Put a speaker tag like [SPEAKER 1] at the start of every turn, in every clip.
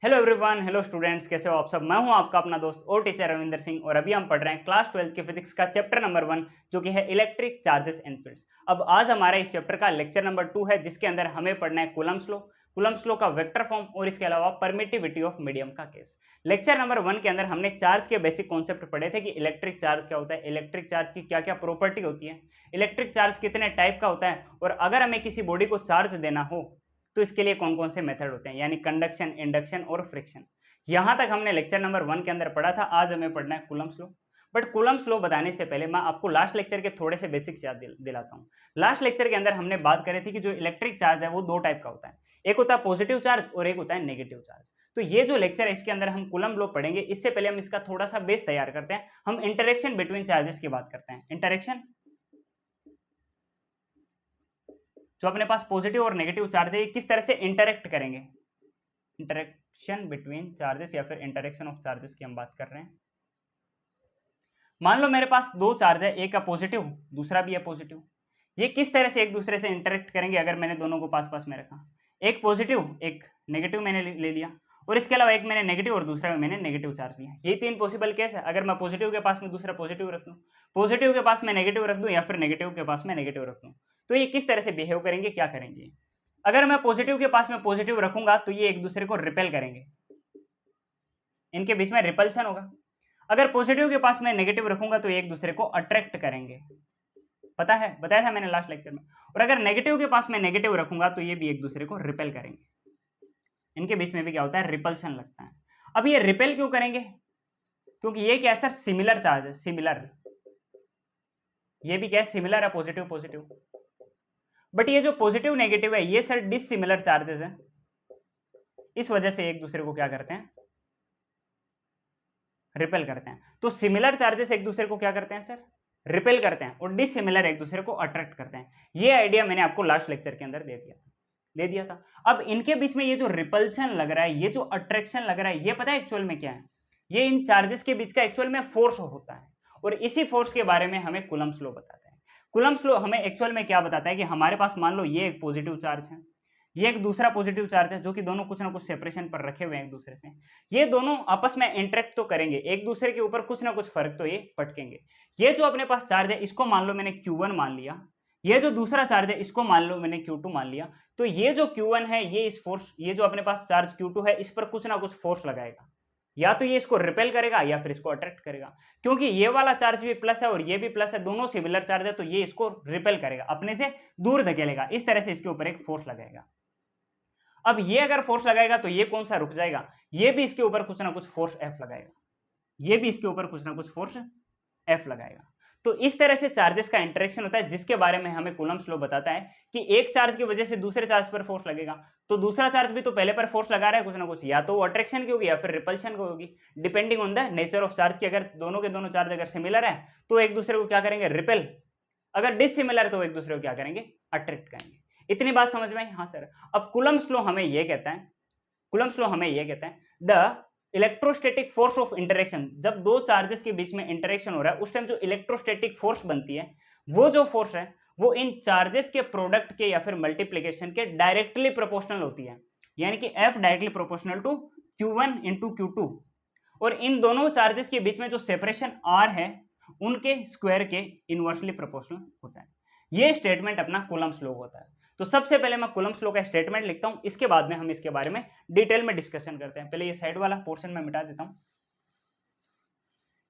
[SPEAKER 1] Hello everyone, hello students, कैसे हो आप सब। मैं हूं आपका अपना दोस्त और टीचर रविंदर सिंह और अभी हम पढ़ रहे हैं क्लास 12 के फिजिक्स का चैप्टर नंबर 1 जो कि है इलेक्ट्रिक चार्जेस एंड फील्ड्स। अब आज हमारा इस चैप्टर का लेक्चर नंबर 2 है जिसके अंदर हमें पढ़ना है कूलम्ब्स लॉ का वेक्टर फॉर्म और इसके अलावा परमिटिविटी ऑफ मीडियम का केस। लेक्चर नंबर 1 के अंदर हमने चार्ज के बेसिक कॉन्सेप्ट पढ़े थे कि इलेक्ट्रिक चार्ज क्या होता है, इलेक्ट्रिक चार्ज की क्या क्या प्रॉपर्टी होती है, इलेक्ट्रिक चार्ज कितने टाइप का होता है और अगर हमें किसी बॉडी को चार्ज देना हो तो इसके लिए कौन कौन से मेथड होते हैं, यानी कंडक्शन, इंडक्शन और फ्रिक्शन। यहां तक हमने लेक्चर नंबर 1 के अंदर पढ़ा था। आज हमें पढ़ना है Coulomb's law. But Coulomb's law बताने से पहले मैं आपको लास्ट लेक्चर के थोड़े से बेसिक्स याद दिलाता हूं। लास्ट लेक्चर के अंदर हमने बात करी थी कि जो इलेक्ट्रिक चार्ज है वो दो टाइप का होता है, एक होता है पॉजिटिव चार्ज और एक होता है नेगेटिव चार्ज। तो ये जो लेक्चर है इसके अंदर हम कूलम्ब लॉ पढ़ेंगे। इससे पहले हम इसका थोड़ा सा बेस तैयार करते हैं। हम इंटरेक्शन बिटवीन चार्जेस की बात करते हैं। इंटरेक्शन, जो अपने पास पॉजिटिव और नेगेटिव चार्ज है ये किस तरह से इंटरेक्ट करेंगे। इंटरेक्शन बिटवीन चार्जेस या फिर इंटरेक्शन ऑफ चार्जेस की हम बात कर रहे हैं। मान लो मेरे पास दो चार्ज है, एक है पॉजिटिव दूसरा भी है पॉजिटिव। ये किस तरह से एक दूसरे से इंटरेक्ट करेंगे अगर मैंने दोनों को पास पास में रखा। एक पॉजिटिव एक नेगेटिव मैंने ले लिया और इसके अलावा एक मैंने नेगेटिव और दूसरा मैंने नेगेटिव चार्ज लिया। ये तीन पॉसिबल केस है। अगर मैं पॉजिटिव के पास में दूसरा पॉजिटिव रख दूं, पॉजिटिव के पास में नेगेटिव रख दूं या फिर नेगेटिव के पास में नेगेटिव रख दूं, तो ये किस तरह से बिहेव करेंगे, क्या करेंगे। अगर मैं पॉजिटिव के पास में पॉजिटिव रखूंगा तो ये एक दूसरे को रिपेल करेंगे, इनके बीच में रिपल्सन होगा। अगर पॉजिटिव के पास में नेगेटिव रखूंगा तो ये एक दूसरे को अट्रैक्ट करेंगे, पता है, बताया था मैंने लास्ट लेक्चर में। और अगर नेगेटिव के पास में नेगेटिव रखूंगा तो ये भी एक दूसरे को रिपेल करेंगे, इनके बीच में भी क्या होता है, रिपल्सन लगता है। अब ये रिपेल क्यों करेंगे, क्योंकि ये क्या है सर, सिमिलर चार्ज है, सिमिलर। ये भी क्या है, सिमिलर है, पॉजिटिव पॉजिटिव। बट ये जो पॉजिटिव नेगेटिव है ये सर डिसिमिलर चार्जेस है, इस वजह से एक दूसरे को क्या करते हैं, रिपेल करते हैं। तो सिमिलर चार्जेस एक दूसरे को क्या करते हैं सर, रिपेल करते हैं और डिसिमिलर एक दूसरे को अट्रैक्ट करते हैं। ये आइडिया मैंने आपको लास्ट लेक्चर के अंदर दे दिया था। अब इनके बीच में ये जो रिपल्शन लग रहा है, ये जो अट्रैक्शन लग रहा है, ये पता है एक्चुअल में क्या है, ये इन चार्जेस के बीच का एक्चुअल में फोर्स होता है। और इसी फोर्स के बारे में हमें कूलम्ब्स लॉ बताता है। कूलम्ब्स लॉ हमें एक्चुअल में क्या बताता है कि हमारे पास मान लो ये एक पॉजिटिव चार्ज है, ये एक दूसरा पॉजिटिव चार्ज है, जो कि दोनों कुछ ना कुछ सेपरेशन पर रखे हुए हैं एक दूसरे से। ये दोनों आपस में इंटरेक्ट तो करेंगे, एक दूसरे के ऊपर कुछ ना कुछ फर्क तो ये पटकेंगे। ये जो अपने पास चार्ज है इसको मान लो मैंने Q1 मान लिया, ये जो दूसरा चार्ज है इसको मान लो मैंने Q2 मान लिया। तो ये जो Q1 है ये इस फोर्स, ये जो अपने पास चार्ज Q2 है इस पर कुछ ना कुछ फोर्स लगाएगा, या तो ये इसको रिपेल करेगा या फिर इसको अट्रैक्ट करेगा। क्योंकि ये वाला चार्ज भी प्लस है और ये भी प्लस है, दोनों सिमिलर चार्ज है, तो ये इसको रिपेल करेगा, अपने से दूर धकेलेगा, इस तरह से इसके ऊपर एक फोर्स लगाएगा। अब ये अगर फोर्स लगाएगा तो ये कौन सा रुक जाएगा, ये भी इसके ऊपर कुछ ना कुछ फोर्स F लगाएगा, ये भी इसके ऊपर कुछ ना कुछ फोर्स F लगाएगा। तो इस तरह से चार्जेस का इंटरेक्शन होता है, जिसके बारे में हमें कूलम्ब्स लॉ बताता है कि एक चार्ज की वजह से दूसरे चार्ज पर फोर्स लगेगा, तो दूसरा चार्ज भी तो पहले पर फोर्स लगा रहा है कुछ ना कुछ, या तो वो अट्रैक्शन की होगी या फिर रिपल्शन की होगी, depending on the nature of charge की। अगर दोनों के दोनों चार्ज अगर सिमिलर है तो एक दूसरे को क्या करेंगे, रिपेल। अगर डिसिमिलर है तो एक दूसरे को क्या करेंगे, अट्रैक्ट करेंगे। इतनी बात समझ में आई? हाँ सर। अब कूलम्ब्स लॉ हमें यह कहता है, कूलम्ब्स लॉ हमें यह कहता है the electrostatic force of interaction, जब दो चार्जेस के बीच में इंटरेक्शन हो रहा है उस टाइम जो इलेक्ट्रोस्टैटिक फोर्स बनती है, वो जो फोर्स है वो इन चार्जेस के प्रोडक्ट के या फिर मल्टीप्लीकेशन के डायरेक्टली प्रोपोर्शनल होती है, यानी कि F directly proportional to Q1 into Q2। और इन दोनों चार्जेस के बीच में जो सेपरेशन R है उनके स्क्वायर के इनवर्सली प्रोपोर्शनल होता है। ये स्टेटमेंट अपना कूलम्ब्स लॉ होता है। तो सबसे पहले मैं कूलम्ब्स लॉ का स्टेटमेंट लिखता हूं, इसके बाद में हम इसके बारे में डिटेल में डिस्कशन करते हैं। पहले ये साइड वाला पोर्शन में मिटा देता हूं।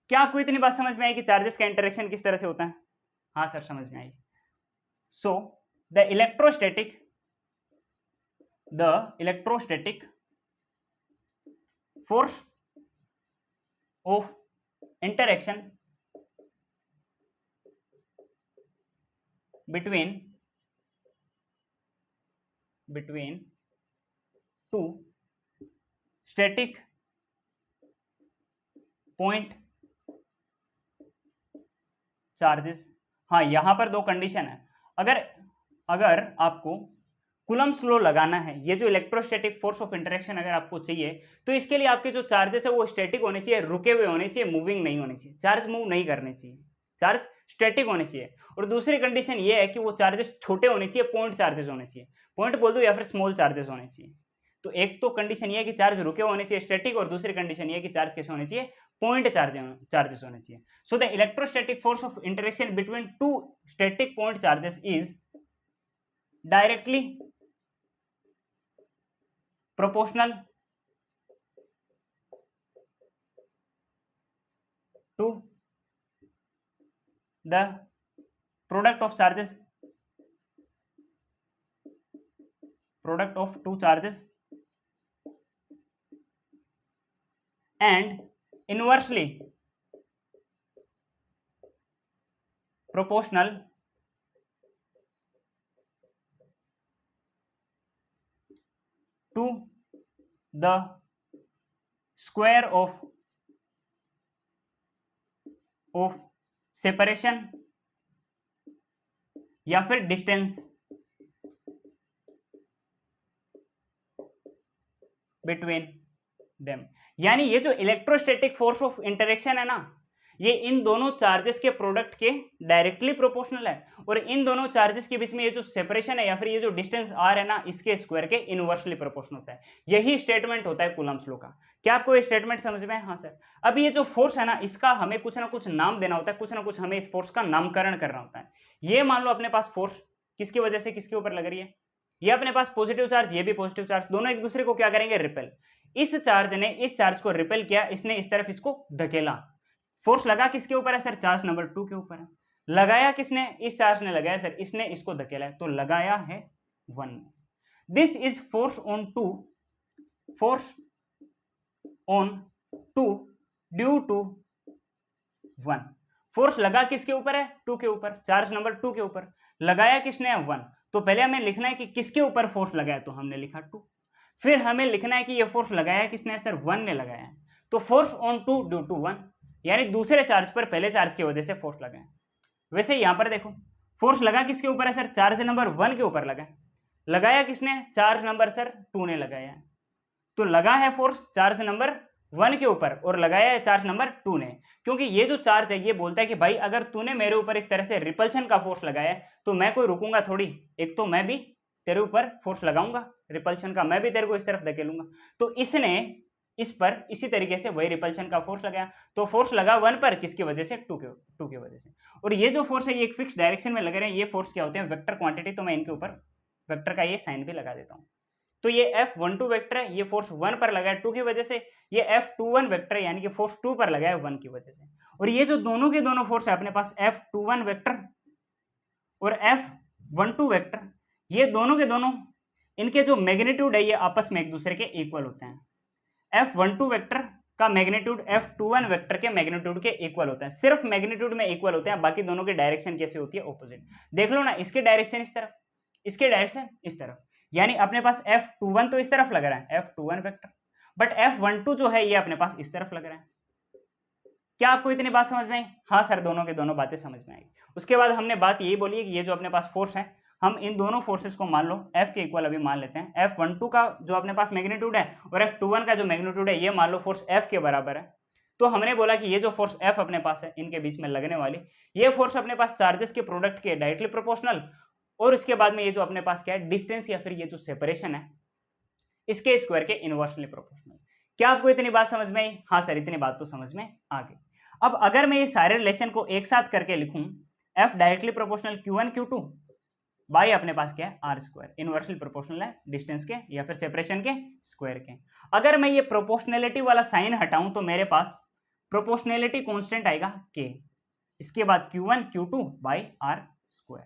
[SPEAKER 1] क्या आपको इतनी बात समझ में आई कि चार्जेस का इंटरेक्शन किस तरह से होता है? हाँ सर, समझ में आई। So the electrostatic force of interaction between two static point charges। हाँ, यहां पर दो कंडीशन है। अगर आपको कूलम्ब्स लॉ लगाना है, ये जो इलेक्ट्रोस्टैटिक फोर्स ऑफ इंटरेक्शन अगर आपको चाहिए, तो इसके लिए आपके जो चार्जेस है वो स्टैटिक होने चाहिए, रुके हुए होने चाहिए, मूविंग नहीं होने चाहिए, चार्ज मूव नहीं करने चाहिए, चार्ज स्टैटिक होने चाहिए। और दूसरी कंडीशन ये है कि वो चार्जेस छोटे होने चाहिए, पॉइंट चार्जेस होने चाहिए, पॉइंट बोल दो या फिर स्मॉल चार्जेस होने चाहिए। तो एक तो कंडीशन ये है कि चार्ज रुके होने चाहिए स्टैटिक, और दूसरी कंडीशन ये है कि चार्ज कैसे होने चाहिए, पॉइंट चार्जेस होने चाहिए. सो the electrostatic force of interaction between two static point charges is directly proportional to the product of two charges and inversely proportional to the square of separation या फिर डिस्टेंस बिटवीन देम. यानी ये जो electrostatic force of interaction है ना, ये इन दोनों charges के प्रोडक्ट के डायरेक्टली प्रोपोर्शनल है, और इन दोनों चार्जेस के बीच में ये जो सेपरेशन है या फिर ये जो डिस्टेंस आर है ना, इसके स्क्वायर के इनवर्सली प्रोपोर्शनल होता है. यही स्टेटमेंट होता है कूलम्ब्स लॉ का. क्या आपको ये स्टेटमेंट समझ में है? हाँ सर. अब ये जो फोर्स है ना, इसका हमें कुछ ना कुछ नाम देना होता है, कुछ ना कुछ हमें इस फोर्स का नामकरण करना होता है. ये मान लो अपने पास फोर्स किसकी वजह से किसके ऊपर लग रही है, ये अपने पास पॉजिटिव चार्ज, ये भी पॉजिटिव चार्ज, दोनों एक दूसरे को क्या करेंगे, रिपेल. इस चार्ज ने इस चार्ज को रिपेल किया, इसने इस तरफ इसको धकेला. फोर्स लगा किसके ऊपर है सर, चार्ज नंबर 2 के ऊपर है. लगाया किसने, इस चार्ज ने लगाया सर, इसने इसको धकेला है, तो लगाया है 1. This is force on two due to 1. Force लगा किसके ऊपर है, 2 के ऊपर, चार्ज नंबर 2 के ऊपर. लगाया किसने है, 1. तो पहले हमें लिखना है कि किसके ऊपर फोर्स लगाया, तो हमने लिखा 2. फिर हमें लिखना है कि ये फोर्स लगाया किसने है सर, 1 ने लगाया है. तो फोर्स ऑन 2 ड्यू टू 1, यानी दूसरे चार्ज पर पहले चार्ज की वजह से फोर्स लगा है. वैसे यहां पर देखो फोर्स लगा किसके ऊपर है सर, चार्ज नंबर 1 के ऊपर लगा है. लगाया किसने, चार्ज नंबर सर 2 ने लगाया है. तो लगा है फोर्स चार्ज नंबर 1 के ऊपर और लगाया है चार्ज नंबर 2 ने, क्योंकि ये जो चार्ज है ये बोलता है कि भाई अगर तूने मेरे ऊपर इस तरह से रिपल्शन का फोर्स लगाया है तो मैं कोई रुकूंगा थोड़ी, एक तो मैं भी तेरे ऊपर फोर्स लगाऊंगा रिपल्शन का, मैं भी तेरे को इस तरफ धकेलूंगा. तो इसने इस पर इसी तरीके से वही रिपल्शन का फोर्स लगाया. तो फोर्स लगा 1 पर, किसकी वजह से, 2 की वजह से. और ये जो फोर्स है ये एक फिक्स डायरेक्शन में लगे रहे हैं. ये फोर्स क्या होते हैं, वेक्टर क्वांटिटी. तो मैं इनके ऊपर वेक्टर का ये साइन भी लगा देता हूं. तो ये F12 वेक्टर है, ये फोर्स 1 पर लगा है 2 की वजह से. ये F21 वेक्टर है, यानी कि फोर्स 2 पर लगा है 1 की वजह से. और ये जो दोनों के दोनों फोर्स है अपने पास, F21 वेक्टर और F12 वेक्टर, ये दोनों के दोनों, इनके जो मैग्नीट्यूड है ये आपस में एक दूसरे के इक्वल होते हैं. F12 वेक्टर का मैग्नीट्यूड F21 वेक्टर के मैग्नीट्यूड के इक्वल होता है. सिर्फ मैग्नीट्यूड में इक्वल होते हैं, बाकी दोनों की डायरेक्शन कैसे होती है, ऑपोजिट. देख लो ना, इसके डायरेक्शन इस तरफ, इसके डायरेक्शन इस तरफ, यानी अपने पास F21 तो इस तरफ लग रहा है F21 वेक्टर, बट F12 जो है ये अपने पास इस तरफ लग रहा है. क्या आपको इतनी बात समझ में आई? हाँ सर, दोनों के दोनों बातें समझ में आई. उसके बाद हमने बात यही बोली कि ये जो अपने पास फोर्स है, हम इन दोनों फोर्सेस को मान लो F के इक्वल अभी मान लेते हैं. F12 का जो अपने पास मैग्नीट्यूड है और F21 का जो मैग्नीट्यूड है ये मान लो फोर्स F के बराबर है. तो हमने बोला कि ये जो फोर्स F अपने पास है, इनके बीच में लगने वाली ये फोर्स अपने पास चार्जेस के प्रोडक्ट के डायरेक्टली प्रोपोर्शनल, और उसके बाद में ये जो अपने पास क्या है, डिस्टेंस या फिर ये जो सेपरेशन है, इसके स्क्वायर के इनवर्सली प्रोपोर्शनल. क्या आपको इतनी बात समझ में आई? हाँ सर, इतनी बात तो समझ में आ गई. अब अगर मैं ये सारे रिलेशन को एक साथ करके लिखूं, F directly proportional Q1 Q2 by अपने पास क्या है, R स्क्वायर, इनवर्सली प्रोपोर्शनल है डिस्टेंस के या फिर सेपरेशन के स्क्वायर के. अगर मैं ये प्रोपोर्शनलिटी वाला साइन हटाऊं तो मेरे पास प्रोपोर्शनलिटी कांस्टेंट आएगा K, इसके बाद Q1 Q2 by R square.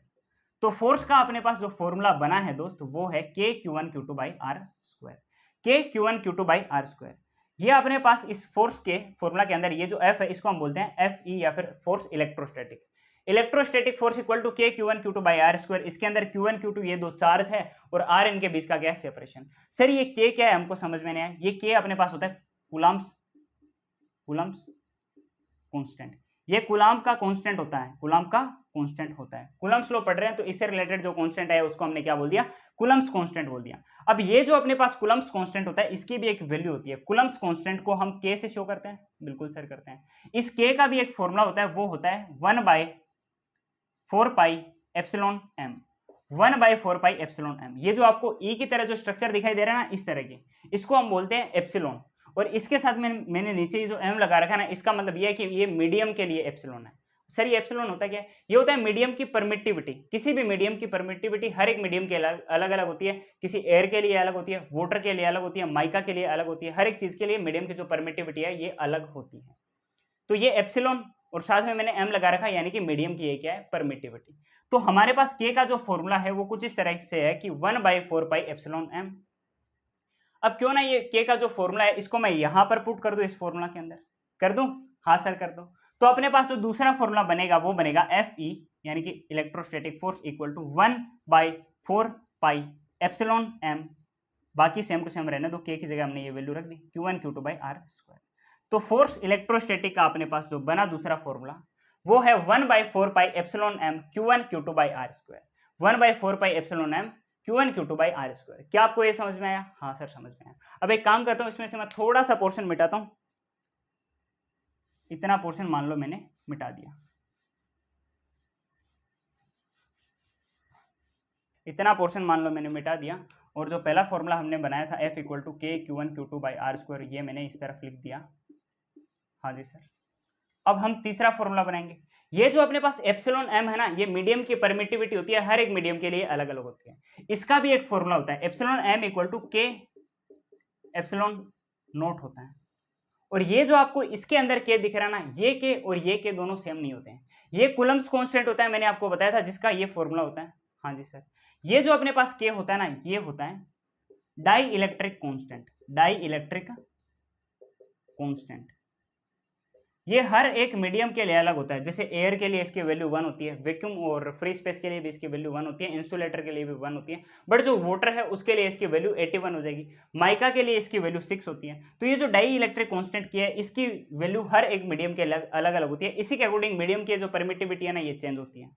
[SPEAKER 1] तो फोर्स का अपने पास जो फॉर्मूला बना है दोस्त, वो है K Q1 Q2 by R square. K Q1 Q2 by R square. ये अपने पास इस फोर्स के फॉर्मूला के अंदर ये जो F है इसको हम बोलते हैं Fe या फिर force electrostatic. Electrostatic force equal to K Q1 Q2 by R square. इसके अंदर Q1 Q2 ये दो चार्ज है और R इनके बीच का क्या है, सेपरेशन. सर ये K क्या है, हमको समझ में नहीं आया. ये K अपने पास होता है कूलम्ब्स कांस्टेंट. ये कूलम्ब का कांस्टेंट होता है, कूलम्ब का कांस्टेंट होता है. कूलम्ब्स लॉ पढ़ रहे हैं तो इससे रिलेटेड जो कांस्टेंट है उसको हमने क्या बोल दिया, कूलम्ब्स कांस्टेंट बोल दिया. अब ये जो अपने पास कूलम्ब्स कांस्टेंट होता है इसकी भी एक वैल्यू होती है. कूलम्ब्स कांस्टेंट को हम K से शो करते हैं, बिल्कुल सर करते हैं. इस K का भी एक फॉर्मूला होता है, वो होता है 1/4 पाई एप्सिलॉन m. 1/4πε। ये जो आपको ई की तरह जो स्ट्रक्चर दिखाई दे रहा है ना, इस तरह की, इसको हम बोलते हैं एप्सिलॉन। और इसके साथ मैंने नीचे जो एम लगा रखा है ना, इसका मतलब ये है कि ये मीडियम के लिए एप्सिलॉन है। सर ये एप्सिलॉन होता है क्या? ये होता है मीडियम की परमिटिविटी। किसी भी मीडियम की परमिटिविटी हर एक मीडियम के अलग अलग होती है। किसी एयर के लिए अलग होती है, वाटर के लिए अलग होती है, माइका के लिए अलग होती है। हर एक चीज के लिए मीडियम की जो परमिटिविटी है ये अलग होती है। तो ये एप्सिलॉन और साथ में मैंने एम लगा रखा है, यानी कि मीडियम की ये क्या है? परमिटिविटी। तो हमारे पास के का जो फॉर्मूला है वो कुछ इस तरह से है कि 1/4πε। अब क्यों ना ये के का जो फॉर्मूला है इसको मैं यहां पर पुट कर दूं, इस फॉर्मूला के अंदर कर दूं? हाँ सर कर दो। तो अपने पास जो दूसरा फॉर्मूला बनेगा वो बनेगा Fe, यानी कि इलेक्ट्रोस्टैटिक फोर्स इक्वल टू 1/4πε। बाकी सेम टू सेम रहने दो, के की जगह हमने ये वैल्यू रख दी, Q1 Q2/r²। तो फोर्स इलेक्ट्रोस्टैटिक का अपने पास जो बना दूसरा फॉर्मूला वो है 1/4πε Q1 Q2/r²। 1/4πε Q1 Q2/r²। क्या आपको ये समझ में आया? हाँ सर समझ में आया। अब एक काम करता हूं, इसमें से मैं थोड़ा सा पोर्शन मिटाता हूं। इतना पोर्शन मान लो मैंने मिटा दिया, इतना पोर्शन मान लो मैंने मिटा दिया। और जो पहला फॉर्मूला हमने बनाया था F इक्वल टू के Q1 Q2/r², ये मैंने इस तरफ लिख दिया। हाँ जी सर। अब हम तीसरा फॉर्मूला बनाएंगे। ये जो अपने पास एप्सिलॉन एम है ना, ये मीडियम की परमिटिविटी होती है, हर एक मीडियम के लिए अलग अलग होती है। इसका भी एक फॉर्मूला होता है, एप्सिलॉन एम इक्वल टू के एप्सिलॉन नोट होता है। और ये जो आपको इसके अंदर के दिख रहा है ना, ये के और ये के दोनों सेम नहीं होते हैं। ये कूलम्स कांस्टेंट होता है, मैंने आपको बताया था, जिसका ये फॉर्मूला होता है। हाँ जी सर। ये जो अपने पास के होता है ना, ये होता है dielectric constant. Dielectric constant ये हर एक मीडियम के लिए अलग होता है। जैसे एयर के लिए इसकी वैल्यू 1 होती है, वैक्यूम और फ्री स्पेस के लिए भी इसकी वैल्यू 1 होती है, इंसुलेटर के लिए भी 1 होती है, बट जो वाटर है उसके लिए इसकी वैल्यू 81 हो जाएगी, माइका के लिए इसकी वैल्यू 6 होती है। तो ये जो डाई इलेक्ट्रिक कांस्टेंट की है, इसकी वैल्यू हर एक मीडियम के अलग अलग होती है। इसी के अकॉर्डिंग मीडियम की जो परमिटिविटी है ना, ये चेंज होती है।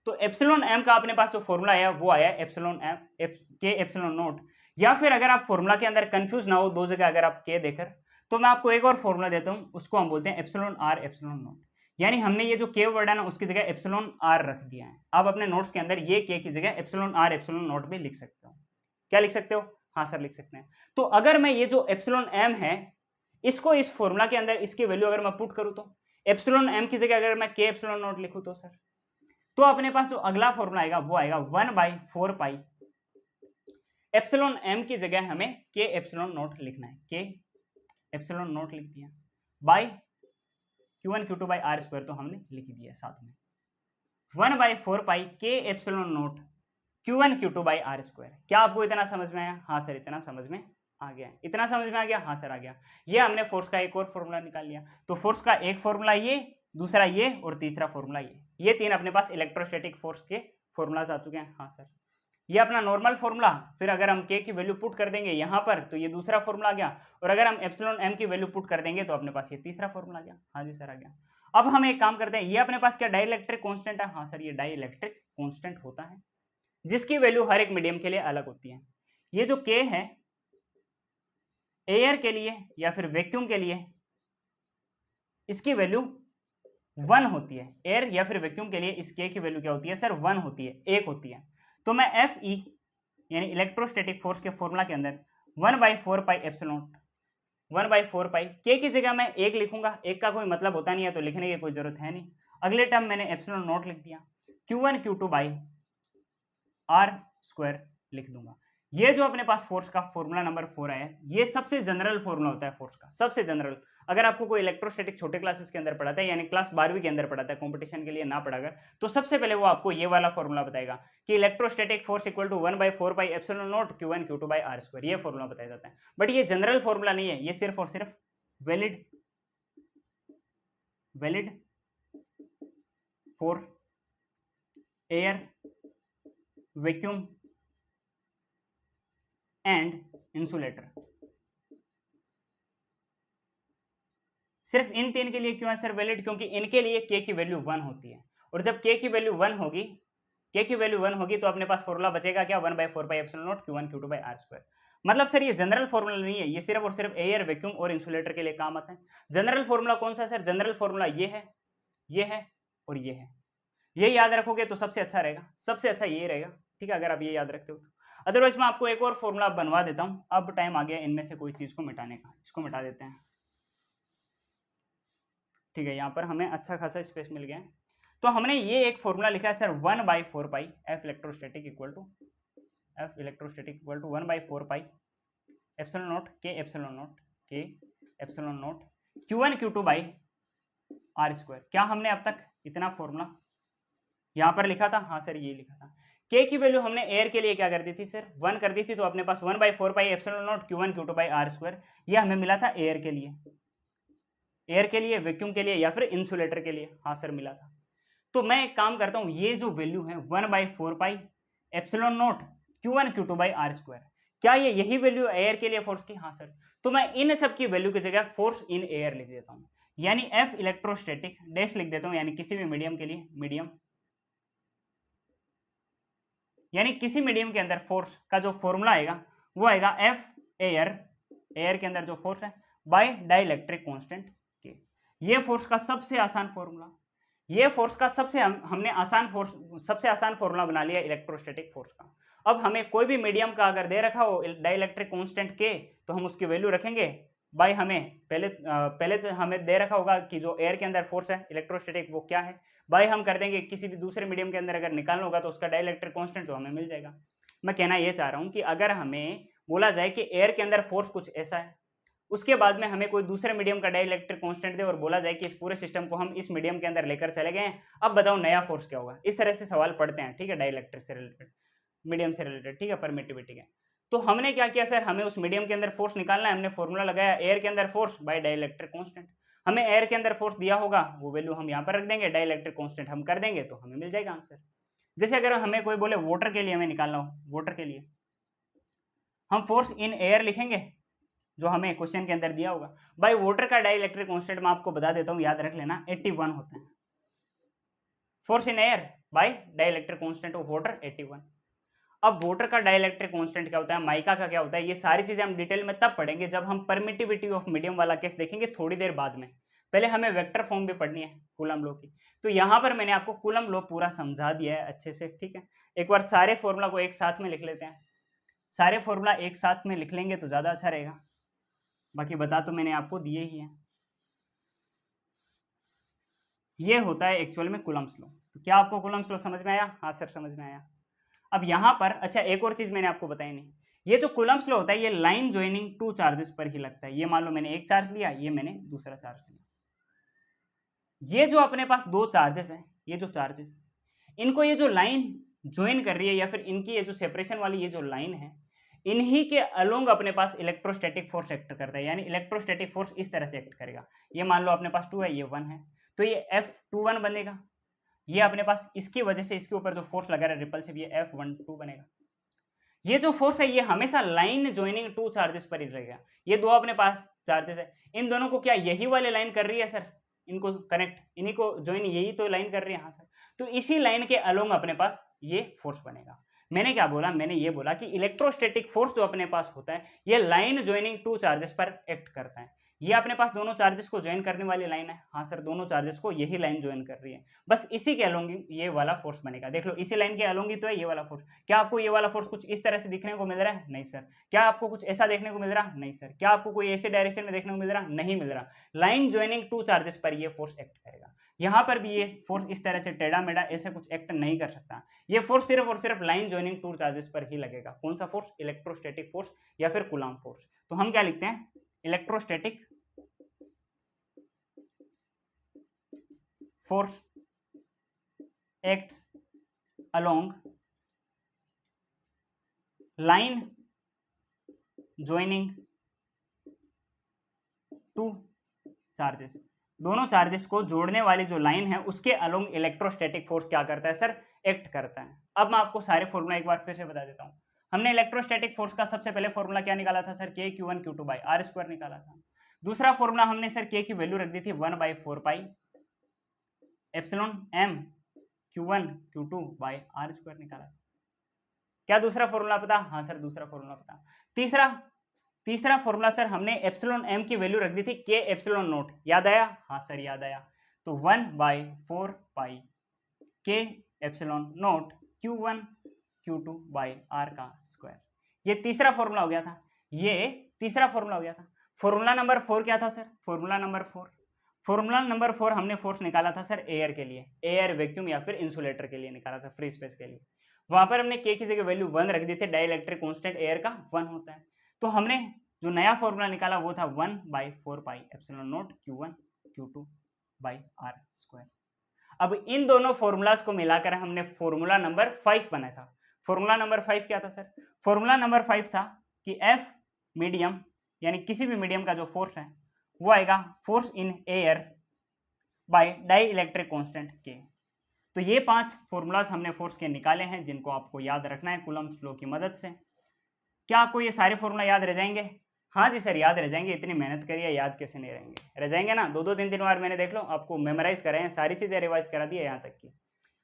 [SPEAKER 1] तो एप्सिलॉन एम का अपने पास जो फॉर्मूला आया वो आया एप्सिलॉन एम के एप्सिलॉन नोट। या फिर अगर आप फॉर्मूला के अंदर कंफ्यूज ना हो, दो जगह अगर आप के देकर, तो मैं आपको एक और फॉर्मूला देता हूं, उसको हम बोलते हैं एप्सिलॉन आर एप्सिलॉन नोट। यानी हमने ये जो के वर्ड है ना, उसकी जगह एप्सिलॉन आर रख दिया है। आप अपने नोट्स के अंदर ये के की जगह एप्सिलॉन आर एप्सिलॉन नोट भी लिख सकते हो। क्या लिख सकते हो? हाँ सर लिख सकते हैं। तो अगर मैं ये जो एप्सिलॉन एम है, इसको इस फॉर्मूला के अंदर इसकी वैल्यू अगर मैं पुट करूं, तो एप्सिलॉन एम की जगह अगर मैं के एप्सिलॉन नोट लिखूं, तो सर तो अपने पास जो अगला फॉर्मूला आएगा वो आएगा 1/4π एप्सिलॉन एम की जगह हमें के एप्सिलॉन नोट लिखना है। के एप्सिलॉन नोट लिख दिया बाय Q1 Q2/r², तो हमने लिख दिया साथ में 1/4π के एप्सिलॉन नोट Q1 Q2/r²। क्या आपको इतना समझ में आया? हाँ सर इतना समझ में आ गया। इतना समझ में आ गया? हाँ सर आ गया। ये हमने फोर्स का एक और फॉर्मूला निकाल लिया। तो फोर्स का एक फॉर्मूला ये, दूसरा ये और तीसरा फॉर्मूला ये तीन अपने पास इलेक्ट्रोस्टैटिक फोर्स के फॉर्मूलाज आ चुके हैं। हाँ सर। ये अपना नॉर्मल फॉर्मूला, फिर अगर हम के की वैल्यू पुट कर देंगे यहां पर, तो ये दूसरा फॉर्मूला आ गया। और अगर हम एप्सिलॉन एम की वैल्यू पुट कर देंगे तो अपने पास ये तीसरा फॉर्मूला आ गया। हाँ जी सर आ गया। अब हम एक काम करते हैं, ये अपने पास क्या डाई इलेक्ट्रिक कांस्टेंट है? हाँ सर ये डाई इलेक्ट्रिक कांस्टेंट होता है, जिसकी वैल्यू हर एक मीडियम के लिए अलग होती है। ये जो के है, एयर के लिए या फिर वैक्यूम के लिए इसकी वैल्यू 1 होती है। एयर या फिर वैक्यूम के लिए इस के की वैल्यू क्या होती है सर? 1 होती है, 1 होती है। तो मैं Fe यानी इलेक्ट्रोस्टैटिक फोर्स के फॉर्मूला के अंदर 1/4π एप्सिलॉन 1/4π के की जगह मैं 1 लिखूंगा। 1 का कोई मतलब होता नहीं है, तो लिखने की कोई जरूरत है नहीं। अगले टर्म मैंने एप्सिलॉन नोट लिख दिया, Q1 Q2/r² लिख दूंगा। ये जो अपने पास फोर्स का फॉर्मूला नंबर 4 आया, ये सबसे जनरल फॉर्मूला होता है फोर्स का, सबसे जनरल। अगर आपको कोई इलेक्ट्रोस्टैटिक छोटे क्लासेस के अंदर पढ़ाता है, यानी क्लास 12वीं के अंदर पढ़ाता है, कंपटीशन के लिए ना पढ़ाकर, तो सबसे पहले वो आपको ये वाला फॉर्मूला बताएगा कि electrostatic force equal to 1/4π epsilon note Q1 Q2/r²। ये फॉर्मूला बताया जाता है। बट ये जनरल फॉर्मूला नहीं है, ये सिर्फ और सिर्फ valid for air, vacuum and insulator. सिर्फ इन तीन के लिए क्यों है सर वैलिड? क्योंकि इनके लिए के की वैल्यू 1 होती है, और जब के की वैल्यू 1 होगी, तो अपने पास फॉर्मूला बचेगा क्या? 1/4π एप्सिलॉन नोट Q1 Q2/r²। मतलब सर ये जनरल फॉर्मूला नहीं है, ये सिर्फ और सिर्फ एयर, वैक्यूम और इंसुलेटर के लिए काम आता है। जनरल फॉर्मूला कौन सा सर? जनरल फॉर्मूला ये है और ये है। ये याद रखोगे तो सबसे अच्छा रहेगा, सबसे अच्छा ये रहेगा, ठीक है, अगर आप ये याद रखते हो तो। अदरवाइज मैं आपको एक और फॉर्मूला बनवा देता हूँ। अब टाइम आ गया इनमें से कोई चीज को मिटाने का, इसको मिटा देते हैं। ठीक है, यहाँ पर हमें अच्छा खासा स्पेस मिल गया है। तो हमने ये एक फॉर्मूला लिखा है sir 1/4 pi F electrostatic equal to 1/4 pi epsilon nought के epsilon not Q1 Q2 by R square. क्या हमने अब तक इतना फॉर्मूला यहां पर लिखा था? हाँ सर, ये लिखा था। के की वैल्यू हमने एयर के लिए क्या कर दी थी सर? 1 कर दी थी, तो अपने पास 1/4 pi epsilon not Q1 Q2 by R square, ये हमें मिला था एयर के लिए, वैक्यूम के लिए या फिर इंसुलेटर के लिए। हाँ सर, मिला था। तो मैं एक काम करता हूं, ये जो वैल्यू है 1/4 pi epsilon not Q1 Q2 by R square, क्या ये यही वैल्यू एयर के लिए फोर्स की? हाँ सर। तो मैं इन सब की वैल्यू की जगह फोर्स इन एयर लिख देता हूं, यानी एफ इलेक्ट्रोस्टैटिक डैश लिख देता हूं, यानी किसी भी मीडियम के लिए, यानी किसी मीडियम के अंदर फोर्स का जो फॉर्मूला आएगा वो आएगा एफ एयर के अंदर जो फोर्स है बाय डाइलेक्ट्रिक कांस्टेंट के। ये फोर्स का सबसे आसान फॉर्मूला, ये फोर्स का हमने सबसे आसान फॉर्मूला बना लिया इलेक्ट्रोस्टैटिक फोर्स का। अब हमें कोई भी मीडियम का अगर दे रखा हो डाइलेक्ट्रिक कांस्टेंट के, तो हम उसकी वैल्यू रखेंगे बाय हमें पहले तो हमें दे रखा होगा कि जो एयर के अंदर फोर्स है इलेक्ट्रोस्टैटिक वो क्या है, बाय हम कर देंगे किसी भी दूसरे मीडियम के अंदर अगर निकालना होगा तो उसका डाइलेक्ट्रिक कांस्टेंट तो हमें मिल जाएगा। मैं कहना ये चाह रहा हूं कि अगर हमें बोला जाए कि एयर के अंदर फोर्स कुछ ऐसा है, उसके बाद में हमें कोई दूसरे मीडियम का डाइलेक्ट्रिक कांस्टेंट दे और बोला जाए कि इस पूरे सिस्टम को हम इस मीडियम के अंदर लेकर चले गए, अब बताओ नया फोर्स क्या होगा? इस तरह से सवाल पढ़ते हैं, ठीक है, डाइलेक्ट्रिक से रिलेटेड, मीडियम से रिलेटेड, ठीक है, परमिटिविटी के। तो हमने क्या किया सर, हमें उस मीडियम के अंदर फोर्स निकालना है, हमने फॉर्मूला लगाया एयर के अंदर फोर्स बाय डाइलेक्ट्रिक कांस्टेंट। हमें एयर के अंदर फोर्स दिया होगा, वो वैल्यू हम यहाँ पर रख देंगे, डाइलेक्ट्रिक कांस्टेंट हम कर देंगे तो हमें मिल जाएगा आंसर। जैसे अगर हमें कोई बोले वाटर के लिए हमें निकालना हो, वाटर के लिए हम फोर्स इन एयर लिखेंगे जो हमें क्वेश्चन के अंदर दिया होगा। बाय वाटर का डाइलेक्ट्रिक कांस्टेंट मैं आपको बता देता हूं, याद रख लेना, 81 होता है। Force in air bye dielectric constant of water 81। अब वाटर का डाइलेक्ट्रिक कांस्टेंट क्या होता है, माइका का क्या होता है, ये सारी चीजें हम डिटेल में तब पढ़ेंगे जब हम परमिटिविटी ऑफ मीडियम वाला केस देखेंगे थोड़ी देर बाद में। पहले हमें वेक्टर फॉर्म भी पढ़नी है कूलम लॉ की। तो यहां पर मैंने आपको कूलम लॉ पूरा समझा दिया है अच्छे से, ठीक है। एक बार सारे फॉर्मूला को एक साथ में लिख लेते हैं, सारे फॉर्मूला एक साथ में लिख लेंगे तो ज्यादा अच्छा रहेगा, बाकी बता तो मैंने आपको दिए ही हैं। ये होता है एक्चुअल में कूलम्स लॉ। तो क्या आपको कूलम्स लॉ समझ में आया? हाँ सर, समझ में आया। अब यहां पर अच्छा एक और चीज मैंने आपको बताई नहीं, ये जो कूलम्स लॉ होता है ये लाइन ज्वाइनिंग टू चार्जेस पर ही लगता है। ये मान लो मैंने एक चार्ज लिया, ये मैंने दूसरा चार्ज लिया, ये जो अपने पास दो चार्जेस हैं, ये जो चार्जेस, इनको ये जो लाइन ज्वाइन कर रही है या फिर इनकी ये जो सेपरेशन वाली ये जो लाइन है, इन्हीं के अलोंग अपने पास इलेक्ट्रोस्टैटिक फोर्स एक्ट करता है, यानी इलेक्ट्रोस्टैटिक फोर्स इस तरह से एक्ट करेगा। ये मान लो अपने पास 2 है, ये 1 है, तो ये F21 बनेगा। ये अपने पास इसकी वजह से इसके ऊपर जो फोर्स लगा रहा है रिपल्सिव, ये F12 बनेगा। ये जो फोर्स है ये हमेशा लाइन ज्वाइनिंग टू चार्जेस पर ही रहेगा। ये दो अपने पास चार्जेस है, इन दोनों को क्या यही वाली लाइन कर रही है सर, इनको कनेक्ट, इन्हीं को ज्वाइन यही तो लाइन कर रही है। हाँ सर, तो इसी लाइन के अलोंग अपने पास ये फोर्स बनेगा। मैंने क्या बोला, मैंने ये बोला कि इलेक्ट्रोस्टैटिक फोर्स जो अपने पास होता है ये लाइन ज्वाइनिंग टू चार्जेस पर एक्ट करता है। ये अपने पास दोनों चार्जेस को ज्वाइन करने वाली लाइन है। हाँ सर, दोनों चार्जेस को यही लाइन ज्वाइन कर रही है, बस इसी के अलोंग ये वाला फोर्स बनेगा। देख लो, इसी लाइन के अलोंग ही तो है ये वाला फोर्स। क्या आपको ये वाला फोर्स कुछ इस तरह से दिखने को मिल रहा है? नहीं सर। क्या आपको कुछ ऐसा देखने को मिल रहा? नहीं सर। क्या आपको कोई ऐसे डायरेक्शन में देखने को मिल रहा? नहीं मिल रहा। लाइन ज्वाइनिंग टू चार्जेस पर ये फोर्स एक्ट करेगा। यहां पर भी ये फोर्स इस तरह से टेढ़ा मेढ़ा ऐसे कुछ एक्ट नहीं कर सकता। ये फोर्स सिर्फ और सिर्फ लाइन ज्वाइनिंग टू चार्जेस पर ही लगेगा। कौन सा फोर्स? इलेक्ट्रोस्टैटिक फोर्स या फिर कूलम्ब फोर्स। तो हम क्या लिखते हैं, electrostatic force acts along line joining two charges. दोनों चार्जेस को जोड़ने वाली जो लाइन है उसके अलोंग इलेक्ट्रोस्टैटिक फोर्स क्या करता है सर? एक्ट करता है। अब मैं आपको सारे फॉर्मूला एक बार फिर से बता देता हूं। हमने इलेक्ट्रोस्टैटिक फोर्स का सबसे पहले फॉर्मूला क्या निकाला था सर? के Q1 Q2 by R square निकाला था। दूसरा फॉर्मूला हमने सर के की वैल्यू रख दी थी 1/4 pi epsilon m Q1 Q2 by R square निकाला। क्या दूसरा फॉर्मूला पता? हाँ सर, दूसरा फॉर्मूला पता। तीसरा फॉर्मूला सर हमने एप्सिलॉन m की वैल्यू रख दी थी के एप्सिलॉन नोट। याद आया? हाँ सर, याद आया। तो 1/4 पाई के epsilon note Q1 Q2 by R का स्क्वायर। ये तीसरा फॉर्मूला हो गया था, ये तीसरा फॉर्मूला हो गया था। फॉर्मूला नंबर 4 क्या था सर? फॉर्मूला नंबर 4 हमने फोर्स निकाला था सर एयर के लिए, एयर वैक्यूम या फिर इंसुलेटर के लिए निकाला था, फ्री स्पेस के लिए। वहां पर हमने के की जगह वैल्यू 1 रख दी थी, डाइलेक्ट्रिक कांस्टेंट एयर का 1 होता है। तो हमने जो नया फॉर्मूला निकाला वो था 1/4 pi epsilon not Q1 Q2 by R square. अब इन दोनों फॉर्मूलाज को मिलाकर हमने फॉर्मूला नंबर 5 बनाया था। फॉर्मूला नंबर 5 क्या था सर? फॉर्मूला नंबर 5 था कि F मीडियम यानी किसी भी मीडियम का जो फोर्स है वो आएगा force in air by dielectric constant के। तो ये 5 फॉर्मूलाज हमने फोर्स के निकाले हैं जिनको आपको याद रखना है कूलम्ब्स लॉ की मदद से। क्या आपको ये सारे फॉर्मूला याद रह जाएंगे? हाँ जी सर याद रह जाएंगे, इतनी मेहनत करिए, याद कैसे नहीं रहेंगे, रह जाएंगे ना। 2-2 3-3 बार मैंने देख लो आपको मेमोराइज कराए हैं, सारी चीजें रिवाइज करा दी है यहाँ तक की।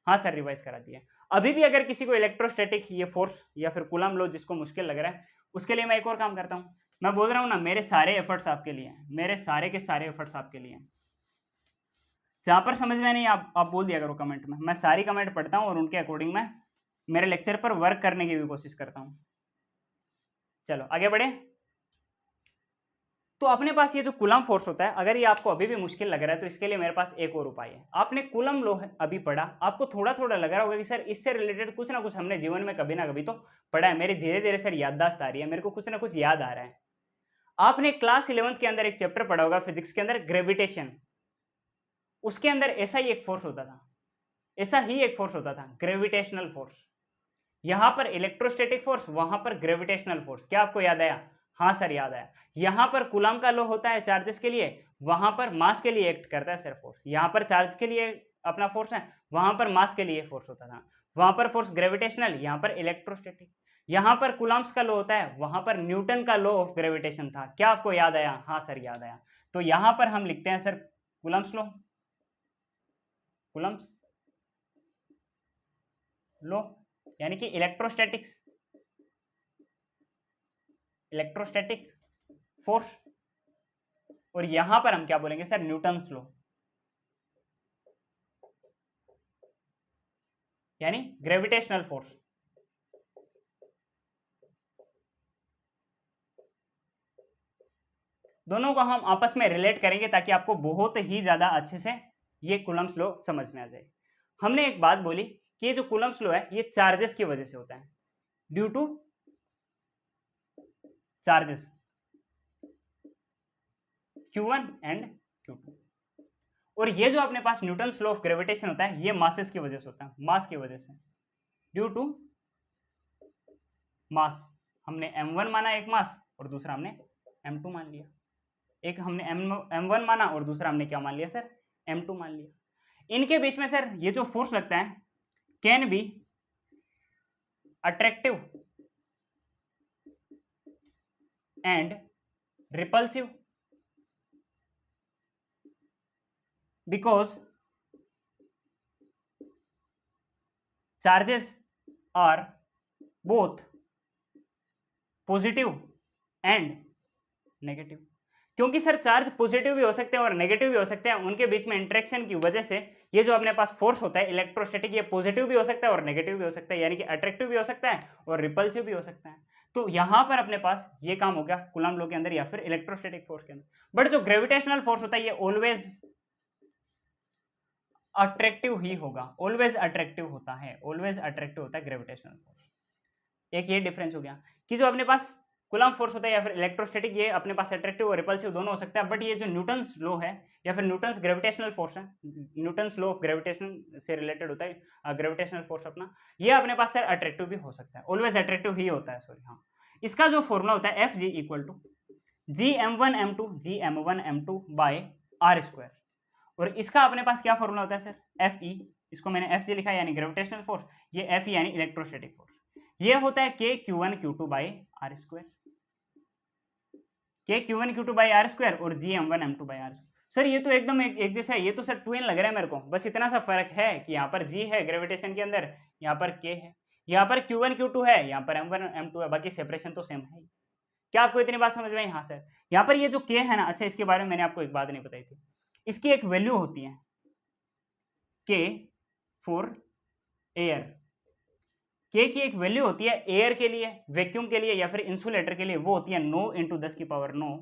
[SPEAKER 1] हाँ सर रिवाइज करा दी है। अभी भी अगर किसी को इलेक्ट्रोस्टैटिक ये फोर्स या फिर कूलम्ब लॉ जिसको मुश्किल लग रहा है, उसके लिए मैं एक और काम करता हूँ। मैं बोल रहा हूँ ना, मेरे सारे एफर्ट्स आपके लिए हैं, मेरे सारे के सारे एफर्ट्स आपके लिए हैं। जहां पर समझ में नहीं आप बोल दिया करो कमेंट में, मैं सारी कमेंट पढ़ता हूँ और उनके अकॉर्डिंग मैं मेरे लेक्चर पर वर्क करने की भी कोशिश करता हूँ। चलो आगे बढ़े। तो अपने पास ये जो कूलम्ब फोर्स होता है, अगर ये आपको अभी भी मुश्किल लग रहा है तो इसके लिए मेरे पास एक और उपाय है। आपने कूलम्ब लॉ अभी पढ़ा, आपको थोड़ा थोड़ा लग रहा होगा कि सर इससे रिलेटेड कुछ ना कुछ हमने जीवन में कभी ना कभी तो पढ़ा है, मेरी धीरे धीरे सर याददाश्त आ रही है, मेरे को कुछ ना कुछ याद आ रहा है। आपने क्लास 11th के अंदर एक चैप्टर पढ़ा होगा फिजिक्स के अंदर, ग्रेविटेशन। उसके अंदर ऐसा ही एक फोर्स होता था, ऐसा ही एक फोर्स होता था, ग्रेविटेशनल फोर्स। यहां पर इलेक्ट्रोस्टैटिक फोर्स, वहां पर ग्रेविटेशनल फोर्स। क्या आपको याद आया? हाँ सर याद आया। यहां पर कूलम्ब का लॉ होता है चार्जेस के लिए, वहां पर मास के लिए एक्ट करता है सर फोर्स। यहां पर चार्ज के लिए अपना फोर्स है, वहां पर मास के लिए फोर्स होता था। वहां पर फोर्स ग्रेविटेशनल, यहां पर इलेक्ट्रोस्टैटिक। यहां पर कूलम्ब्स का लॉ होता है, वहां पर न्यूटन का लॉ ऑफ ग्रेविटेशन था। क्या आपको याद आया? हाँ सर याद आया। तो यहां पर हम लिखते हैं sir Coulomb's law, Coulomb's law यानी कि इलेक्ट्रोस्टैटिक्स, इलेक्ट्रोस्टैटिक फोर्स। और यहां पर हम क्या बोलेंगे सर? न्यूटन्स लॉ यानी ग्रेविटेशनल फोर्स। दोनों को हम आपस में रिलेट करेंगे ताकि आपको बहुत ही ज्यादा अच्छे से ये कूलम्ब्स लॉ समझ में आ जाए। हमने एक बात बोली कि ये जो कूलम्ब्स लॉ है ये चार्जेस की वजह से होता है, due two charges Q1 and Q2। और ये जो अपने पास न्यूटन्स लॉ ऑफ ग्रेविटेशन होता है ये मासेस की वजह से होता है, मास की वजह से, ड्यू टू मास। हमने m1 माना एक मास और दूसरा हमने m2 मान लिया। एक हमने m1 माना और दूसरा हमने क्या मान लिया सर? m2 मान लिया। इनके बीच में सर ये जो फोर्स लगता है can be attractive and repulsive because charges are both positive and negative. क्योंकि सर चार्ज पॉजिटिव भी हो सकते हैं और नेगेटिव भी हो सकते हैं, उनके बीच में इंटरेक्शन की वजह से ये जो अपने पास फोर्स होता है इलेक्ट्रोस्टैटिक, ये पॉजिटिव भी हो सकता है और नेगेटिव भी हो सकता है, यानी कि अट्रैक्टिव भी हो सकता है और रिपल्सिव भी हो सकता है। तो यहां पर अपने पास ये काम हो गया कूलम्ब लॉ के अंदर या फिर इलेक्ट्रोस्टैटिक फोर्स के अंदर। बट जो ग्रेविटेशनल फोर्स होता है ये ऑलवेज अट्रैक्टिव ही होगा, ऑलवेज अट्रैक्टिव होता है, ऑलवेज अट्रैक्टिव होता है ग्रेविटेशनल फोर्स। एक ये डिफरेंस हो गया कि जो अपने पास कूलम्ब फोर्स होता है या फिर इलेक्ट्रोस्टैटिक, ये अपने पास अट्रैक्टिव और रिपल्सिव दोनों हो सकता है। बट ये जो न्यूटन्स लॉ है या फिर न्यूटन्स ग्रेविटेशनल फोर्स है, न्यूटन्स लॉ ऑफ ग्रेविटेशन से रिलेटेड होता है ग्रेविटेशनल फोर्स अपना, ये अपने पास सर अट्रैक्टिव भी हो सकता है, ऑलवेज अट्रैक्टिव ही होता है, सॉरी। हाँ, इसका जो फॉर्मूला होता है Fg equal to Gm1m2 Gm1m2 by R square. और इसका अपने पास क्या फॉर्मूला होता है सर? Fe, इसको मैंने Fg लिखा है यानी ग्रेविटेशनल फोर्स, ये Fe यानी इलेक्ट्रोस्टैटिक फोर्स। ये होता है K Q1 Q2 by R square, K Q1 Q2 by R square और Gm1 M2 by R square. Sir ये तो एकदम एक जैसा है, ये तो सर ट्विन लग रहा है मेरे को, बस इतना सा फर्क है कि यहाँ पर G है ग्रेविटेशन के अंदर, यहाँ पर K है, यहाँ पर Q1 Q2 है, यहाँ पर M1 M2 है, बाकी सेपरेशन तो सेम है। क्या आपको इतनी बात समझ में आई? हाँ सर। यहाँ पर ये जो K है ना, अच्छा इसके बारे में मैंने आपको एक बात नहीं बताई थी, इसकी एक वैल्यू होती है K फॉर एयर, के की एक वैल्यू होती है एयर के लिए, वैक्यूम के लिए या फिर इंसुलेटर के लिए, वो होती है 9 इंटू 10 की power 9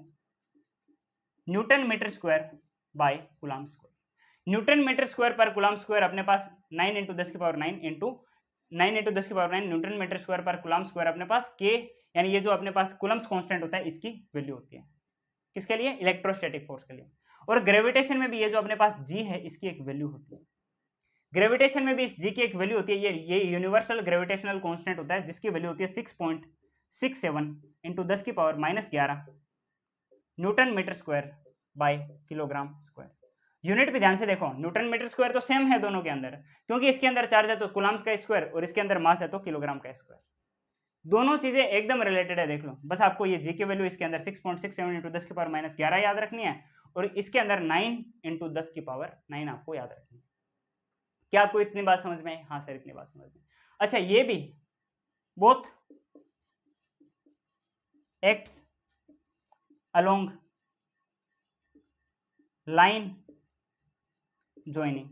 [SPEAKER 1] newton metre square by coulomb square. Newton metre square पर कूलम्ब स्क्वायर अपने पास 9 इंटू 10 की पावर 9 इंटू 9 इंटू 10 की पावर 9 न्यूटन मीटर स्क्वायर पर कूलम्ब स्क्वायर अपने पास के, यानी ये जो अपने पास कूलम्ब्स कांस्टेंट होता है इसकी वैल्यू होती है। किसके लिए? इलेक्ट्रोस्टैटिक फोर्स के लिए। और ग्रेविटेशन में भी ये जो अपने पास जी है इसकी एक वैल्यू होती है। ग्रेविटेशन में भी इस जी की एक वैल्यू होती है, ये यूनिवर्सल ग्रेविटेशनल कांस्टेंट होता है जिसकी वैल्यू होती है 6.67 इंटू 10 की power -11 newton metre square by kilogram square. Unit भी ध्यान से देखो, न्यूटन मीटर स्क्वायर तो सेम है दोनों के अंदर, क्योंकि इसके अंदर चार्ज है तो कूलम्ब्स का स्क्वायर और इसके अंदर मास है तो किलोग्राम का स्क्वायर। दोनों चीजें एकदम रिलेटेड है, देख लो। बस आपको ये जी की वैल्यू इसके अंदर 6.67 इंटू 10 की पावर -11 याद रखनी है और इसके अंदर 9 इंटू 10 की पावर 9 आपको याद रखनी है। क्या आपको इतनी बात समझ में आई? हाँ सर, इतनी बात समझ में। अच्छा, ये भी both acts along line joining,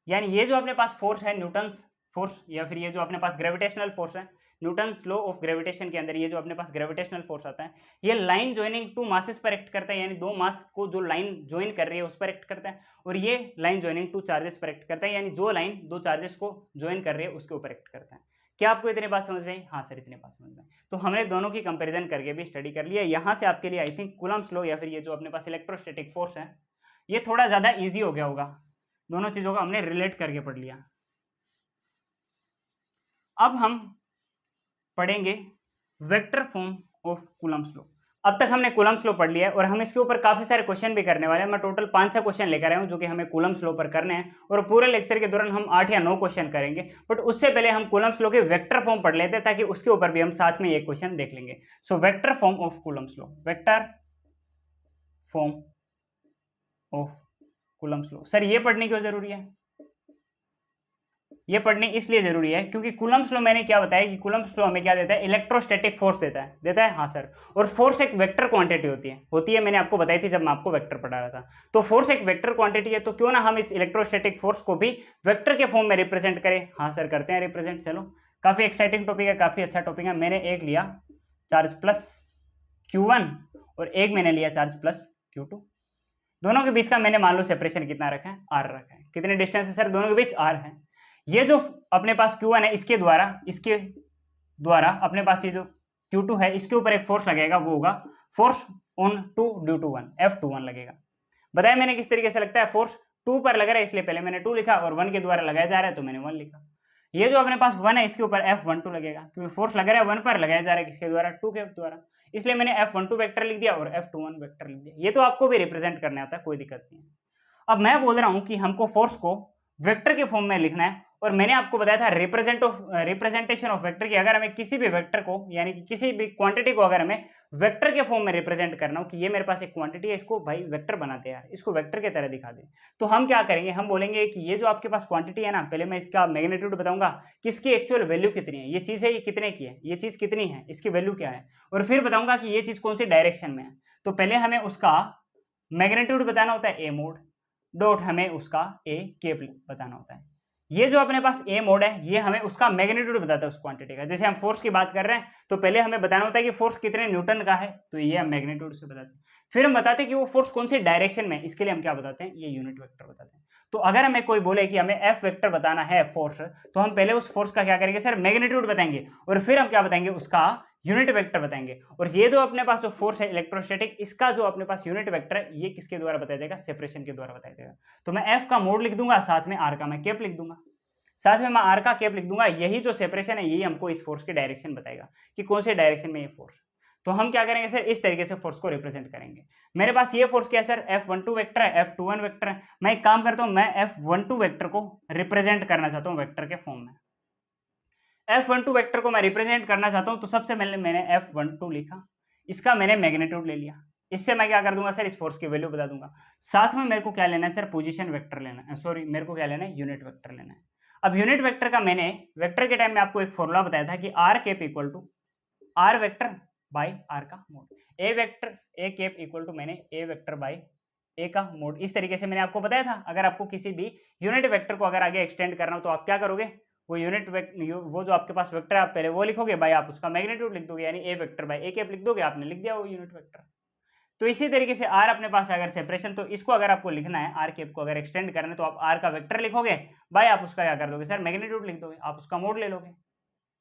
[SPEAKER 1] यानी ये जो अपने पास फोर्स है न्यूटन्स फोर्स, या फिर ये जो अपने पास ग्रेविटेशनल फोर्स है, न्यूटन्स लॉ ऑफ ग्रेविटेशन के अंदर ये जो अपने पास ग्रेविटेशनल फोर्स आता है, ये लाइन ज्वाइनिंग टू मासेस पर एक्ट करता है, यानी दो मास को जो लाइन ज्वाइन कर रही है उस पर एक्ट करता है, और ये लाइन ज्वाइनिंग टू चार्जेस पर एक्ट करता है, यानी जो लाइन दो चार्जेस को ज्वाइन कर रही है उसके ऊपर एक्ट करता है। क्या आपको इतनी बात समझ में आई? हाँ सर, इतनी बात समझ में आई। तो हमने दोनों की कंपेरिजन करके भी स्टडी कर लिया। यहाँ से आपके लिए आई थिंक कूलम्ब्स लॉ या फिर ये जो अपने पास इलेक्ट्रोस्टैटिक फोर्स है ये थोड़ा ज्यादा ईजी हो गया होगा। दोनों चीजों को हमने रिलेट करके पढ़ लिया। अब हम पढ़ेंगे vector form of Coulomb's law. अब तक हमने कूलम्ब्स लॉ पढ़ लिया है और हम इसके ऊपर काफी सारे क्वेश्चन भी करने वाले हैं। मैं टोटल 5-6 क्वेश्चन लेकर आया हूं जो कि हमें कूलम्ब्स लॉ पर करने हैं, और पूरे लेक्चर के दौरान हम 8 या 9 क्वेश्चन करेंगे। बट उससे पहले हम कूलम्ब्स लॉ के वेक्टर फॉर्म पढ़ लेते हैं ताकि उसके ऊपर भी हम साथ में एक क्वेश्चन देख लेंगे। So vector form of Coulomb's law, vector form of Coulomb's law. Sir ये पढ़ने क्यों जरूरी है? ये पढ़ने इसलिए जरूरी है क्योंकि कूलम्ब्स लॉ मैंने क्या बताया कि कूलम्ब्स लॉ हमें क्या देता है? इलेक्ट्रोस्टैटिक फोर्स देता है हाँ सर। और फोर्स एक वेक्टर क्वांटिटी होती है, मैंने आपको बताई थी जब मैं आपको वेक्टर पढ़ा रहा था। तो फोर्स एक वेक्टर क्वांटिटी है, तो क्यों ना हम इस इलेक्ट्रोस्टैटिक फोर्स को भी वेक्टर के फॉर्म में रिप्रेजेंट करें। हाँ सर, करते हैं रिप्रेजेंट। चलो, काफी एक्साइटिंग टॉपिक है, काफी अच्छा टॉपिक है। मैंने एक लिया चार्ज प्लस Q1 और एक मैंने लिया चार्ज प्लस Q2। दोनों के बीच का मैंने मान लो सेपरेशन कितना रखा है? R रखा है। कितने डिस्टेंस है सर? दोनों के बीच R है। ये जो अपने पास Q1 है इसके द्वारा अपने पास ये जो Q2 है इसके ऊपर एक फोर्स लगेगा, वो होगा force on 2 due to 1, F21 लगेगा। बताया मैंने किस तरीके से लगता है? फोर्स 2 पर लग रहा है इसलिए पहले मैंने 2 लिखा, और 1 के द्वारा लगाया जा रहा है तो मैंने 1 लिखा। ये जो अपने पास 1 है इसके ऊपर F12 लगेगा, क्योंकि फोर्स लग रहा है 1 पर, लगाया जा रहा है किसके द्वारा? 2 के द्वारा, इसलिए मैंने F12 वेक्टर लिख दिया और F21 वेक्टर लिख दिया। ये तो आपको भी रिप्रेजेंट करने आता है, कोई दिक्कत नहीं है। अब मैं बोल रहा हूं कि हमको फोर्स को वेक्टर के फॉर्म में लिखना है, और मैंने आपको बताया था रिप्रेजेंटेशन ऑफ वेक्टर की, अगर हमें किसी भी वेक्टर को यानी कि किसी भी क्वांटिटी को अगर हमें वेक्टर के फॉर्म में रिप्रेजेंट करना हो कि ये मेरे पास एक क्वांटिटी है, इसको भाई वेक्टर बनाते हैं यार, इसको वेक्टर की तरह दिखा दे, तो हम क्या करेंगे? हम बोलेंगे कि ये जो आपके पास क्वांटिटी है ना, पहले मैं इसका मैग्नीट्यूड बताऊंगा कि इसकी एक्चुअल वैल्यू कितनी है, ये चीज है ये कितने की है, ये चीज कितनी है, इसकी वैल्यू क्या है, और फिर बताऊंगा कि ये चीज कौन सी डायरेक्शन में है। तो पहले हमें उसका मैग्नीट्यूड बताना होता है, ए मोड डॉट हमें उसका ए केप बताना होता है। ये जो अपने पास ए मोड है ये हमें उसका मैग्नीट्यूड बताता है उस क्वांटिटी का। जैसे हम फोर्स की बात कर रहे हैं तो पहले हमें बताना होता है कि फोर्स कितने न्यूटन का है, तो ये हम मैग्नीट्यूड से बताते हैं। फिर हम बताते हैं कि वो फोर्स कौन सी डायरेक्शन में, इसके लिए हम क्या बताते हैं? ये यूनिट वेक्टर बताते हैं। तो अगर हमें कोई बोले कि हमें एफ वेक्टर बताना है फोर्स, तो हम पहले उस फोर्स का क्या करेंगे सर? मैग्नीट्यूड बताएंगे, और फिर हम क्या बताएंगे? उसका यूनिट वेक्टर बताएंगे। और ये जो अपने पास जो फोर्स है इलेक्ट्रोस्टैटिक, इसका जो अपने पास यूनिट वेक्टर है ये किसके द्वारा बताया जाएगा? सेपरेशन के द्वारा बताया जाएगा। तो मैं एफ का मोड लिख दूंगा, साथ में आर का मैं केप लिख दूंगा, साथ में मैं आर का केप लिख दूंगा। यही जो सेपरेशन है यही हमको इस फोर्स की डायरेक्शन बताएगा कि कौन से डायरेक्शन में ये फोर्स। तो हम क्या करेंगे सर? इस तरीके से फोर्स को रिप्रेजेंट करेंगे। मेरे पास ये फोर्स क्या है सर? F12 वेक्टर है, F21 वेक्टर है। मैं एक काम करता हूं, मैं F12 वेक्टर को रिप्रेजेंट करना चाहता हूं वेक्टर के फॉर्म में। F12 वेक्टर को मैं रिप्रेजेंट करना चाहता हूं, तो सबसे पहले मैंने F12 लिखा, इसका मैंने मैग्नीट्यूड ले लिया। इससे मैं क्या कर दूंगा सर? इस फोर्स की वैल्यू बता दूंगा। साथ में मेरे को क्या लेना है सर? पोजीशन वेक्टर लेना है, सॉरी मेरे को क्या लेना है? यूनिट वेक्टर लेना है। अब यूनिट वेक्टर का मैंने वेक्टर के टाइम में आपको एक फॉर्मूला बताया था कि R cap equal to R vector by R का mod, A vector A cap equal to मैंने ए वेक्टर बाई ए का मोड। इस तरीके से मैंने आपको बताया था। अगर आपको किसी भी यूनिट वेक्टर को अगर आगे एक्सटेंड करना हो तो आप क्या करोगे? वो यूनिट वो जो आपके पास वेक्टर है आप पहले वो लिखोगे, बाय आप उसका मैग्नीट्यूड लिख दोगे, यानी ए वेक्टर बाय ए कैप लिख दोगे, आपने लिख दिया वो यूनिट वेक्टर। तो इसी तरीके से आर अपने पास अगर सेपरेशन, तो इसको अगर आपको लिखना है आर कैप को अगर एक्सटेंड करना है तो आप आर का वेक्टर लिखोगे, बाय आप उसका क्या कर दोगे सर मैग्नीट्यूड लिख दोगे, आप उसका मोड ले लोगे।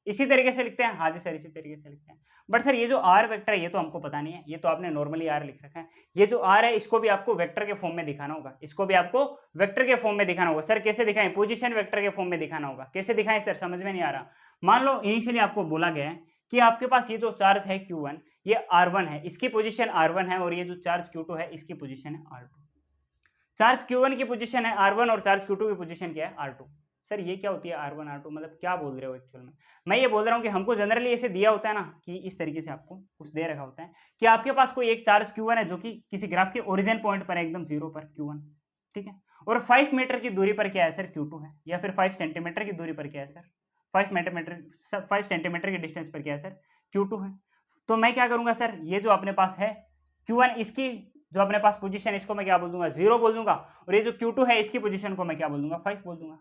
[SPEAKER 1] इसी तरीके से लिखते हैं, हाँ जी सर इसी तरीके से लिखते हैं। बट सर ये जो आर वेक्टर है ये तो हमको पता नहीं है, ये तो आपने नॉर्मली आर लिख रखा है। ये जो आर है इसको भी आपको वेक्टर के फॉर्म में दिखाना होगा, इसको भी आपको वेक्टर के फॉर्म में दिखाना होगा। सर कैसे दिखाएं? पोजीशन वेक्टर के फॉर्म में दिखाना होगा। कैसे दिखाएं सर? समझ में नहीं आ रहा। मान लो इनिशियली आपको बोला गया है कि आपके पास ये जो चार्ज है Q1 ये R1 है, इसकी पोजीशन R1 है, और ये जो चार्ज Q2 है इसकी पोजीशन है R2। चार्ज Q1 की पोजीशन है R1 और चार्ज Q2 की पोजीशन क्या है R2। सर ये क्या होती है R1 R2, मतलब क्या बोल रहे हो एक्चुअल में? मैं ये बोल रहा हूँ कि हमको जनरली ऐसे दिया होता है ना कि इस तरीके से आपको कुछ दे रखा होता है कि आपके पास कोई एक चार्ज Q1 है जो कि किसी ग्राफ के ओरिजिन पॉइंट पर है, एकदम 0 पर Q1, ठीक है, और 5 मीटर की दूरी पर क्या है सर Q2 है, या फिर 5 सेंटीमीटर की दूरी पर क्या है सर 5 सेंटीमीटर की डिस्टेंस पर क्या है सर Q2 है। तो मैं क्या करूंगा सर, ये जो अपने पास है Q1 इसकी जो अपने पास पोजीशन इसको मैं क्या बोल दूंगा 0 बोल दूंगा, और ये जो Q2 है इसकी पोजीशन को मैं क्या बोल दूंगा 5 बोल दूंगा,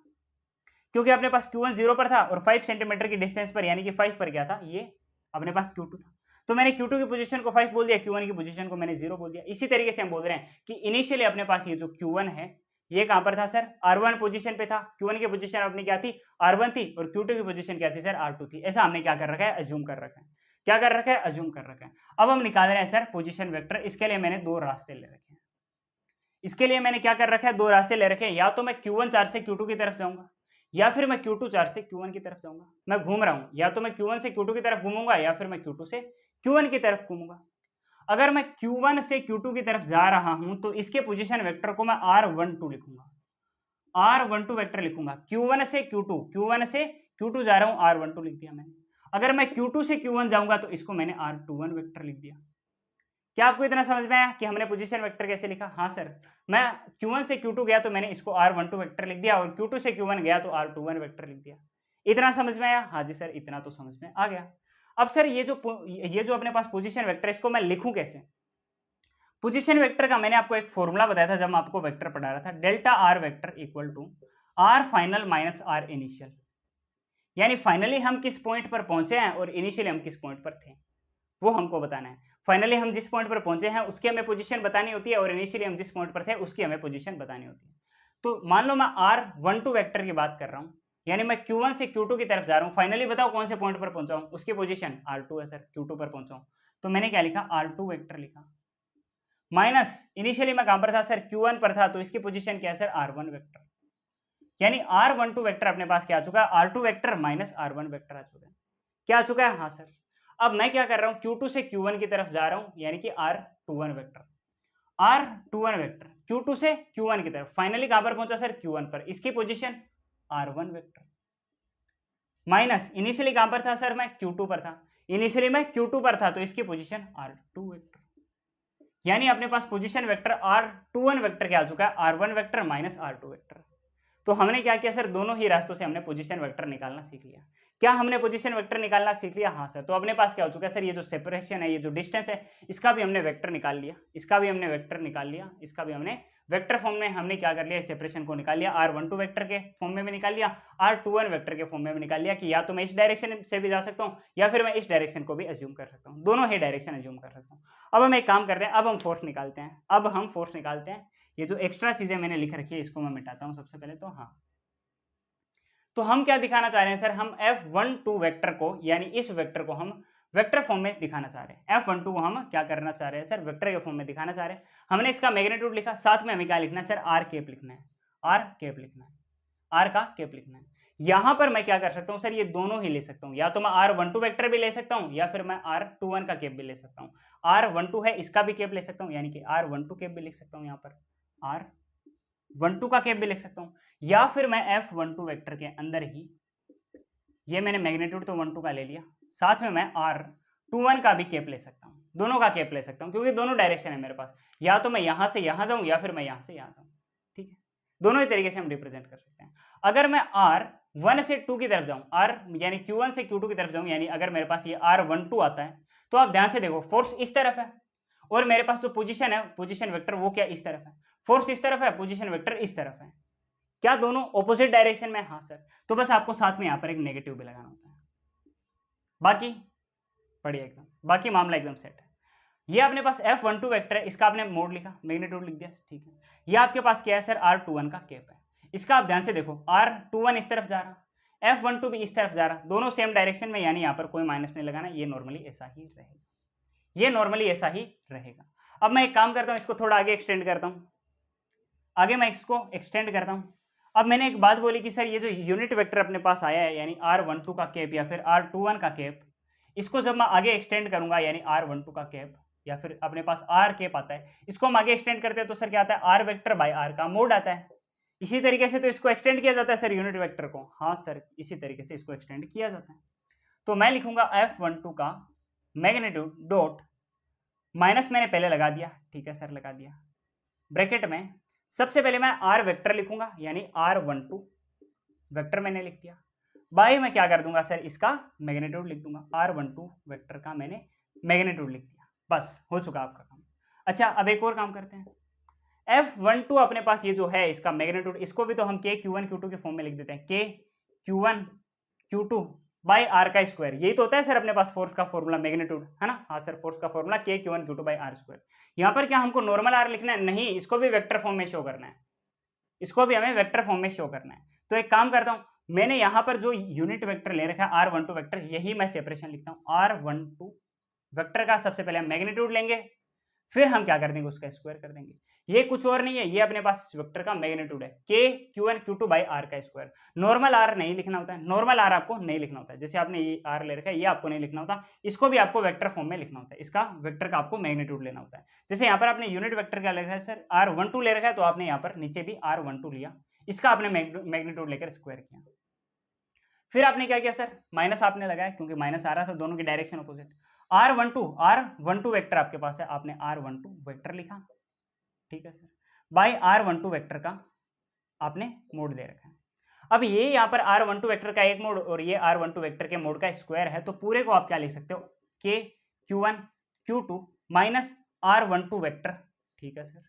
[SPEAKER 1] क्योंकि अपने पास Q1 0 पर था और 5 सेंटीमीटर की डिस्टेंस पर यानी कि 5 पर क्या था, ये अपने पास Q2 था। तो मैंने Q2 की पोजीशन को 5 बोल दिया, Q1 की पोजीशन को मैंने 0 बोल दिया। इसी तरीके से हम बोल रहे हैं कि इनिशियली अपने पास ये जो Q1 है ये कहां पर था सर R1 पोजीशन पे था। Q1 की पोजीशन अपनी क्या थी R1 थी, और Q2 की पोजीशन क्या थी सर R2 थी। ऐसा हमने क्या कर रखा है अज्यूम कर रखा है। क्या कर रखा है अज्यूम कर रखा है। अब हम निकाल रहे हैं सर पोजीशन वेक्टर। इसके लिए मैंने दो रास्ते ले रखे हैं। इसके लिए मैंने क्या कर रखा है दो रास्ते ले रखे हैं। या तो मैं Q1 चार्ज से Q2 की तरफ जाऊंगा, या फिर मैं Q2 चार्ज से Q1 की तरफ जाऊंगा। मैं घूम रहा हूं, या तो मैं Q1 से Q2 की तरफ घूमूंगा, या फिर मैं Q2 से Q1 की तरफ घूमूंगा। अगर मैं Q1 से Q2 की तरफ जा रहा हूं तो इसके पोजीशन वेक्टर को मैं R12 लिखूंगा, R12 वेक्टर लिखूंगा। Q1 से Q2 जा रहा हूं, R12 लिख दिया मैंने। अगर मैं Q2 से Q1 जाऊंगा तो इसको मैंने R21 वेक्टर लिख दिया। क्या आपको इतना समझ में आया कि हमने पोजीशन वेक्टर कैसे लिखा? हाँ सर, मैं Q1 से Q2 गया तो मैंने इसको R12 वेक्टर लिख दिया, और Q2 से Q1 गया तो R21 वेक्टर लिख दिया। इतना समझ में आया? हाँ जी सर, इतना तो समझ में आ गया। अब सर ये जो अपने पास पोजीशन वेक्टर है इसको मैं लिखूं कैसे? पोजीशन वेक्टर का मैंने आपको एक फॉर्मूला बताया था जब मैं आपको वेक्टर पढ़ा रहा था, delta R vector equal to R final minus R initial. यानी फाइनली हम किस पॉइंट पर पहुंचे हैं और इनिशियली हम किस पॉइंट पर थे वो हमको बताना है। फाइनली हम जिस पॉइंट पर पहुंचे हैं उसकी हमें पोजीशन बतानी होती है, और इनिशियली हम जिस पॉइंट पर थे उसकी हमें पोजीशन बतानी होती है। तो मान लो मैं R12 वेक्टर की बात कर रहा हूं, यानी मैं Q1 से Q2 की तरफ जा रहा हूं। फाइनली बताओ कौन से पॉइंट पर पहुंचा हूं, उसकी पोजीशन R2 है सर, Q2 पर पहुंचा हूं। तो मैंने क्या लिखा R2 वेक्टर लिखा, माइनस इनिशियली मैं कहां पर था सर Q1 पर था, तो इसकी पोजीशन क्या है सर R1 वेक्टर। यानी R12 वेक्टर अपने पास क्या आ चुका है R2 vector minus R1 vector आ चुका है। क्या आ चुका है? हाँ सर। अब मैं क्या कर रहा हूं Q2 से Q1 की तरफ जा रहा हूं, यानी कि R21 vector, R21 vector Q2 से Q1 की तरफ। फाइनली कहां पर पहुंचा सर Q1 पर, इसकी position R1 vector minus initially कहां पर था सर मैं Q2 पर था, इनिशियली मैं Q2 पर था तो इसकी पोजीशन R2 वेक्टर। यानी अपने पास पोजीशन वेक्टर R21 वेक्टर क्या आ चुका है R1 vector minus R2 vector. तो हमने क्या किया सर दोनों ही रास्तों से हमने पोजीशन वेक्टर निकालना सीख लिया। क्या हमने पोजीशन वेक्टर निकालना सीख लिया? हाँ सर। तो अपने पास क्या हो चुका है सर, ये जो सेपरेशन है, ये जो डिस्टेंस है, इसका भी हमने वेक्टर निकाल लिया, इसका भी हमने वेक्टर निकाल लिया, इसका भी हमने वेक्टर फॉर्म में हमने क्या कर लिया, सेपरेशन को निकाल लिया। R12 वेक्टर के फॉर्म में भी निकाल लिया, R21 वेक्टर के फॉर्म में भी निकाल लिया कि या तो मैं इस डायरेक्शन से भी जा सकता हूँ या फिर मैं इस डायरेक्शन को भी अज्यूम कर सकता हूँ, दोनों ही डायरेक्शन अज्यूम कर सकता हूँ। अब हम एक काम करते हैं, अब हम फोर्स निकालते हैं। ये जो एक्स्ट्रा चीजें मैंने लिख रखी है इसको मैं मिटाता हूँ सबसे पहले। तो हाँ, तो हम क्या दिखाना चाह रहे हैं सर, हम F12 वेक्टर को, यानी इस वेक्टर को हम वेक्टर फॉर्म में दिखाना चाह रहे हैं। F12 को हम क्या करना चाह रहे हैं सर, वेक्टर के फॉर्म में दिखाना चाह रहे हैं। हमने इसका मैग्नीट्यूड लिखा, साथ में हमें क्या लिखना है सर, आर कैप लिखना है, आर का कैप लिखना है। यहां पर मैं क्या कर सकता हूं सर, ये दोनों ही ले सकता हूं, या तो मैं R12 वेक्टर भी ले सकता हूं या फिर मैं R21 का कैप भी ले सकता हूं। R12 है इसका भी कैप ले सकता हूं, यानी कि R12 कैप भी लिख सकता हूं, यहां पर R12 का कैप भी लिख सकता हूं, या फिर मैं F12 वेक्टर के अंदर ही, ये मैंने मैग्नीट्यूड तो 12 का ले लिया, साथ में मैं R21 का भी कैप ले सकता हूं, दोनों का कैप ले सकता हूं, क्योंकि दोनों डायरेक्शन है मेरे पास, या तो मैं यहां से यहां जाऊं या फिर मैं यहां से यहां जाऊं। ठीक है, दोनों ही तरीके से हम रिप्रेजेंट कर सकते हैं। अगर मैं R1 से 2 की तरफ जाऊं, यानी Q1 से Q2 की तरफ जाऊं, यानी अगर मेरे पास ये R12 आता है, तो आप ध्यान से देखो, फोर्स इस तरफ है और मेरे पास जो पोजीशन है, पोजीशन वेक्टर वो क्या इस तरफ है, फोर्स इस तरफ है, पोजीशन वेक्टर इस तरफ है। क्या दोनों ऑपोजिट डायरेक्शन में? हाँ सर। तो बस आपको साथ में यहाँ पर एक नेगेटिव भी लगाना होता है। बाकी बढ़िया एकदम, बाकी मामला एकदम सेट है। ये अपने पास F12 वेक्टर है, इसका आपने मोड लिखा, मैग्नीट्यूड लिख दिया, ठीक है। ये आपके पास क्या है सर? R21 का कैप है। इसका आप ध्यान से देखो, R21 इस तरफ जा रहा, F12 भी इस तरफ जा रहा, दोनों सेम डायरेक्शन में, यानी यहाँ पर कोई माइनस नहीं लगाना, ये नॉर्मली ऐसा ही रहेगा, ये नॉर्मली ऐसा ही रहेगा। अब मैं एक काम करता हूँ, इसको थोड़ा आगे एक्सटेंड करता हूँ, आगे मैं इसको एक्सटेंड करता हूँ। अब मैंने एक बात बोली कि सर ये जो यूनिट वेक्टर अपने पास आया है, यानी R12 का कैप या फिर R21 का कैप, इसको जब मैं आगे एक्सटेंड करूंगा, यानी R12 का कैप या फिर अपने पास R कैप आता है, इसको हम आगे एक्सटेंड करते हैं तो सर क्या आता है? R वेक्टर बाय R का मोड आता है। इसी तरीके से तो इसको एक्सटेंड किया जाता है सर यूनिट वेक्टर को। हाँ सर, इसी तरीके से इसको एक्सटेंड किया जाता है। तो मैं लिखूंगा F12 का मैग्नीट्यूड डॉट, माइनस मैंने पहले लगा दिया, ठीक है सर, लगा दिया, ब्रैकेट में सबसे पहले मैं R वेक्टर लिखूंगा, यानी R12 वेक्टर मैंने लिख दिया, बाय मैं क्या कर दूंगा सर? इसका मैग्नीट्यूड लिख दूंगा, R12 वेक्टर का मैंने मैग्नीट्यूड लिख दिया, बस हो चुका आपका काम। अच्छा, अब एक और काम करते हैं। F12 अपने पास ये जो है इसका मैग्नीट्यूड, इसको भी तो हम K Q1 Q2 के फॉर्म में लिख देते हैं, K Q1 Q2 by R का स्क्वायर। यही तो होता है सर अपने पास फोर्स का फॉर्मूला, मैग्नीट्यूड, है ना? हाँ सर, फोर्स का formula K Q1 Q2 by R square. यहाँ पर क्या हमको नॉर्मल R लिखना है? नहीं, इसको भी वेक्टर फॉर्म में शो करना है, इसको भी हमें वेक्टर फॉर्म में शो करना है। तो एक काम करता हूँ, मैंने यहाँ पर जो यूनिट वेक्टर ले रखा है R12 वेक्टर, यही मैं सेपरेशन लिखता हूँ। R12 वेक्टर का सबसे पहले हम मैग्नीट्यूड लेंगे, फिर हम क्या कर देंगे? उसका स्क्वायर कर देंगे। ये कुछ और नहीं है, ये अपने पास वेक्टर का मैग्नीट्यूड है, K Q1 Q2 by R का स्क्वायर। नॉर्मल R नहीं लिखना होता है, नॉर्मल R आपको नहीं लिखना होता है। जैसे आपने ये R ले रखा है, ये आपको नहीं लिखना होता, इसको भी आपको वेक्टर फॉर्म में लिखना होता है, इसका वेक्टर का आपको मैग्नीट्यूड लेना होता है। जैसे यहाँ पर आपने यूनिट वेक्टर का ले रखा है सर R12 ले रखा है, तो आपने यहाँ पर नीचे भी R12 लिया, इसका आपने मैग्नीट्यूड लेकर स्क्वायर किया। फिर आपने क्या किया सर? माइनस आपने लगाया, क्योंकि माइनस आ रहा था, दोनों की डायरेक्शन अपोजिट। R12 वेक्टर आपके पास है, आपने R12 वेक्टर लिखा, ठीक है सर, बाय R12 वेक्टर का आपने मोड दे रखा है। अब ये यहाँ पर R12 वेक्टर का एक मोड और ये R12 वेक्टर के मोड का स्क्वायर है, तो पूरे को आप क्या लिख सकते हो? K Q1 Q2 minus R12 vector, ठीक है सर,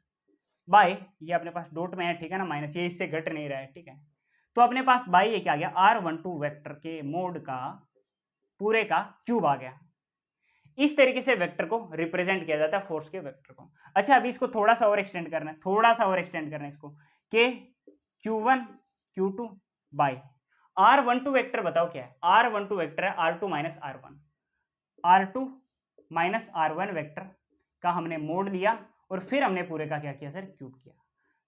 [SPEAKER 1] बाय, ये अपने पास डॉट में है, ठीक है ना, माइनस, ये इससे घट नहीं रहा है, ठीक है। तो अपने पास बाय ये क्या आ गया? R12 वेक्टर के मोड का पूरे का क्यूब आ गया। इस तरीके से वेक्टर को रिप्रेजेंट किया जाता है, फोर्स के वेक्टर को। अच्छा, अभी इसको थोड़ा सा और एक्सटेंड करना है, थोड़ा सा और एक्सटेंड करना है इसको, K Q1 Q2 by R12 vector, बताओ क्या है? R12 वेक्टर है R2 minus R1, R2 minus R1 vector का हमने मोड दिया और फिर हमने पूरे का क्या किया सर? क्यूब किया,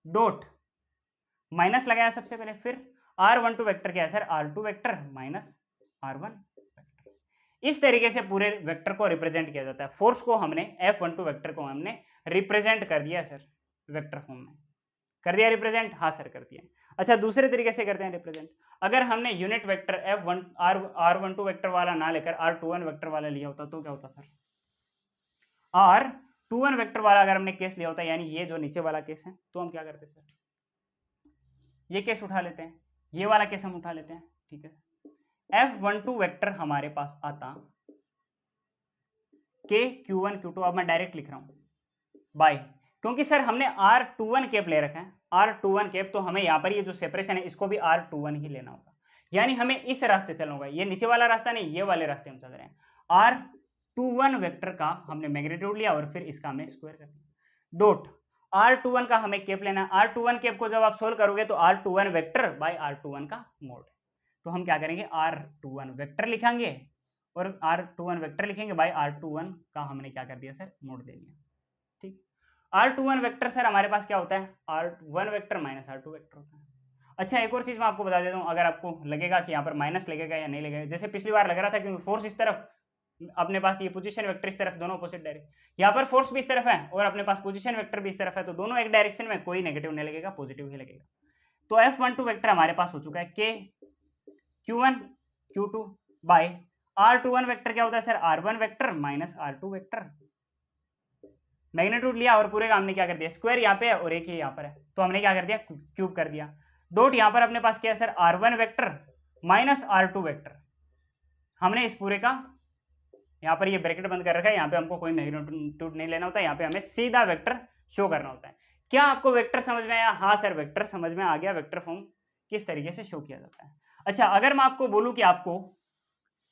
[SPEAKER 1] डॉट माइनस लगाया सबसे पहले, फिर R12 वेक्टर क्या है sir? R2 vector minus R1। इस तरीके से पूरे वेक्टर को रिप्रेजेंट किया जाता है। फोर्स को हमने F12 वेक्टर को हमने रिप्रेजेंट कर दिया सर वेक्टर फॉर्म में, कर दिया रिप्रेजेंट? हाँ सर, कर दिया। अच्छा, दूसरे तरीके से करते हैं रिप्रेजेंट। अगर हमने यूनिट वेक्टर R12 वेक्टर वाला ना लेकर R21 वेक्टर वाला लिया होता तो क्या होता सर? R21 वेक्टर वाला अगर हमने केस लिया होता, यानी ये जो नीचे वाला केस है, तो हम क्या करते सर? ये केस उठा लेते हैं, ये वाला केस हम उठा लेते हैं, ठीक है। F12 वेक्टर हमारे पास आता K Q1 Q2, अब मैं डायरेक्ट लिख रहा हूं बाय, क्योंकि सर हमने R21 कैप ले रखा है, R21 कैप, तो हमें यहां पर ये जो सेपरेशन है इसको भी R21 ही लेना होगा, यानी हमें इस रास्ते चलना होगा, ये नीचे वाला रास्ता नहीं, ये वाले रास्ते हम चल रहे हैं। R21 वेक्टर का हमने मैग्नीट्यूड लिया और फिर इसका हमने स्क्वायर कर दिया, डॉट R21 का हमें कैप लेना है। R21 कैप को जब आप सोल्व करोगे तो R21 वेक्टर बाय R21 का मोड, तो हम क्या करेंगे? R21 वेक्टर लिखेंगे और R21 वेक्टर लिखेंगे बाय R21 का हमने क्या कर दिया सर? मोड दे दिया, ठीक। R21 वेक्टर सर हमारे पास क्या होता है? R1 vector minus R2 vector होता है। अच्छा, एक और चीज मैं आपको बता देता हूँ, अगर आपको लगेगा कि यहाँ पर माइनस लगेगा या नहीं लगेगा, जैसे पिछली बार लग रहा था, क्योंकि फोर्स इस तरफ, अपने पास ये पोजीशन वेक्टर इस तरफ, दोनों अपोजिट डायरेक्शन, यहाँ पर फोर्स भी इस तरफ है और अपने पास पोजीशन वेक्टर भी इस तरफ है, तो दोनों एक डायरेक्शन में, कोई नेगेटिव नहीं लगेगा, पॉजिटिव ही लगेगा। तो F12 वेक्टर हमारे पास हो चुका है K Q1 Q2 bye R21 vector क्या होता है sir? R1 vector minus R2 vector, magnitude लिया और पूरे का हमने क्या कर दिया? स्क्वायर यहाँ पे है और एक ही यहाँ पर है, तो हमने क्या कर दिया? क्यूब कर दिया, डॉट यहाँ पर अपने पास क्या है sir? R1 vector minus R2 vector, हमने इस पूरे का यहाँ पर ये ब्रैकेट बंद कर रखा है, यहाँ पे हमको कोई मैग्नीट्यूड नहीं लेना होता, यहाँ पे हमें सीधा वेक्टर शो करना होता है। क्या आपको वेक्टर समझ में आया? हाँ सर, वेक्टर समझ में आ गया, वेक्टर फॉर्म किस तरीके से शो किया जाता है। अच्छा, अगर मैं आपको बोलूं कि आपको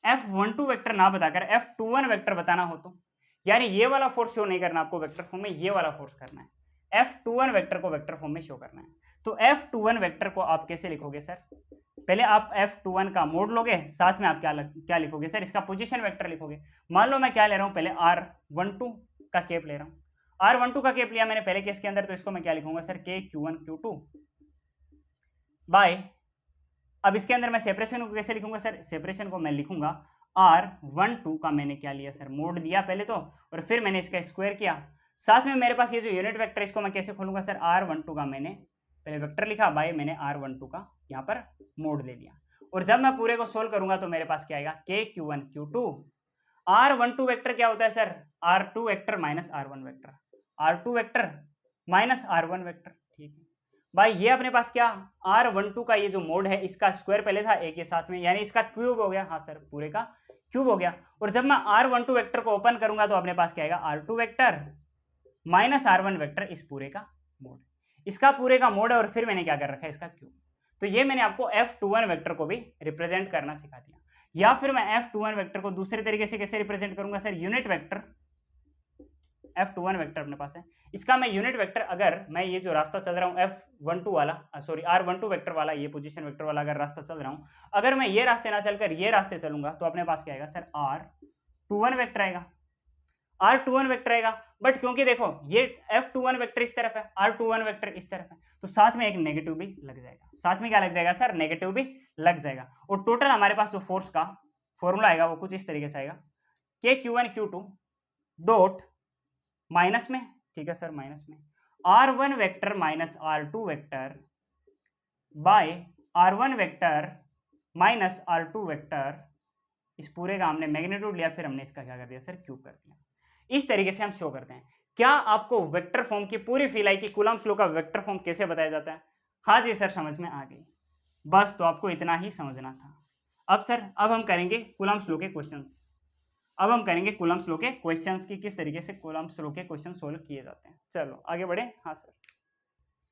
[SPEAKER 1] F12 वेक्टर ना बताकर F21 वेक्टर बताना हो तो, यानी ये वाला फोर्स शो नहीं करना आपको वेक्टर फॉर्म में, ये वाला फोर्स करना है, F21 वेक्टर को वेक्टर फॉर्म में शो करना है। तो F21 वेक्टर को आप कैसे लिखोगे सर? पहले आप F21 का मोड लोगे, साथ में आप क्या लिखोगे सर? इसका पोजीशन वेक्टर लिखोगे। मान लो मैं क्या ले रहा हूं, पहले R12 का केप ले रहा हूं। R12 का केप लिया मैंने पहले केस के अंदर, तो इसको मैं क्या लिखूंगा सर? KQ1 Q2 बाय, अब इसके अंदर मैं सेपरेशन को कैसे लिखूंगा सर? सेपरेशन को मैं लिखूंगा R12 का मैंने क्या लिया सर? मोड दिया पहले तो, और फिर मैंने इसका स्क्वायर किया। साथ में मेरे पास ये जो यूनिट वेक्टर इसको मैं कैसे खोलूंगा सर? R12 का मैंने पहले वेक्टर लिखा, बाय मैंने R12 का यहाँ पर मोड ले लिया, और जब मैं पूरे को सोल्व करूंगा तो मेरे पास क्या आएगा? KQ1 Q2। R12 वेक्टर क्या होता है sir? R2 vector minus R1 vector, R2 vector minus R1 vector. ठीक है भाई, ये अपने पास क्या? R12 का ये जो मोड है इसका स्क्वायर पहले था एक के साथ में, यानी इसका क्यूब हो गया। हाँ सर, पूरे का क्यूब हो गया। और जब मैं R12 वेक्टर को ओपन करूंगा तो अपने पास क्या आएगा? R2 vector minus R1 vector, इस पूरे का मोड, इसका पूरे का मोड है, और फिर मैंने क्या कर रखा है? इसका क्यूब। तो ये मैंने आपको F21 वेक्टर को भी रिप्रेजेंट करना सिखा दिया। या फिर मैं F21 वेक्टर को दूसरे तरीके से कैसे रिप्रेजेंट करूंगा sir? Unit vector, F21 vector अपने पास है, इसका मैं यूनिट वेक्टर, अगर मैं ये जो रास्ता चल रहा हूँ F12 वाला, सॉरी R12 वेक्टर वाला, ये पोजीशन वेक्टर वाला अगर रास्ता चल रहा हूँ, अगर मैं ये रास्ते ना चलकर ये रास्ते चलूंगा तो अपने पास क्या आएगा सर? R21 वेक्टर आएगा, R21 वेक्टर आएगा। बट क्योंकि देखो ये F21 वेक्टर इस तरफ है, R21 वेक्टर इस तरफ है, तो साथ में एक नेगेटिव भी लग जाएगा। साथ में क्या लग जाएगा सर? नेगेटिव भी लग जाएगा। और टोटल हमारे पास जो फोर्स का फॉर्मूला आएगा वो कुछ इस तरीके से आएगा, KQ1 Q2 डॉट माइनस में, ठीक है सर, माइनस में R1 vector minus R2 vector by R1 vector minus R2 vector, इस पूरे का हमने मैग्नीट्यूड लिया, फिर हमने इसका क्या कर दिया सर? क्यूब कर दिया। इस तरीके से हम शो करते हैं। क्या आपको वेक्टर फॉर्म की पूरी फील आई कि कूलम्ब्स लॉ का वेक्टर फॉर्म कैसे बताया जाता है? हाँ जी सर, समझ में आ गई। बस, तो आपको इतना ही समझना था। अब सर, अब हम करेंगे कूलम्ब्स लॉ के क्वेश्चंस। अब हम करेंगे कूलम्ब्स लॉ के क्वेश्चंस की किस तरीके से कूलम्ब्स लॉ के क्वेश्चन सोल्व किए जाते हैं। चलो आगे बढ़े। हाँ सर,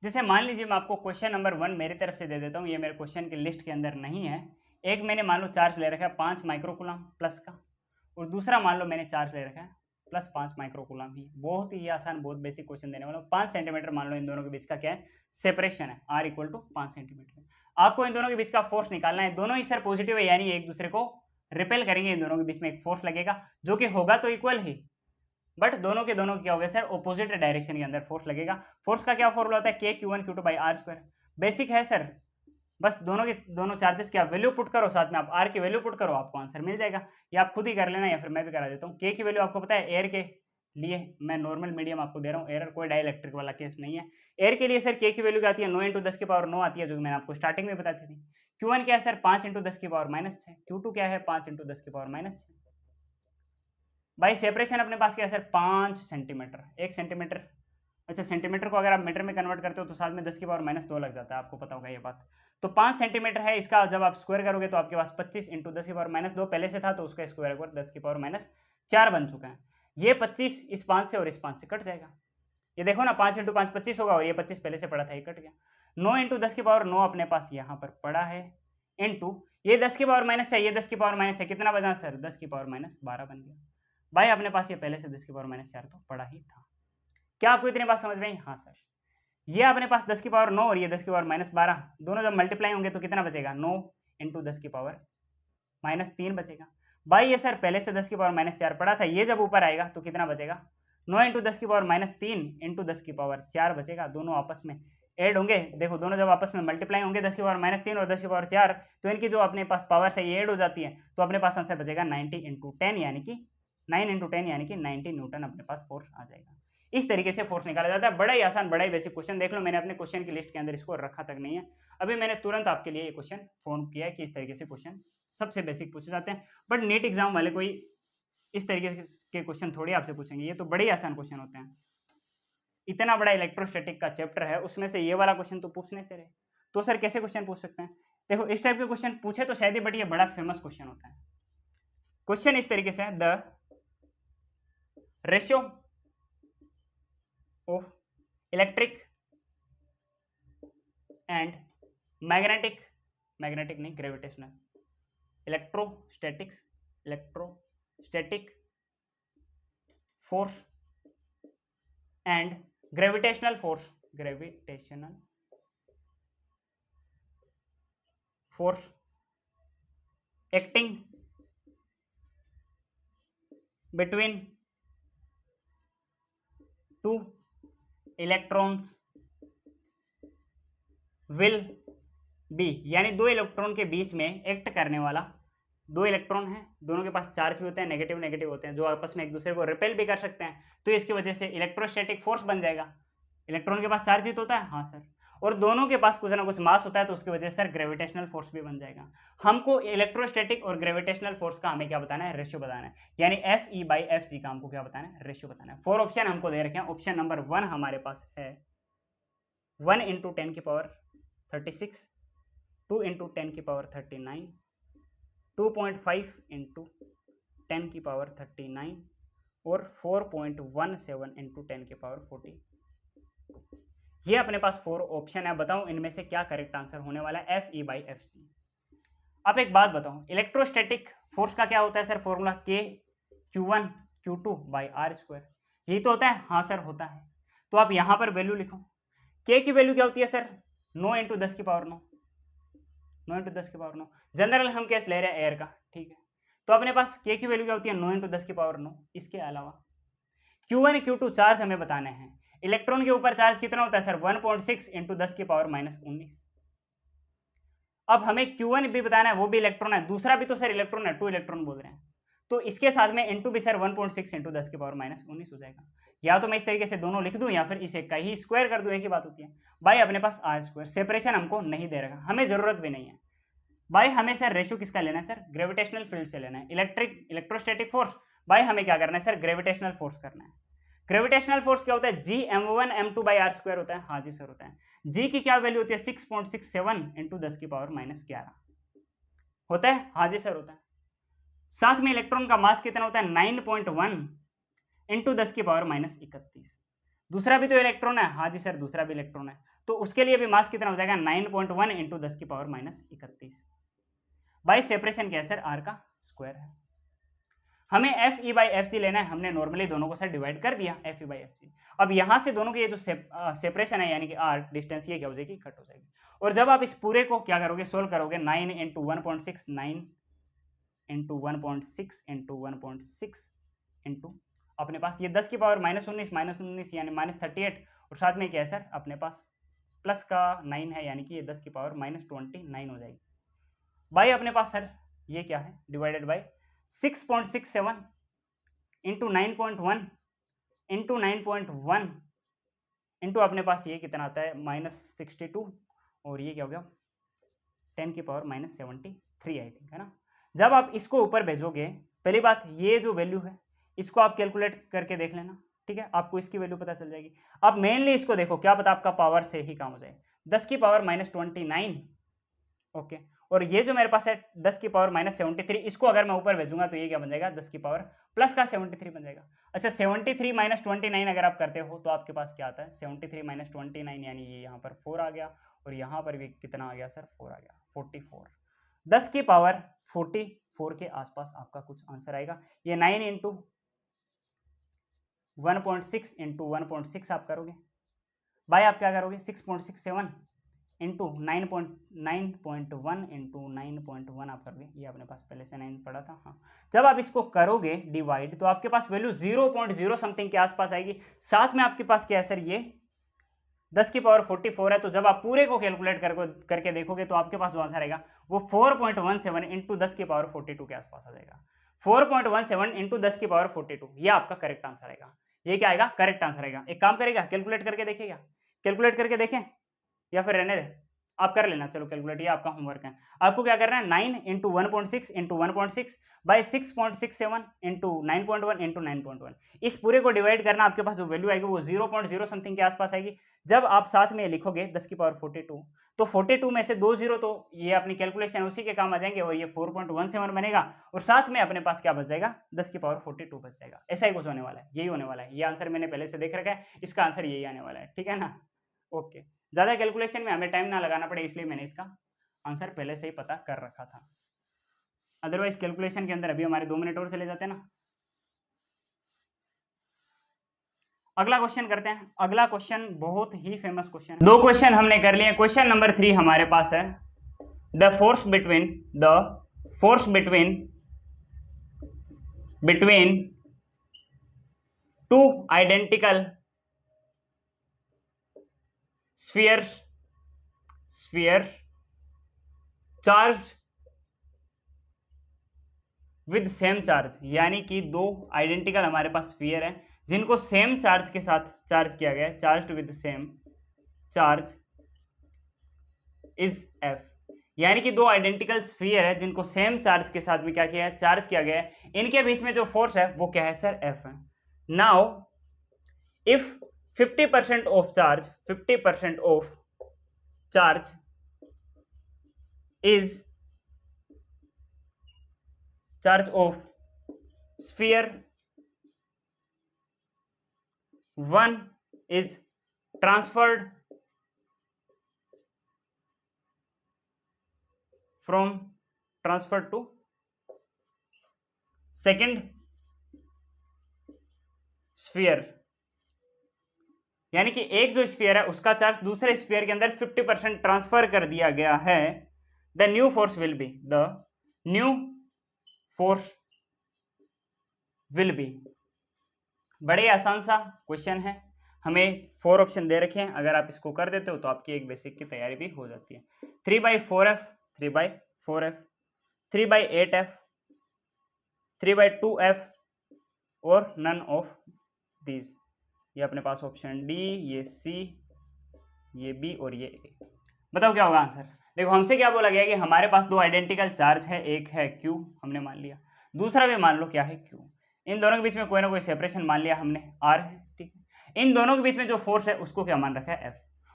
[SPEAKER 1] जैसे मान लीजिए मैं आपको क्वेश्चन नंबर 1 मेरी तरफ से दे देता हूँ, ये मेरे क्वेश्चन की लिस्ट के अंदर नहीं है। एक मैंने मान लो चार्ज ले रखा है 5 माइक्रोकूलम प्लस का, और दूसरा मान लो मैंने चार्ज ले रखा है प्लस 5 माइक्रोकूलम ही। बहुत ही आसान, बहुत बेसिक क्वेश्चन देने वाला हूँ। 5 सेंटीमीटर मान लो इन दोनों के बीच का क्या है? सेपरेशन है, R इक्वल टू 5 सेंटीमीटर। आपको इन दोनों के बीच का फोर्स निकालना है। दोनों ही सर पॉजिटिव है, यानी एक दूसरे को रिपेल करेंगे, इन दोनों के बीच में एक फोर्स लगेगा जो कि होगा तो इक्वल ही, बट दोनों के दोनों क्या हो गया सर? ऑपोजिट डायरेक्शन के अंदर फोर्स लगेगा। फोर्स का क्या फॉर्मूला होता है? KQ1 Q2 by R square. Basic है सर, बस दोनों के दोनों चार्जेस की आप वैल्यू पुट करो, साथ में आप R की वैल्यू पुट करो, आपको आंसर मिल जाएगा। या आप खुद ही कर लेना, या फिर मैं भी करा देता हूँ। K की वैल्यू आपको पता है, एयर के लिए मैं नॉर्मल मीडियम आपको दे रहा हूँ, एयर कोई डाइलेक्ट्रिक वाला केस नहीं है। एयर के लिए सर K की वैल्यू क्या आती है? 9 × 10 की पावर 9 आती है, जो मैंने आपको स्टार्टिंग में बताती थी। Q1 क्या है सर? 5 × 10 की पावर -6। Q2 क्या है? 5 × 10 की पावर -6। भाई सेपरेशन अपने पास क्या है सर? 5 centimetre, 1 centimetre. अच्छा, सेंटीमीटर को अगर आप मीटर में कन्वर्ट करते हो तो साथ में 10 की पावर -2 लग जाता है, आपको पता होगा ये बात। तो 5 सेंटीमीटर है, इसका जब आप स्क्वायर करोगे तो आपके पास 25 × 10 की पावर -2 पहले से था, तो उसका स्क्वायर कर 10 की पावर -4 बन चुका है। ये 25 इस 5 से और इस 5 से कट जाएगा। ये देखो ना, 5 × 5 25 होगा, और ये 25 पहले से पड़ा था, ये कट गया। 9 × 10 की पावर 9 अपने पास यहाँ पर पड़ा है, इंटू ये 10 की पावर माइनस है, ये 10 की पावर माइनस है, कितना बना सर? 10 की पावर -12 बन गया। भाई अपने पास ये पहले से 10 की पावर -4 तो पड़ा ही था। क्या आपको इतनी बात समझ में आई? हाँ सर। ये अपने पास 10 की पावर 9 और ये 10 की पावर -12, दोनों जब मल्टीप्लाई होंगे तो कितना बचेगा? 9 × 10 की पावर -3 बचेगा। भाई ये सर पहले से 10 की पावर -4 पड़ा था, ये जब ऊपर आएगा तो कितना बचेगा? 9 × 10 की पावर -3 × 10 की पावर 4 बचेगा। दोनों आपस में ऐड होंगे, देखो दोनों जब आपस में मल्टीप्लाई होंगे 10 की पावर -3 और 10 की पावर 4, तो इनकी जो अपने पास पावर है ये ऐड हो जाती है, तो अपने पास आंसर बचेगा 90 × 10, यानी कि 9 × 10 यानी कि 90 न्यूटन अपने पास फोर्स आ जाएगा। इस तरीके से फोर्स निकाला जाता है। बड़ा ही आसान, बड़ा ही बेसिक क्वेश्चन। देख लो, मैंने अपने क्वेश्चन की लिस्ट के अंदर इसको रखा तक नहीं है, अभी मैंने तुरंत आपके लिए ये क्वेश्चन फॉर्म किया है कि इस तरीके से क्वेश्चन सबसे बेसिक पूछे जाते हैं। बट नीट एग्जाम वाले कोई इस तरीके के क्वेश्चन थोड़ी आपसे पूछेंगे, ये तो बड़े ही आसान क्वेश्चन होते हैं। इतना बड़ा इलेक्ट्रोस्टैटिक का चैप्टर है, उसमें से ये वाला क्वेश्चन तो पूछने से रहे, तो सर कैसे क्वेश्चन पूछ सकते हैं? देखो इस टाइप के क्वेश्चन पूछे तो शायद ही, बट ये बड़ा फेमस क्वेश्चन होता है। क्वेश्चन इस तरीके से है, the ratio of electric and magnetic, magnetic नहीं, gravitational, electrostatics, electrostatic force and gravitational force, gravitational force acting between two electrons will be, यानी दो इलेक्ट्रॉन के बीच में एक्ट करने वाला, दो इलेक्ट्रॉन हैं, दोनों के पास चार्ज भी होते हैं, नेगेटिव नेगेटिव होते हैं, जो आपस में एक दूसरे को रिपेल भी कर सकते हैं, तो इसकी वजह से इलेक्ट्रोस्टैटिक फोर्स बन जाएगा। इलेक्ट्रॉन के पास चार्ज ही तो होता है, हाँ सर, और दोनों के पास कुछ ना कुछ मास होता है, तो उसकी वजह से सर ग्रेविटेशनल फोर्स भी बन जाएगा। हमको इलेक्ट्रोस्टैटिक और ग्रेविटेशनल फोर्स का हमें क्या बताना है, रेशियो बताना है, यानी FE/FG का हमको क्या बताना है, रेशियो बताना है। 4 ऑप्शन हमको दे रखे हैं। ऑप्शन नंबर 1 हमारे पास है 1 × 10⁻36, 2 × 10⁻39, 2.5 × 10⁻39 और 4.17 × 10⁻40। ये अपने पास 4 ऑप्शन है। बताओ इनमें से क्या करेक्ट आंसर होने वाला है, FE/FG। अब एक बात बताओ, इलेक्ट्रोस्टैटिक फोर्स का क्या होता है सर फॉर्मूला, K/Q1/Q2/R², यही तो होता है, हाँ सर होता है। तो आप यहां पर वैल्यू लिखो, K की वैल्यू क्या होती है सर, 9 × 10⁻9, 9 × 10⁻9। जनरल हम केस ले रहे हैं एयर का, ठीक है, तो अपने पास K की वैल्यू क्या होती है, 9 × 10⁻9। इसके अलावा Q1 Q2 चार्ज हमें बताने हैं। इलेक्ट्रॉन के ऊपर चार्ज कितना होता है सर, 1.6 × 10⁻−19। अब हमें Q1 भी बताना है, वो भी इलेक्ट्रॉन है, दूसरा भी तो सर इलेक्ट्रॉन है, 2 इलेक्ट्रॉन बोल रहे हैं, तो इसके साथ में इंटू भी सर 1.6 × 10⁻−19 हो जाएगा। या तो मैं इस तरीके से दोनों लिख दूं या फिर इसे का ही स्क्वायर कर दूं, एक ही बात होती है भाई। अपने पास R², सेपरेशन हमको नहीं दे रखा, हमें जरूरत भी नहीं है भाई। हमें सर रेशियो किसका लेना है सर, ग्रेविटेशनल फील्ड से लेना है। इलेक्ट्रोस्टैटिक फोर्स भाई हमें क्या करना है सर, ग्रेविटेशनल फोर्स करना है। ग्रेविटेशनल फोर्स क्या होता है, Gm1m2/R² होता है, हाँ जी सर होता है। G की क्या वैल्यू होती है, 6.67 × 10⁻11 होता है, हाँ जी सर होता है। साथ में इलेक्ट्रॉन का मास कितना होता है, 9.1 × 10⁻31। दूसरा भी तो इलेक्ट्रॉन है, हाँ जी सर दूसरा भी इलेक्ट्रॉन है, तो उसके लिए भी मास कितना हो जाएगा, 9.1 × 10⁻31। भाई सेपरेशन क्या है सर, R का स्क्वायर है। हमें FE/FG लेना है, हमने नॉर्मली दोनों को सर डिवाइड कर दिया FE/FG। अब यहां से दोनों के ये जो सेपरेशन है यानी कि R डिस्टेंस, ये क्या हो जाएगी, कट हो जाएगी। और जब आप इस पूरे को क्या करोगे, सोल्व करोगे, 9 × 1.6, 9 × 1.6 × 1.6 इंटू अपने पास ये 10⁻−19 यानी -38, और साथ में क्या है सर अपने पास प्लस का 9 है, यानी कि ये 10⁻−29 हो जाएगी। भाई अपने पास सर ये क्या है, divided by 6.67 into 9.1 into 9.1 into अपने पास ये कितना आता है, -62, और ये क्या हो गया 10⁻−73 आई थिंक, है ना। जब आप इसको ऊपर भेजोगे, पहली बात ये जो वैल्यू है इसको आप कैलकुलेट करके देख लेना, ठीक है, आपको इसकी वैल्यू पता चल जाएगी। आप मेनली इसको देखो, क्या पता आपका पावर से ही काम हो जाए, 10⁻−29, ओके, और ये जो मेरे पास है 10⁻−73, इसको अगर मैं ऊपर भेजूंगा तो ये क्या बन जाएगा, 10⁻+73 बन जाएगा। अच्छा 73-29 अगर आप करते हो तो आपके पास क्या आता है, 73-29 यानी ये यहाँ पर 4 आ गया, और यहाँ पर भी कितना आ गया सर, 4 आ गया, 44। 10⁻44 के आसपास आपका कुछ आंसर आएगा। ये 9 × 1.6 × 1.6 आप करोगे भाई, आप क्या करोगे, 6.67 इंटू 9.1 इंटू 9.1 आप करोगे, ये अपने पास पहले से 9 पड़ा था, हाँ। जब आप इसको करोगे डिवाइड तो आपके पास वैल्यू 0.0 समथिंग के आसपास आएगी। साथ में आपके पास क्या है सर, ये 10⁻44 है, तो जब आप पूरे को कैलकुलेट करके देखोगे तो आपके पास जो आंसर आएगा वो 4.17 इंटू 10⁻42 के आसपास आ जाएगा। 4.17 इंटू 10⁻42 ये आपका करेक्ट आंसर आएगा। ये क्या आएगा, करेक्ट आंसर आएगा। एक काम करेगा, कैलकुलेट करके देखेगा, कैलकुलेट करके देखें या फिर रहने दे, आप कर लेना, चलो कैलकुलेट, ये आपका होमवर्क है। आपको क्या करना है, 9 × 1.6 इंटू 1.6 बाई 6.67 इंटू 9.1 इंटू 9.1, इस पूरे को डिवाइड करना। आपके पास जो वैल्यू आएगी वो 0.0 समथिंग के आसपास आएगी। जब आप साथ में लिखोगे 10⁻42 तो 42 में से 2 0 तो ये अपनी कैलकुलेशन उसी के काम आ जाएंगे, और ये 4.17 बनेगा, और साथ में अपने पास क्या बच जाएगा, 10⁻42 बच जाएगा। ऐसा ही कुछ होने वाला है, यही होने वाला है। ये आंसर मैंने पहले से देख रखा है, इसका आंसर यही आने वाला है, ठीक है ना, ओके। ज्यादा कैलकुलेशन में हमें टाइम ना लगाना पड़े, इसलिए मैंने इसका आंसर पहले से ही पता कर रखा था। अदरवाइज कैलकुलेशन के अंदर अभी हमारे 2 मिनट और चले जाते हैं ना। अगला क्वेश्चन करते हैं। अगला क्वेश्चन बहुत ही फेमस क्वेश्चन है। 2 क्वेश्चन हमने कर लिए। क्वेश्चन नंबर 3 हमारे पास है, the force between two identical sphere charge with same charge, यानी कि 2 आइडेंटिकल हमारे पास स्फीयर है जिनको सेम चार्ज के साथ चार्ज किया गया है, charge with same charge is F. यानी कि 2 आइडेंटिकल स्फीयर है जिनको सेम चार्ज के साथ में क्या किया है, चार्ज किया गया है। इनके बीच में जो फोर्स है वो क्या है सर, एफ है। Now if 50% of charge is charge of sphere 1 is transferred to second sphere, यानी कि एक जो स्फीयर है उसका चार्ज दूसरे स्फीयर के अंदर 50% ट्रांसफर कर दिया गया है। The new force will be. बड़े आसान सा क्वेश्चन है, हमें 4 ऑप्शन दे रखे हैं। अगर आप इसको कर देते हो तो आपकी एक बेसिक की तैयारी भी हो जाती है। 3/4f, 3/4f, 3/8f, 3/2f और नन ऑफ दीज। ये अपने पास ऑप्शन डी, ये सी, ये बी और ये ए। बताओ क्या होगा आंसर। देखो हमसे क्या बोला गया कि हमारे पास 2 आइडेंटिकल चार्ज है, एक है क्यू हमने मान लिया, दूसरा भी मान लो क्या है क्यू। इन दोनों के बीच में कोई ना कोई सेपरेशन मान लिया हमने, आर है, ठीक है। इन दोनों के बीच में जो फोर्स है उसको क्या मान रखा है, एफ।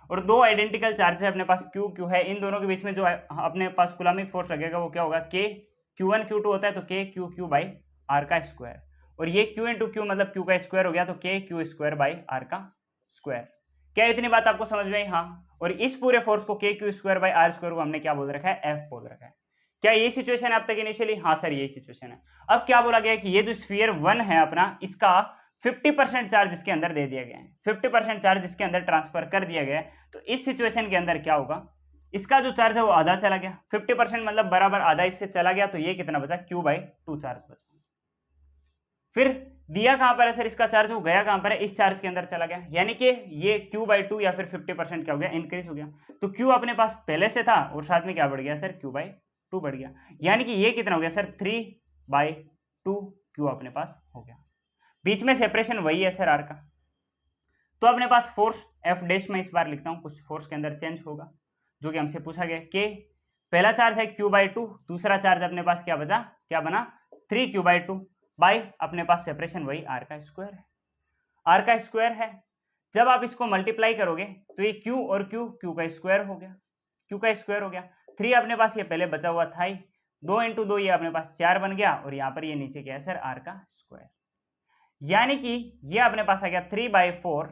[SPEAKER 1] और 2 आइडेंटिकल चार्ज है अपने पास क्यू है, इन दोनों के बीच में जो अपने पास कूलम्बिक फोर्स लगेगा वो क्या होगा, के Q1 Q2 होता है तो के क्यू बाई आर का स्क्वायर। और ये Q इंटू क्यू मतलब क्यू का स्क्वायर हो गया तो के क्यू स्क्वायर बाई आर का स्क्वायर। क्या इतनी बात आपको समझ में आई? हाँ। और इस पूरे फोर्स को K Q square by R square को हमने क्या बोल रखा है, एफ बोल रखा है। क्या ये सिचुएशन है अब तक इनिशियली? हाँ सर यही सिचुएशन है। अब क्या बोला गया कि ये जो स्फीयर 1 है अपना, इसका 50% चार्ज इसके अंदर दे दिया गया है, 50% चार्ज इसके अंदर ट्रांसफर कर दिया गया है। तो इस सिचुएशन के अंदर क्या होगा, इसका जो चार्ज है वो आधा चला गया, 50% मतलब बराबर आधा इससे चला गया, तो ये कितना बचा, Q/2 चार्ज बचा। फिर दिया कहां पर है सर इसका चार्ज, वो गया कहां पर है, इस चार्ज के अंदर चला गया, यानी कि ये Q/2 या फिर 50% क्या हो गया, इंक्रीज हो गया। तो Q अपने पास पहले से था और साथ में क्या बढ़ गया सर, Q/2 बढ़ गया, यानी कि ये कितना हो गया सर, 3/2 Q अपने पास हो गया। बीच में सेपरेशन वही है सर आर का। तो अपने पास फोर्स एफ डैश में इस बार लिखता हूं, कुछ फोर्स के अंदर चेंज होगा जो कि हमसे पूछा गया। के पहला चार्ज है Q/2, दूसरा चार्ज अपने पास क्या बचा, क्या बना, 3Q/2 बाई अपने पास सेपरेशन वही आर का स्क्वायर है, आर का स्क्वायर है। जब आप इसको मल्टीप्लाई करोगे तो ये Q और Q का स्क्वायर हो गया, Q का स्क्वायर हो गया। 3 अपने पास ये पहले बचा हुआ था ही, 2 इंटू 2 ये अपने पास 4 बन गया, और यहाँ पर ये नीचे क्या है सर, आर का स्क्वायर। यानी कि ये अपने पास आ गया 3/4,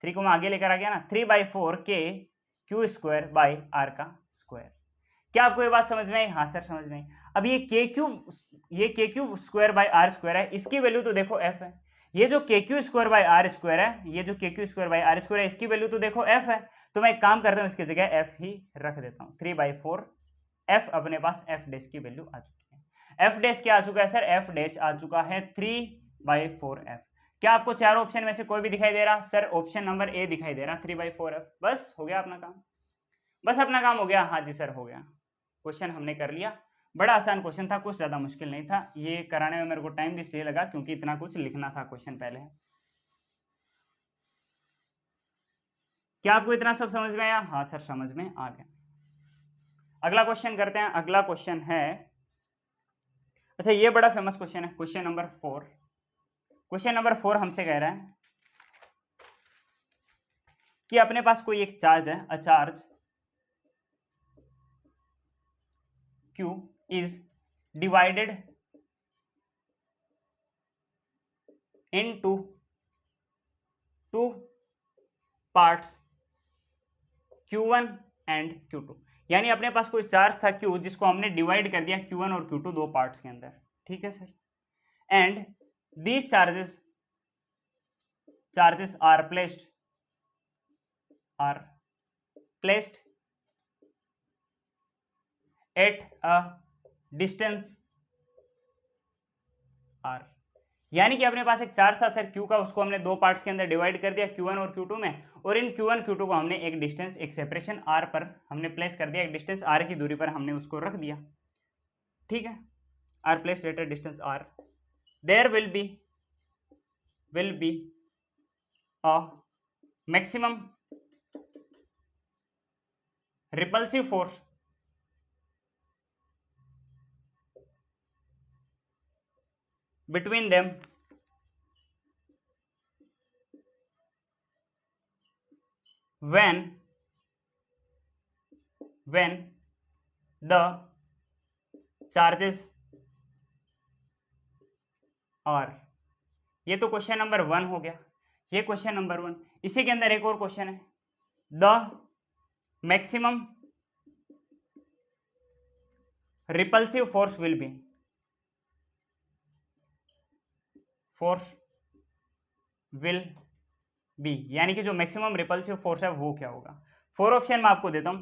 [SPEAKER 1] 3 को मैं आगे लेकर आ गया ना, 3/4 के क्यू स्क्वायर बाई आर का स्क्वायर। क्या आपको ये बात समझ में आई? हाँ सर समझ में आई। अब ये K Q square by R square है, इसकी वैल्यू तो देखो एफ है। ये जो K Q square by R square है, ये जो K Q square by R square है, इसकी वैल्यू तो देखो एफ है। तो मैं एक काम करता हूँ, इसकी जगह एफ ही रख देता हूँ, 3/4 एफ अपने पास एफ डैश की वैल्यू आ चुकी है। एफ डैश क्या आ चुका है सर, एफ डैश आ चुका है 3/4f। क्या आपको चारों ऑप्शन में से कोई भी दिखाई दे रहा? सर ऑप्शन नंबर ए दिखाई दे रहा, 3/4f। बस हो गया अपना काम, बस अपना काम हो गया। हाँ जी सर हो गया, क्वेश्चन हमने कर लिया। बड़ा आसान क्वेश्चन था, कुछ ज्यादा मुश्किल नहीं था। ये कराने में मेरे को टाइम भी इसलिए लगा क्योंकि इतना कुछ लिखना था क्वेश्चन पहले। क्या आपको इतना सब समझ में आया? हाँ सर समझ में आ गया। अगला क्वेश्चन करते हैं। अगला क्वेश्चन है, अच्छा ये बड़ा फेमस क्वेश्चन है, क्वेश्चन नंबर 4। क्वेश्चन नंबर 4 हमसे कह रहा है कि अपने पास कोई एक चार्ज है, a charge Q is divided into 2 parts Q1 and Q2, यानी अपने पास कोई चार्ज था Q जिसको हमने डिवाइड कर दिया Q1 और Q2 दो पार्ट्स के अंदर, ठीक है sir. And these charges are placed at a distance r, यानी कि अपने पास एक चार्ज था सर Q का, उसको हमने दो पार्ट्स के अंदर डिवाइड कर दिया Q1 और Q2 में, और इन Q1 Q2 को हमने एक डिस्टेंस, एक सेपरेशन r पर हमने प्लेस कर दिया, एक डिस्टेंस r की दूरी पर हमने उसको रख दिया, ठीक है। r placed at a distance r, there will be a maximum repulsive force between them when the charges are, ये तो क्वेश्चन नंबर 1 हो गया, ये क्वेश्चन नंबर 1। इसी के अंदर एक और क्वेश्चन है, the maximum repulsive force will be, यानी कि जो मैक्सिमम रिपल्सिव फोर्स है वो क्या होगा। 4 ऑप्शन मैं आपको देता हूं।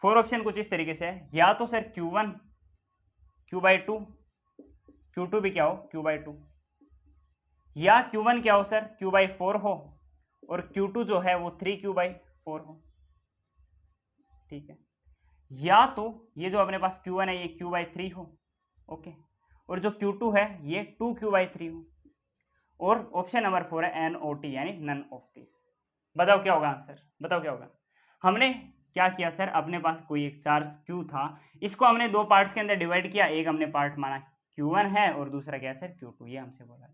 [SPEAKER 1] 4 ऑप्शन कुछ इस तरीके से है, या तो सर Q1 Q/2, Q2 भी क्या हो Q/2, या Q1 क्या हो सर Q/4 हो, और Q2 जो है वो 3Q/4 हो, ठीक है। या तो ये जो अपने पास Q1 है ये Q/3 हो, ओके, और जो Q2 है ये 2Q/3 हो, और ऑप्शन नंबर 4 है NOT, यानी नन ऑफ दिस। बताओ क्या होगा आंसर, बताओ क्या होगा। हमने क्या किया सर, अपने पास कोई एक चार्ज Q था, इसको हमने दो पार्ट्स के अंदर डिवाइड किया, एक हमने पार्ट माना Q1 है और दूसरा क्या है सर Q2, ये हमसे बोला।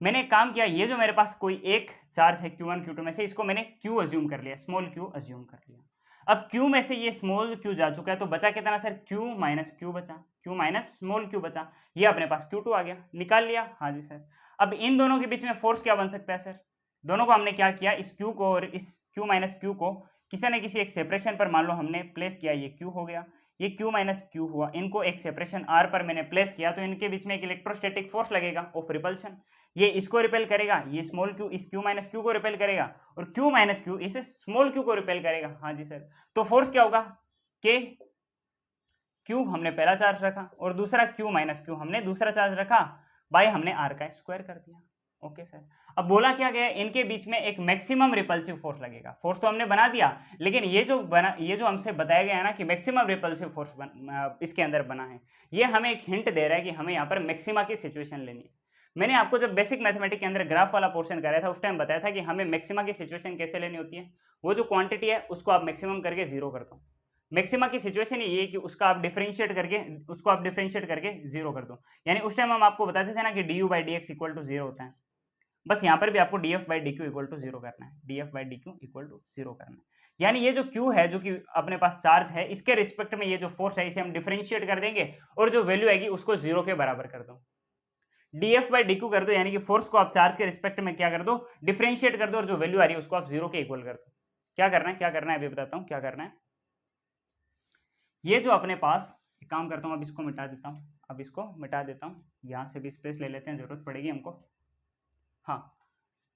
[SPEAKER 1] मैंने एक काम किया, ये जो मेरे पास कोई एक चार्ज है Q1 Q2 में से, इसको मैंने Q अज्यूम कर लिया, स्मॉल q अज्यूम कर लिया। अब Q में से ये स्मॉल q जा चुका है, तो बचा कितना सर Q माइनस Q बचा, Q माइनस स्मॉल q बचा, ये अपने पास Q2 आ गया, निकाल लिया, हाँ जी सर। अब इन दोनों के बीच में फोर्स क्या बन सकता है सर, दोनों को हमने क्या किया, इस Q को और इस Q माइनस Q को किसी न किसी एक सेपरेशन पर मान लो हमने प्लेस किया, ये Q हो गया, ये Q माइनस Q हुआ, इनको एक सेपरेशन R पर मैंने प्लेस किया, तो इनके बीच में एक इलेक्ट्रोस्टैटिक फोर्स लगेगा ऑफ रिपल्शन, ये इसको रिपेल करेगा, ये स्मॉल q इस Q माइनस Q को रिपेल करेगा, और Q माइनस Q इस स्मॉल q को रिपेल करेगा, हाँ जी सर। तो फोर्स क्या होगा, K Q हमने पहला चार्ज रखा और दूसरा Q माइनस Q हमने दूसरा चार्ज रखा, बाय हमने R का स्क्वायर कर दिया, ओके सर। अब बोला क्या गया, इनके बीच में एक मैक्सिमम रिपल्सिव फोर्स लगेगा, फोर्स तो हमने बना दिया, लेकिन ये जो हमसे बताया गया है ना कि मैक्सिमम रिपल्सिव फोर्स इसके अंदर बना है, ये हमें एक हिंट दे रहा है कि हमें यहाँ पर मैक्सिमा की सिचुएशन लेनी है। मैंने आपको जब बेसिक मैथमेटिक्स के अंदर ग्राफ वाला पोर्शन कराया था, उस टाइम बताया था कि हमें मैक्सिमा की सिचुएशन कैसे लेनी होती है, वो जो क्वांटिटी है उसको आप मैक्सिमम करके जीरो कर दो। मैक्सिमा की सिचुएशन ये है कि उसका आप डिफरेंशिएट करके जीरो कर दो, यानी उस टाइम हम आपको बताते थे ना कि du/dx इक्वल टू जीरो होता है, बस यहाँ पर भी आपको df/dq इक्वल टू जीरो करना है, df/dq इक्वल टू जीरो करना है। यानी ये जो q है, जो कि अपने पास चार्ज है, इसके रिस्पेक्ट में ये जो फोर्स है इसे हम डिफरेंशिएट कर देंगे, और जो वैल्यू आएगी उसको जीरो के बराबर कर दो, df/dq कर दो, यानी कि फोर्स को आप चार्ज के रिस्पेक्ट में क्या कर दो, डिफरेंशिएट कर दो, और जो वैल्यू आ रही है उसको आप जीरो के इक्वल कर दो। क्या करना है अभी बताता हूँ क्या करना है। ये जो अपने पास, एक काम करता हूँ, अब इसको मिटा देता हूँ, यहाँ से भी स्पेस ले लेते हैं, जरूरत पड़ेगी हमको। हाँ,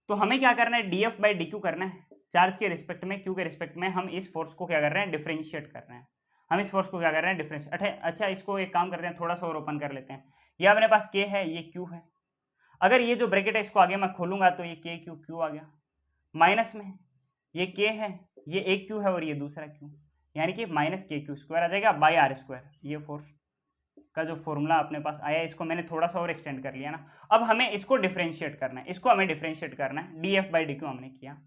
[SPEAKER 1] तो हमें क्या करना है, df/dq करना है, चार्ज के रिस्पेक्ट में, q के रिस्पेक्ट में हम इस फोर्स को क्या कर रहे हैं, डिफरेंशिएट कर रहे हैं। हम इस फोर्स को क्या कर रहे हैं, डिफरेंशिएट। अच्छा, इसको एक काम करते हैं, थोड़ा सा और ओपन कर लेते हैं। ये अपने पास k है, ये q है, अगर ये जो ब्रैकेट है इसको आगे मैं खोलूंगा तो ये k q आ गया, माइनस में ये k है, ये एक q है और ये दूसरा q, यानी कि माइनस k स्क्वायर आ जाएगा बाय r स्क्वायर। ये फोर्स का जो फॉर्मूला अपने पास आया, इसको मैंने थोड़ा सा और एक्सटेंड कर लिया ना। अब हमें इसको डिफरेंशिएट करना है, df/dq हमने किया।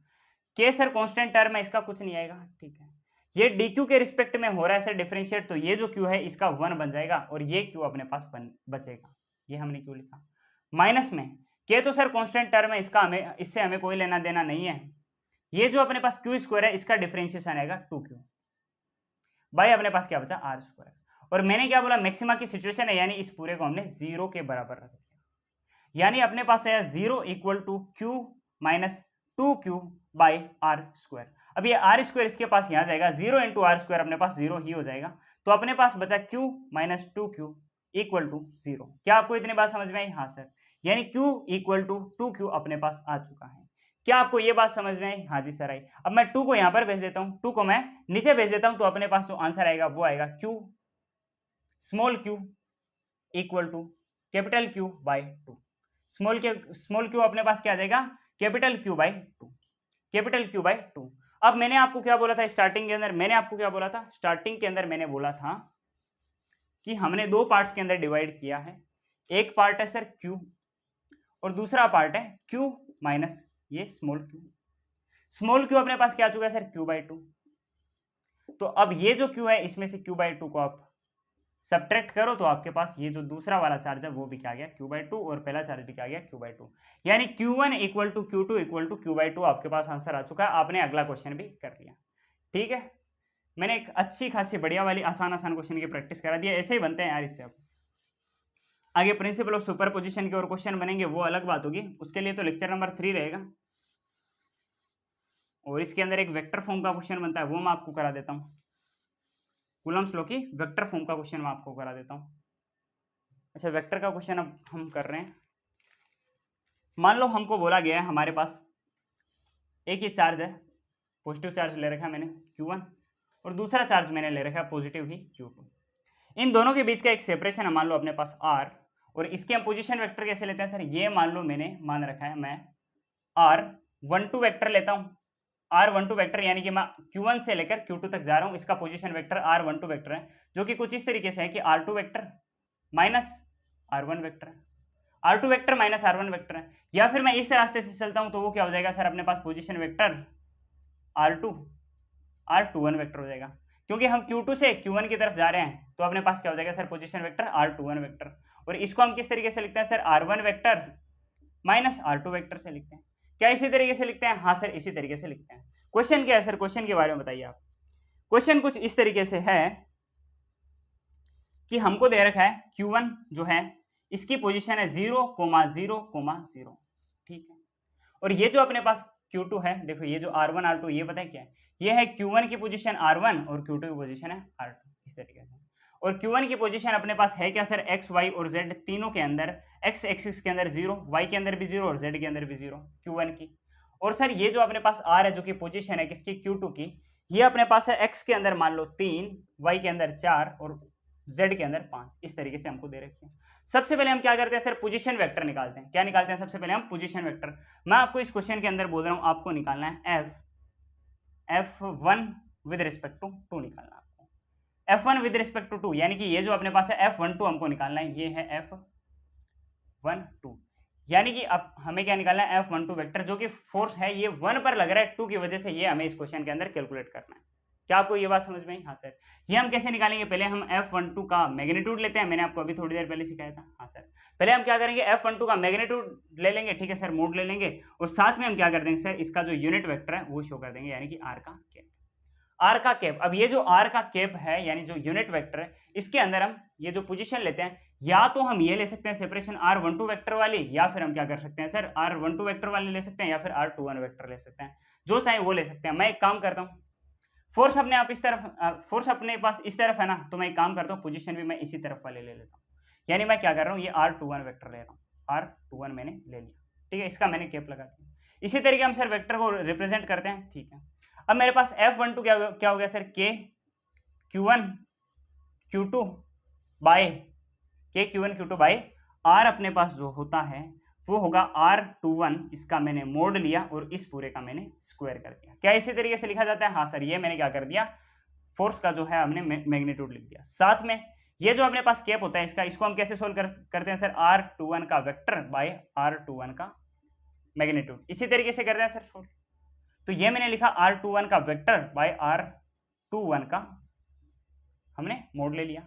[SPEAKER 1] k सर कांस्टेंट टर्म है, इसका कुछ नहीं आएगा, ठीक है। ये dq के रिस्पेक्ट में हो रहा है सर डिफरेंशिएट, तो ये जो q है इसका 1 बन जाएगा, और ये q अपने पास बचेगा, ये हमने क्यों लिखा माइनस में। k तो सर कांस्टेंट टर्म है, इससे हमें कोई लेना देना नहीं है। ये जो अपने पास q स्क्वायर है, इसका डिफरेंशिएशन आएगा 2q, बाय अपने पास क्या बचा r स्क्वायर। और मैंने क्या बोला, मैक्सिमा की सिचुएशन है, यानी इस पूरे को हमने जीरो के बराबर रख दिया, यानी अपने पास है zero equal to q minus 2q by R square. अब ये आर स्क्वायर इसके पास यहाँ जाएगा, 0 इंटू आर स्क्वायर अपने पास 0 ही हो जाएगा, तो अपने पास बचा q minus 2q equal to 0। क्या आपको इतनी बात समझ में आई? हाँ सर, यानी q इक्वल टू 2q अपने पास आ चुका है। क्या आपको ये बात समझ में आई? हाँ जी सर आई। अब मैं 2 को यहाँ पर भेज देता हूँ, 2 को मैं नीचे भेज देता हूँ, तो अपने पास जो आंसर आएगा वो आएगा q small q equal to capital Q by 2। Small q अपने पास क्या आ जाएगा? Capital Q by 2, capital Q by 2। अब मैंने आपको क्या बोला था स्टार्टिंग के अंदर? मैंने आपको क्या बोला था स्टार्टिंग के अंदर? मैंने बोला था कि हमने दो पार्ट्स के अंदर डिवाइड किया है। एक पार्ट है सर Q और दूसरा पार्ट है Q माइनस ये स्मॉल q। स्मॉल q अपने पास क्या आ चुका है सर? Q by 2। तो अब ये जो Q है इसमें से Q बाई 2 को आप सब्ट्रैक्ट करो तो आपके पास ये जो दूसरा वाला चार्ज है वो भी क्या आ गया? Q बाई 2, और पहला चार्ज भी क्या आ गया? Q by 2। यानी Q1 equal to Q2 equal to Q by 2 आपके पास आंसर आ चुका है। आपने अगला क्वेश्चन भी कर लिया। ठीक है, मैंने एक अच्छी खासी बढ़िया वाली आसान क्वेश्चन की प्रैक्टिस करा दी है। ऐसे ही बनते हैं यार इससे। अब आगे प्रिंसिपल ऑफ सुपरपोजिशन के और क्वेश्चन बनेंगे, वो अलग बात होगी, उसके लिए तो लेक्चर नंबर 3 रहेगा। और इसके अंदर एक वेक्टर फॉर्म का क्वेश्चन बनता है, वो मैं आपको करा देता हूँ। कूलम्स लॉ की वेक्टर फॉर्म का क्वेश्चन मैं आपको करा देता हूँ। अच्छा, वेक्टर का क्वेश्चन अब हम कर रहे हैं। मान लो हमको बोला गया है हमारे पास एक ही चार्ज है, पॉजिटिव चार्ज ले रखा है मैंने Q1, और दूसरा चार्ज मैंने ले रखा है पॉजिटिव ही Q2। इन दोनों के बीच का एक सेपरेशन है मान लो अपने पास R, और इसके हम पोजीशन वेक्टर कैसे लेते हैं सर? ये मान लो मैंने मान रखा है मैं R12 वेक्टर लेता हूँ। R12 वेक्टर यानी कि मैं Q1 से लेकर Q2 तक जा रहा हूँ, इसका पोजीशन वेक्टर R12 वेक्टर है, जो कि कुछ इस तरीके से है कि R2 vector minus R1 vector है, R2 vector minus R1 vector है। या फिर मैं इस रास्ते से चलता हूं तो वो क्या हो जाएगा सर? अपने पास पोजीशन वेक्टर R21 वेक्टर हो जाएगा, क्योंकि हम Q2 से Q1 की तरफ जा रहे हैं, तो अपने पास क्या हो जाएगा sir? Position vector R21 vector. और इसको हम किस तरीके से लिखते हैं sir? R1 vector minus R2 vector से लिखते हैं। क्या इसी तरीके से लिखते हैं? हाँ सर, इसी तरीके से लिखते हैं। क्वेश्चन क्या है सर? क्वेश्चन के बारे में बताइए आप। क्वेश्चन कुछ इस तरीके से है कि हमको दे रखा है Q1 जो है इसकी पोजीशन है 0,0,0, ठीक है। और ये जो अपने पास Q2 है, देखो ये जो R1 R2 ये पता है क्या है? ये है Q1 की पोजीशन R1 और Q2 की पोजीशन है R2, इस तरीके से। और Q1 की पोजीशन अपने पास है क्या सर? X, Y और Z तीनों के अंदर, X एक्सिस के अंदर 0, Y के अंदर भी 0 और Z के अंदर भी 0 Q1 की। और सर ये जो अपने पास R है जो कि पोजीशन है किसकी? Q2 की, ये अपने पास है X के अंदर मान लो 3, Y के अंदर 4 और Z के अंदर 5, इस तरीके से हमको दे रखी है। सबसे पहले हम क्या करते हैं सर? पोजीशन वेक्टर निकालते हैं। क्या निकालते हैं? सबसे पहले हम पोजीशन वेक्टर। मैं आपको इस क्वेश्चन के अंदर बोल रहा हूं, आपको निकालना है F1 विद रिस्पेक्ट टू 2 निकालना है आपको। F1 विद रिस्पेक्ट टू 2 यानी कि ये जो अपने पास है F12 हमको निकालना है, ये है F12, यानी कि अब हमें क्या निकालना है? F12 वेक्टर, जो कि फोर्स है ये 1 पर लग रहा है 2 की वजह से, ये हमें इस क्वेश्चन के अंदर कैलकुलेट करना है। क्या आपको ये बात समझ में आई? हाँ सर। ये हम कैसे निकालेंगे? पहले हम F12 का मैग्नीट्यूड लेते हैं, मैंने आपको अभी थोड़ी देर पहले सिखाया था। हाँ सर, पहले हम क्या करेंगे? F12 का मैग्नीट्यूड ले लेंगे, ठीक है सर, मोड ले लेंगे, और साथ में हम क्या कर देंगे सर? इसका जो यूनिट वेक्टर है वो शो कर देंगे, यानी कि R का कैप। R का कैप, अब ये जो R का कैप है यानी जो यूनिट वेक्टर है, इसके अंदर हम ये जो पोजीशन लेते हैं, या तो हम ये ले सकते हैं सेपरेशन R12 वेक्टर वाली, या फिर हम क्या कर सकते हैं सर? R12 वेक्टर वाली ले सकते हैं, या फिर R21 वेक्टर ले सकते हैं, जो चाहे वो ले सकते हैं। मैं एक काम करता हूँ, फोर्स अपने आप इस तरफ, फोर्स अपने पास इस तरफ है ना, तो मैं एक काम करता हूँ, पोजीशन भी मैं इसी तरफ वाले ले लेता हूँ। यानी मैं क्या कर रहा हूँ? ये R21 वेक्टर ले रहा हूँ, R21 मैंने ले लिया, ठीक है, इसका मैंने कैप लगा दिया। इसी तरीके हम सर वेक्टर को रिप्रेजेंट करते हैं, ठीक है। अब मेरे पास F12 क्या हो गया sir? K Q1 Q2 by K Q1 Q2 by R अपने पास जो होता है वो होगा R21, इसका मैंने मोड लिया और इस पूरे का मैंने स्क्वायर कर दिया। क्या इसी तरीके से लिखा जाता है? हाँ सर, ये मैंने क्या कर दिया? फोर्स का जो है हमने मैग्नीट्यूड लिख दिया। साथ में ये जो अपने पास कैप होता है इसको हम कैसे सोल्व करते हैं सर? R21 का वेक्टर बाय R21 का मैग्नीट्यूड, इसी तरीके से करते हैं सर सोल्व। तो ये मैंने लिखा R21 का वेक्टर बाय R21 का हमने मोड ले लिया।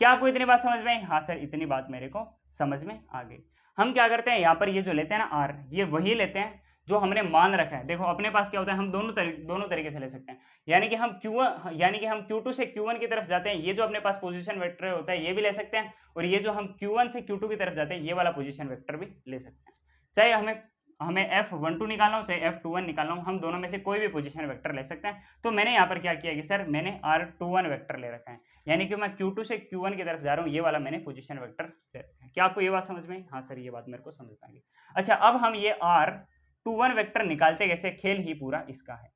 [SPEAKER 1] क्या आपको इतनी बात समझ में आई? हाँ सर, इतनी बात मेरे को समझ में आ गई। हम क्या करते हैं यहाँ पर, ये जो लेते हैं ना R, ये वही लेते हैं जो हमने मान रखा है। देखो अपने पास क्या होता है, हम दोनों तरीके से ले सकते हैं, यानी कि हम Q2 से Q1 की तरफ जाते हैं, ये जो अपने पास पोजीशन वेक्टर होता है ये भी ले सकते हैं, और ये जो हम Q1 से Q2 की तरफ जाते हैं ये वाला पोजीशन वेक्टर भी ले सकते हैं। चाहे हमें हमें F12 निकालना हो चाहे F21 निकालना हो, हम दोनों में से कोई भी पोजीशन वेक्टर ले सकते हैं। तो मैंने यहाँ पर क्या किया कि सर मैंने R21 वेक्टर ले रखा है, यानी कि मैं Q2 से Q1 की तरफ जा रहा हूँ, ये वाला मैंने पोजीशन वेक्टर ले रखा है। क्या आपको ये बात समझ में आई? हाँ सर ये बात मेरे को समझ में आ गई। अच्छा अब हम ये R21 वेक्टर निकालते कैसे, खेल ही पूरा इसका है,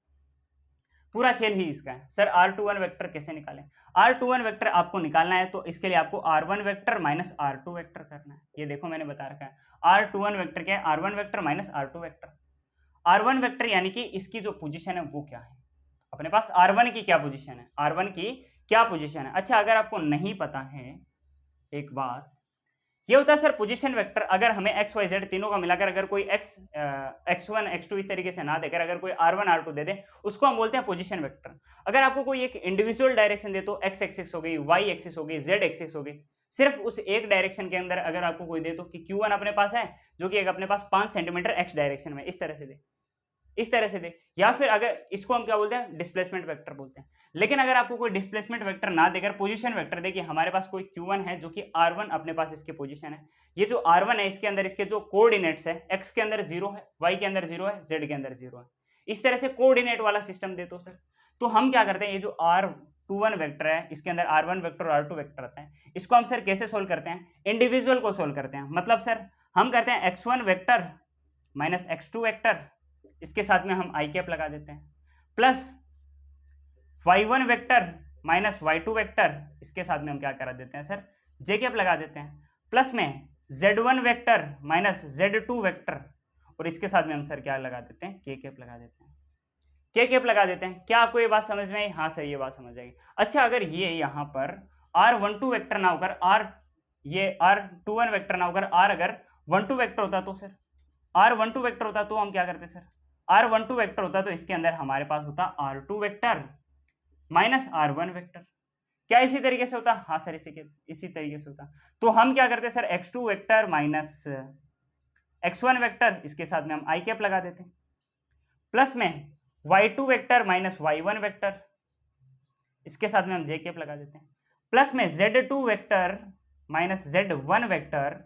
[SPEAKER 1] पूरा खेल ही इसका है। सर R21 वेक्टर कैसे निकालें? R21 वेक्टर आपको निकालना है तो इसके लिए आपको R1 vector minus R2 vector करना है। ये देखो मैंने बता रखा है R21 वेक्टर क्या है, R1 vector minus R2 vector. R1 vector यानी कि इसकी जो पोजीशन है वो क्या है, अपने पास R1 की क्या पोजीशन है, R1 की क्या पोजीशन है। अच्छा अगर आपको नहीं पता है, एक बात ये होता है सर पोजीशन वेक्टर, अगर हमें एक्स वाई जेड तीनों का मिलाकर अगर कोई x1 x2 इस तरीके से ना देकर अगर कोई R1 R2 दे दे, उसको हम बोलते हैं पोजीशन वेक्टर। अगर आपको कोई एक इंडिविजुअल डायरेक्शन दे तो x एक्सिस हो गई, y एक्सिस हो गई, z एक्सिस हो गई, सिर्फ उस एक डायरेक्शन के अंदर अगर आपको कोई दे तो कि Q1 अपने पास है जो कि एक अपने पास 5 सेंटीमीटर x डायरेक्शन में इस तरह से दे, इस तरह से दे, या फिर अगर इसको हम क्या बोलते हैं, डिस्प्लेसमेंट वेक्टर बोलते हैं। लेकिन अगर आपको कोई डिस्प्लेसमेंट वेक्टर ना देकर पोजीशन वेक्टर दे कि हमारे पास कोई Q1 है जो कि R1 अपने पास इसकी पोजीशन है, ये जो R1 है इसके अंदर इसके जो कोऑर्डिनेट्स है, x के अंदर 0 है, y के अंदर 0 है, z के अंदर 0 है, इस तरह से कोऑर्डिनेट वाला सिस्टम दे तो सर, तो हम क्या करते हैं, ये जो R21 वेक्टर है इसके अंदर R1 वेक्टर और R2 वेक्टर आता है, इसको हम सर कैसे सोल्व करते हैं, इंडिविजुअल को सोल्व करते हैं। मतलब सर हम करते हैं x1 vector minus x2 vector, इसके साथ में हम आई कैप लगा देते हैं, plus y1 vector minus y2 vector, इसके साथ में हम क्या करा देते हैं सर, जे कैप लगा देते हैं, प्लस में z1 vector minus z2 vector, और इसके साथ में हम सर क्या लगा देते हैं, के कैप लगा देते हैं, के कैप लगा देते हैं। क्या आपको ये बात समझ में आई? हाँ सर ये बात समझ आएगी। अच्छा अगर ये यहाँ पर R12 वेक्टर ना होकर ये R21 वेक्टर ना होकर अगर 12 वेक्टर होता तो सर, R12 वेक्टर होता तो हम क्या करते सर, R12 वेक्टर होता तो इसके अंदर हमारे पास होता R2 vector minus R1 vector. क्या इसी तरीके से होता? हाँ सर इसी तरीके से होता। तो हम क्या करते sir, x2 vector minus x1 vector, इसके साथ में हम आई कैप लगा देते हैं, प्लस में y2 vector minus y1 vector, इसके साथ में हम जे कैप लगा देते हैं, प्लस में z2 vector minus z1 vector,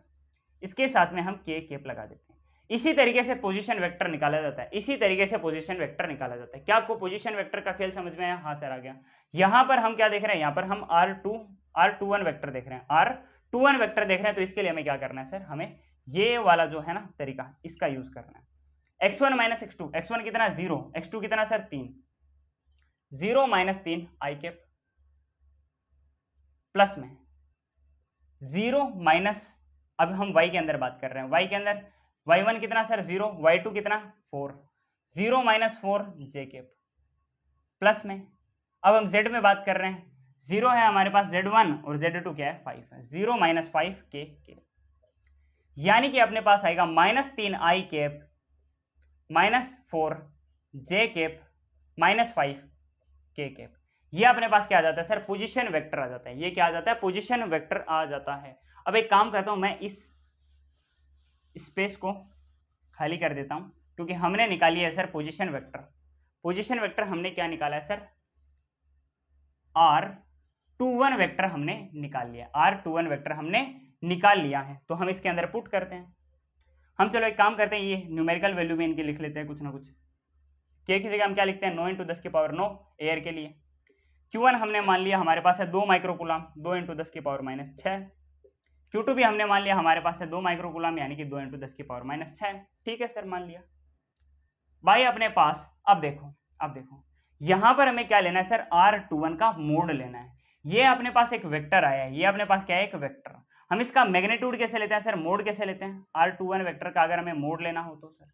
[SPEAKER 1] इसके साथ में हम के कैप लगा देते हैं। इसी तरीके से पोजीशन वेक्टर निकाला जाता है, इसी तरीके से पोजीशन वेक्टर निकाला जाता है। क्या आपको पोजीशन वेक्टर का खेल समझ में आया? हाँ सर आ गया। यहां पर हम क्या देख रहे हैं, यहां पर हम R21 वेक्टर देख रहे हैं, R21 वेक्टर देख रहे हैं, तो इसके लिए हमें क्या करना है सर, हमें ये वाला जो है ना तरीका, इसका यूज करना है। x1 माइनस x2, x1 कितना 0, x2 कितना सर 3, 0 माइनस 3 आई कैप, प्लस में 0 माइनस, अब हम y के अंदर बात कर रहे हैं, y के अंदर y1 कितना सर 0, y2 कितना 4, 0 माइनस 4 जे कैप, प्लस में अब हम z में बात कर रहे हैं, 0 है हमारे पास z1 और z2 क्या है 5 है, 0 माइनस 5 के कैप, यानी कि अपने पास आएगा माइनस 3 आई कैप माइनस 4 जे कैप माइनस 5 के कैप। ये अपने पास क्या आ जाता है सर, पोजीशन वेक्टर आ जाता है। ये क्या आ जाता है, पोजीशन वेक्टर आ जाता है। अब एक काम करता हूं, मैं इस स्पेस को खाली कर देता हूं, क्योंकि हमने निकाली है sir position vector. Position vector हमने क्या निकाला है सर, R21 वेक्टर हमने निकाल लिया, R21 वेक्टर हमने निकाल लिया है। तो हम इसके अंदर पुट करते हैं। हम चलो एक काम करते हैं, ये न्यूमेरिकल वैल्यू में इनकी लिख लेते हैं कुछ ना कुछ। के की जगह हम क्या लिखते हैं, 9 × 10 की पावर 9 एयर के लिए। Q1 हमने मान लिया हमारे पास है 2 माइक्रोकूलम, 2 × 10 की पावर -6। Q2 भी हमने मान लिया हमारे पास है 2 माइक्रोकूलम, यानी कि 2 × 10 की पावर -6। ठीक है सर, मान लिया। भाई अपने पास अब देखो यहां पर हमें क्या लेना है सर, R21 का मोड लेना है। ये अपने पास एक वेक्टर आया है, ये अपने पास क्या है, एक वेक्टर। हम इसका मैग्नीट्यूड कैसे लेते हैं सर, मोड कैसे लेते हैं, R21 वेक्टर का अगर हमें मोड लेना हो तो सर,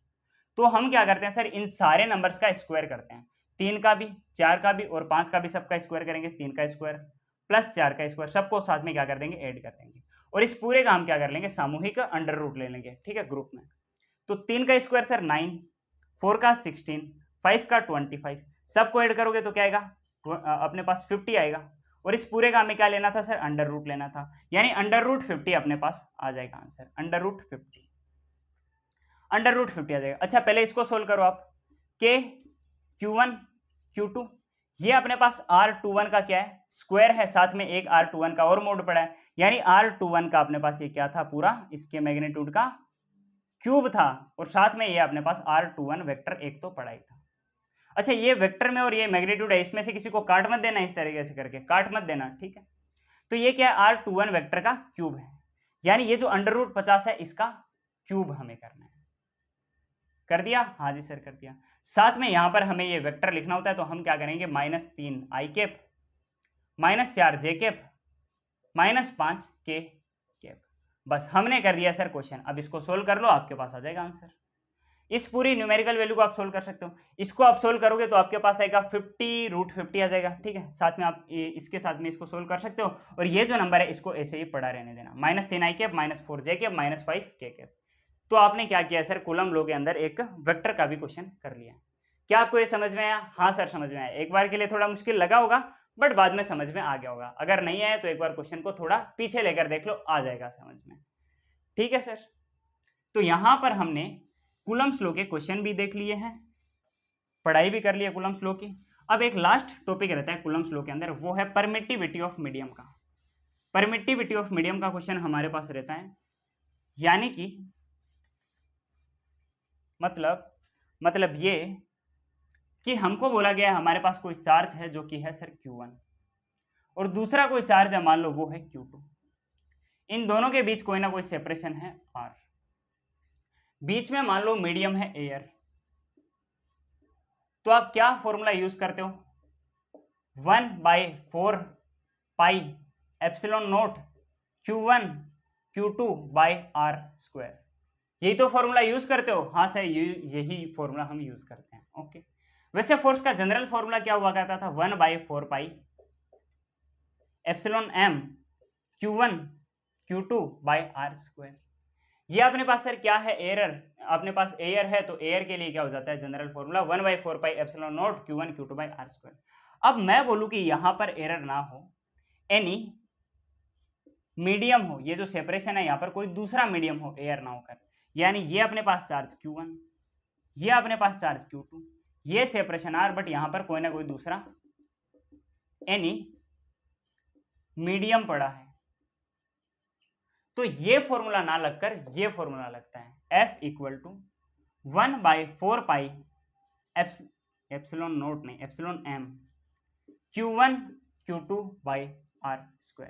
[SPEAKER 1] तो हम क्या करते हैं सर, इन सारे नंबर्स का स्क्वायर करते हैं। 3 का भी, 4 का भी और 5 का भी, सबका स्क्वायर करेंगे। 3 का स्क्वायर प्लस 4 का स्क्वायर, सबको साथ में क्या कर देंगे, ऐड कर देंगे। और इस पूरे का हम क्या कर लेंगे, सामूहिक अंडर रूट ले लेंगे। ठीक है, ग्रुप में। तो 3 का स्क्वायर सर 9, 4 का 16, 5 का 25, सबको ऐड करोगे तो क्या आएगा, अपने पास 50 आएगा। और इस पूरे का हमें क्या लेना था सर, अंडर रूट लेना था, यानी अंडर रूट 50 अपने पास आ जाएगा answer, under root 50, under root 50 आ जाएगा। अच्छा पहले इसको सोल्व करो आप, के Q1 Q2, ये अपने पास R21 का क्या है, स्क्वायर है, साथ में एक R21 का और मोड पड़ा है, यानी R21 का अपने पास ये क्या था, पूरा इसके मैग्नीट्यूड का क्यूब था और साथ में ये अपने पास R21 वेक्टर एक तो पड़ा ही था। अच्छा, ये वेक्टर में और ये मैग्नीट्यूड है, इसमें से किसी को काट मत देना, इस तरीके से करके काट मत देना, ठीक है। तो ये क्या है, R21 वेक्टर का क्यूब है, यानी ये जो √50 है इसका क्यूब हमें करना है। कर दिया? हाँ जी सर कर दिया। साथ में यहां पर हमें ये वेक्टर लिखना होता है, तो हम क्या करेंगे, -3 i cap -4 j cap -5 k cap. बस हमने कर दिया सर क्वेश्चन। अब इसको सोल्व कर लो, आपके पास आ जाएगा आंसर। इस पूरी न्यूमेरिकल वैल्यू को आप सोल्व कर सकते हो। इसको आप सोल्व करोगे तो आपके पास आएगा 50√50 आ जाएगा, ठीक है। साथ में आप इसके साथ में इसको सोल्व कर सकते हो, और ये जो नंबर है इसको ऐसे ही पड़ा रहने देना, -3 i cap -4 j cap -5 k cap. तो आपने क्या किया सर, कूलम लॉ के अंदर एक वेक्टर का भी क्वेश्चन कर लिया। क्या आपको ये समझ में आया? हाँ सर समझ में आया। एक बार के लिए थोड़ा मुश्किल लगा होगा, बट बाद में समझ में आ गया होगा। अगर नहीं आया तो एक बार क्वेश्चन को थोड़ा पीछे लेकर देख लो, आ जाएगा समझ में, ठीक है सर। तो यहां पर हमने कूलम्स लॉ के क्वेश्चन भी देख लिए हैं, पढ़ाई भी कर लिया कूलम्स लॉ की। अब एक लास्ट टॉपिक रहता है कूलम्स लॉ के अंदर, वो है परमिटिविटी ऑफ मीडियम का। परमिटिविटी ऑफ मीडियम का क्वेश्चन हमारे पास रहता है, यानी कि मतलब ये कि हमको बोला गया है हमारे पास कोई चार्ज है जो कि है सर Q1, और दूसरा कोई चार्ज है मान लो वो है Q2। इन दोनों के बीच कोई ना कोई सेपरेशन है R। बीच में मान लो मीडियम है एयर। तो आप क्या फॉर्मूला यूज करते हो, 1/4 pi epsilon not Q1 Q2/R²। यही तो फॉर्मूला यूज करते हो? हाँ सर यही फॉर्मूला हम यूज करते हैं। ओके, वैसे फोर्स का जनरल फॉर्मूला क्या हुआ करता था, 1/4 pi epsilon m Q1 Q2/R²। ये अपने पास सर क्या है, एरर। अपने पास एयर है तो एयर के लिए क्या हो जाता है general formula, 1/4 pi epsilon not Q1 Q2/R²। अब मैं बोलूं कि यहां पर एरर ना हो, एनी मीडियम हो, ये जो सेपरेशन है यहां पर कोई दूसरा मीडियम हो, एयर ना होकर, यानी ये अपने पास चार्ज Q1, ये अपने पास चार्ज Q2, ये सेपरेशन R, बट यहां पर कोई ना कोई दूसरा एनी मीडियम पड़ा है। तो ये फॉर्मूला ना लगकर ये फॉर्मूला लगता है, F = 1/4 पाई एप्सिलॉन नॉट नहीं एप्सिलॉन m Q1 Q2/R²।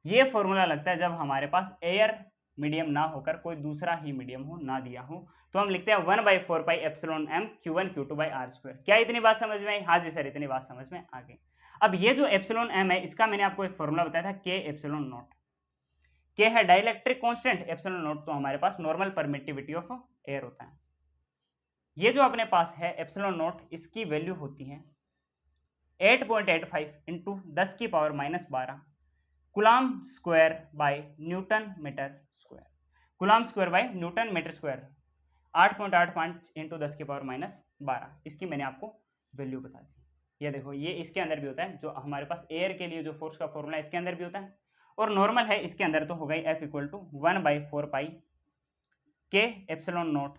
[SPEAKER 1] ये फॉर्मूला लगता है जब हमारे पास एयर मीडियम ना होकर कोई दूसरा ही मीडियम हो, ना दिया हो, तो हम लिखते हैं 1/4 pi epsilon m Q1 Q2/R²। क्या इतनी बात समझ में आई? हाँ जी सर इतनी बात समझ में आ गई। अब ये जो एप्सिलॉन m है इसका मैंने आपको एक फॉर्मूला बताया था, K एप्सिलॉन नॉट। K है डाइलेक्ट्रिक कांस्टेंट, एप्सिलॉन नॉट तो हमारे पास नॉर्मल परमिटिविटी ऑफ एयर होता है। ये जो अपने पास है एप्सिलॉन नॉट, इसकी वैल्यू होती है 8.85 into 10⁻⁻12 coulomb square by newton metre square. Coulomb square by newton metre square 8.85 into 10⁻12, इसकी मैंने आपको वैल्यू बता दी। ये देखो, ये इसके अंदर भी होता है, जो हमारे पास एयर के लिए जो फोर्स का फॉर्मूला है इसके अंदर भी होता है, और नॉर्मल है इसके अंदर तो हो गई F = 1/4 pi K epsilon not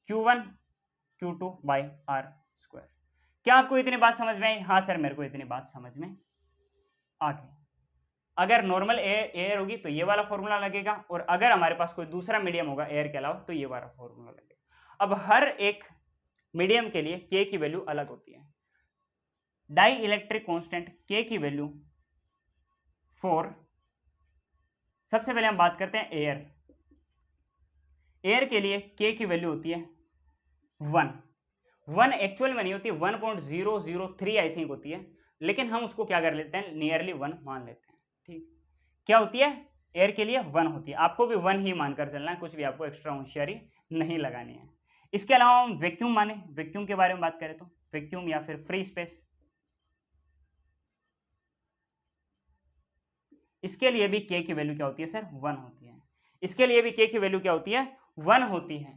[SPEAKER 1] Q1 Q2/R²। क्या आपको इतनी बात समझ में आई? हाँ सर मेरे को इतनी बात समझ में आ गई। अगर नॉर्मल एयर होगी तो ये वाला फॉर्मूला लगेगा, और अगर हमारे पास कोई दूसरा मीडियम होगा एयर के अलावा तो ये वाला फॉर्मूला लगेगा। अब हर एक मीडियम के लिए K की वैल्यू अलग होती है। डाई इलेक्ट्रिक कांस्टेंट K की वैल्यू 4। सबसे पहले हम बात करते हैं एयर। एयर के लिए K की वैल्यू होती है 1 एक्चुअल में नहीं होती, 1.003 आई थिंक होती है, लेकिन हम उसको क्या कर लेते हैं, नियरली 1 मान लेते हैं। ठीक, क्या होती है एयर के लिए 1 होती है। आपको भी 1 ही मानकर चलना है, कुछ भी आपको एक्स्ट्रा होशियारी नहीं लगानी है। इसके अलावा हम वैक्यूम माने, वैक्यूम के बारे में बात करें तो वैक्यूम या फिर फ्री स्पेस, इसके लिए भी K की वैल्यू क्या होती है सर, 1 होती है। इसके लिए भी K की वैल्यू क्या होती है, 1 होती है।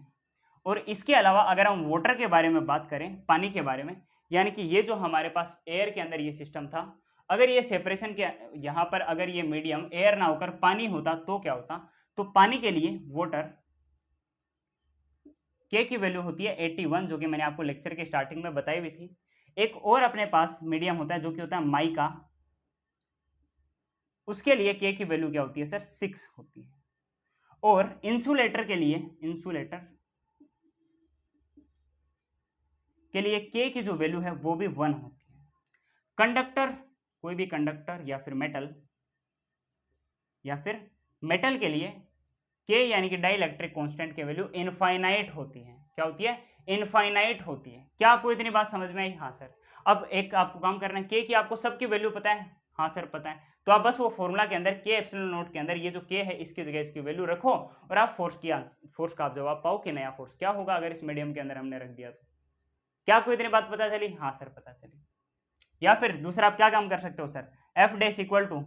[SPEAKER 1] और इसके अलावा अगर हम वाटर के बारे में बात करें, पानी के बारे में, यानी कि ये जो हमारे पास एयर के अंदर ये सिस्टम था, अगर ये सेपरेशन के यहां पर अगर ये मीडियम एयर ना होकर पानी होता तो क्या होता, तो पानी के लिए वाटर K की वैल्यू होती है 81, जो कि मैंने आपको लेक्चर के स्टार्टिंग में बताई हुई थी। एक और अपने पास मीडियम होता है जो कि होता है माइका, उसके लिए K की वैल्यू क्या होती है सर, 6 होती है। और इंसुलेटर के लिए K की जो वैल्यू है वो भी 1 होती है। कंडक्टर, कोई भी कंडक्टर या फिर मेटल के लिए K यानी कि डाइलेक्ट्रिक कांस्टेंट की वैल्यू इनफाइनाइट होती है। क्या होती है? इनफाइनाइट होती है। क्या आपको इतनी बात समझ में आई? हाँ सर। अब एक आपको काम करना है, K की आपको सबकी वैल्यू पता है? हाँ सर पता है। तो आप बस वो फॉर्मूला के अंदर K एप्सिलॉन नॉट के अंदर ये जो K है इसकी जगह इसकी वैल्यू रखो और आप फोर्स का आप जवाब पाओ कि नया फोर्स क्या होगा अगर इस मीडियम के अंदर हमने रख दिया तो। क्या आपको इतनी बात पता चली? हाँ सर पता चली। या फिर दूसरा आप क्या काम कर सकते हो sir, F dash equal to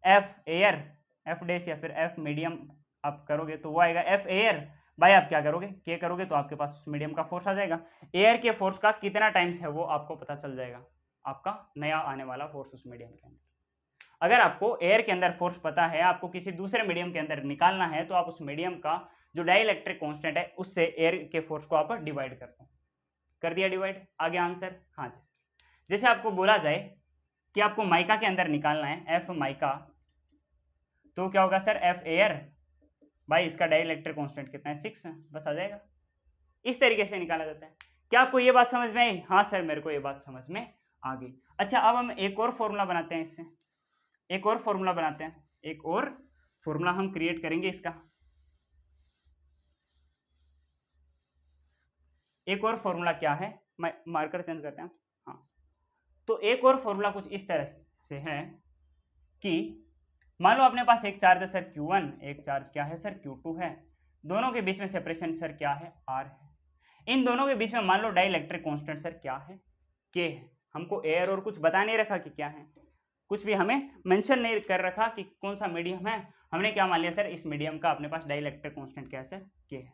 [SPEAKER 1] F air, F dash या फिर एफ मीडियम आप करोगे तो वो आएगा एफ एयर बाय आप क्या करोगे? K करोगे तो आपके पास उस मीडियम का फोर्स आ जाएगा। एयर के फोर्स का कितना टाइम्स है वो आपको पता चल जाएगा, आपका नया आने वाला फोर्स उस मीडियम के अंदर। अगर आपको एयर के अंदर फोर्स पता है, आपको किसी दूसरे मीडियम के अंदर निकालना है, तो आप उस मीडियम का जो डाइलेक्ट्रिक कांस्टेंट है उससे एयर के फोर्स को आप डिवाइड कर दो। कर दिया डिवाइड, आगे आंसर? हाँ जी सर। जैसे आपको बोला जाए कि आपको माइका के अंदर निकालना है एफ माइका, तो क्या होगा सर? एफ एयर भाई इसका डाइलेक्ट्रिक कांस्टेंट कितना है? 6, बस आ जाएगा। इस तरीके से निकाला जाता है। क्या आपको ये बात समझ में आई? हाँ सर मेरे को ये बात समझ में आ गई। अच्छा अब हम एक और फॉर्मूला बनाते हैं, इससे एक और फॉर्मूला बनाते हैं, एक और फॉर्मूला हम क्रिएट करेंगे इसका। एक और फॉर्मूला क्या है, मैं मार्कर चेंज करते हैं। हाँ, तो एक और फॉर्मूला कुछ इस तरह से है कि मान लो अपने पास एक चार्ज है सर Q1, एक चार्ज क्या है सर Q2 है। दोनों के बीच में सेपरेशन सर क्या है? R है। इन दोनों के बीच में मान लो डाइलेक्ट्रिक कांस्टेंट सर क्या है? K है। हमको एयर और कुछ बता नहीं रखा कि क्या है, कुछ भी हमें मेंशन नहीं कर रखा कि कौन सा मीडियम है। हमने क्या मान लिया सर? इस मीडियम का अपने पास डाइलेक्ट्रिक कांस्टेंट क्या है सर? K है।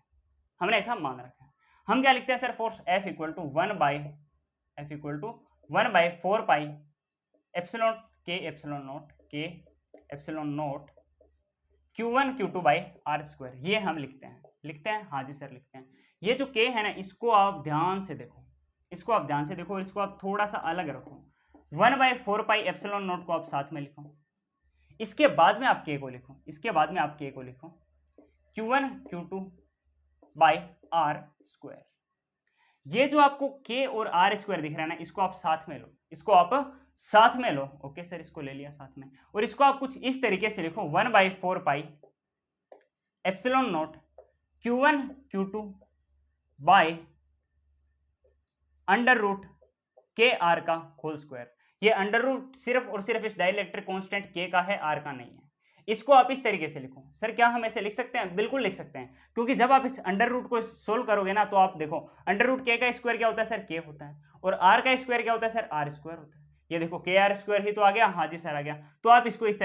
[SPEAKER 1] हमने ऐसा मान रखा है। हम क्या लिखते हैं sir? Force F equal to 1 by 4 pi epsilon K epsilon not Q1 Q2 by R square. ये हम लिखते हैं। हाँ जी सर लिखते हैं। ये जो K है ना, इसको आप ध्यान से देखो, और इसको आप थोड़ा सा अलग रखो। 1 बाई 4 पाई एप्सिलॉन नॉट को आप साथ में लिखो, इसके बाद में आप K को लिखो, Q1 Q2 by R square. ये जो आपको K और R स्क्वायर दिख रहा है ना, इसको आप साथ में लो, ओके सर इसको ले लिया साथ में, और इसको आप कुछ इस तरीके से लिखो 1 by 4 pi epsilon not Q1 Q2 by under root KR का होल स्क्वायर। ये अंडर रूट सिर्फ और सिर्फ इस डाइलेक्ट्रिक कांस्टेंट K का है, R का नहीं है। इसको आप इस तरीके से लिखो। सर क्या हम ऐसे लिख सकते हैं? बिल्कुल लिख सकते हैं, क्योंकि जब आप इस अंडर रूट को सोल्व करोगे ना, तो आप देखो अंडर रूट K का स्क्वायर क्या होता है सर? K होता है, और R का स्क्वायर क्या होता है सर? R स्क्वायर होता है। ये देखो KR स्क्वायर ही तो आ गया। हाँ जी सर आ गया। तो आप इसको इस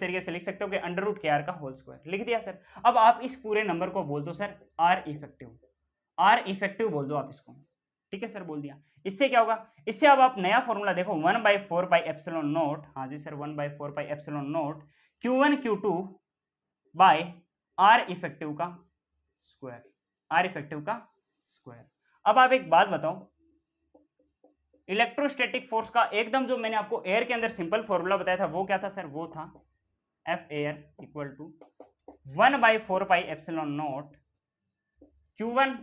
[SPEAKER 1] तरीके से लिख सकते हो कि अंडर रूट KR का होल स्क्वायर। लिख दिया सर। अब आप इस पूरे नंबर को बोल दो सर R इफेक्टिव बोल दो आप इसको। ठीक है सर बोल दिया। इससे क्या होगा? इससे अब आप नया फॉर्मूला देखो 1 बाई 4 पाई एप्सिलॉन नॉट, हाँ जी sir 1 by 4 pi epsilon not Q1 Q2 by R effective का स्क्वायर। अब आप एक बात बताओ, इलेक्ट्रोस्टैटिक फोर्स का एकदम जो मैंने आपको एयर के अंदर सिंपल फॉर्मूला बताया था वो क्या था सर? वो था F air equal to 1 by 4 pi epsilon not Q1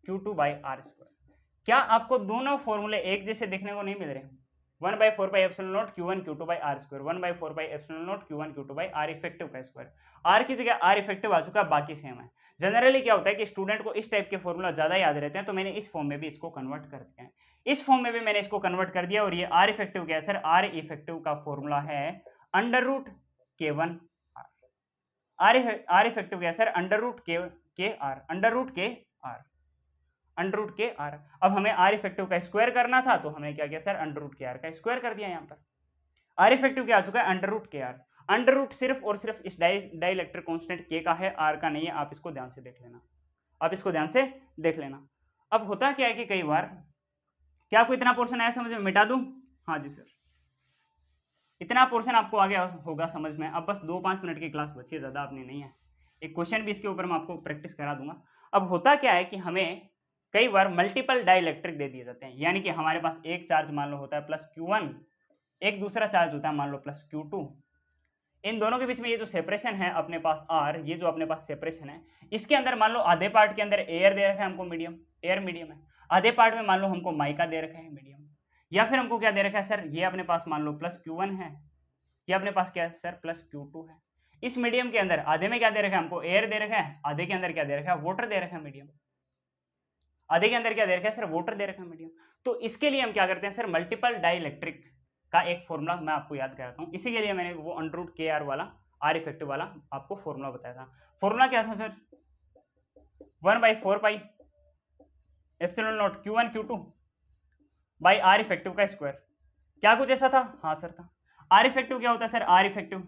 [SPEAKER 1] Q2 by R square. क्या आपको दोनों फॉर्मूले एक जैसे देखने को नहीं मिल रहे? 1 by 4 pi epsilon not Q1 Q2 by R square, 1 by 4 pi epsilon not Q1 Q2 by R effective का स्क्वायर। R की जगह R इफेक्टिव आ चुका है, बाकी सेम है। जनरली क्या होता है कि स्टूडेंट को इस टाइप के फॉर्मूला ज्यादा याद रहते हैं, तो मैंने इस फॉर्म में भी इसको कन्वर्ट कर दिया है। इस फॉर्म में भी मैंने इसको कन्वर्ट कर दिया, और ये R इफेक्टिव क्या है सर? R इफेक्टिव का फॉर्मूला है under root K1 R effective क्या है sir? Under root K R. अब हमें R इफेक्टिव का स्क्वायर करना था, तो हमने क्या किया sir? Under root K are का स्क्वायर कर दिया। यहाँ पर R इफेक्टिव क्या आ चुका है? Under root K are. Under root सिर्फ और सिर्फ इस डाइलेक्ट्रिक कांस्टेंट K का है, R का नहीं है। आप इसको ध्यान से देख लेना। अब होता क्या है कि कई बार, क्या आपको इतना पोर्शन आया समझ में? मिटा दूं? हाँ जी सर, इतना पोर्शन आपको आ गया होगा समझ में। अब बस 2-5 मिनट की क्लास बची है, ज्यादा आपने नहीं है। एक क्वेश्चन भी इसके ऊपर मैं आपको प्रैक्टिस करा दूंगा। अब होता क्या है कि हमें कई बार मल्टीपल डाइलेक्ट्रिक दे दिए जाते हैं, यानी कि हमारे पास एक चार्ज मान लो होता है प्लस Q1, एक दूसरा चार्ज होता है मान लो प्लस Q2, इन दोनों के बीच में ये जो सेपरेशन है अपने पास आर, ये जो अपने पास सेपरेशन है, इसके अंदर मान लो आधे पार्ट के अंदर एयर दे रखा है हमको, मीडियम, एयर मीडियम है, आधे पार्ट में मान लो हमको माइका दे रखा है मीडियम, या फिर हमको क्या दे रखा है सर, ये अपने पास मान लो प्लस Q1 है, ये अपने पास क्या है सर प्लस Q2 है। इस मीडियम के अंदर आधे में क्या दे रखा है हमको, एयर दे रखा है, आधे के अंदर क्या दे रखा है, वाटर दे रखा है मीडियम, आधे के अंदर क्या दे रखा है सर, वाटर दे रखा है मीडियम। तो इसके लिए हम क्या करते हैं सर, मल्टीपल डाइइलेक्ट्रिक का एक फॉर्मूला मैं आपको याद कराता हूँ। इसी के लिए मैंने वो √KR वाला, आर इफेक्टिव वाला आपको फॉर्मूला बताया था। फॉर्मूला क्या था sir, 1/4 pi epsilon not Q1 Q2 by R effective का स्क्वायर। क्या कुछ ऐसा था, हाँ सर था। आर इफेक्टिव क्या होता है सर, आर इफेक्टिव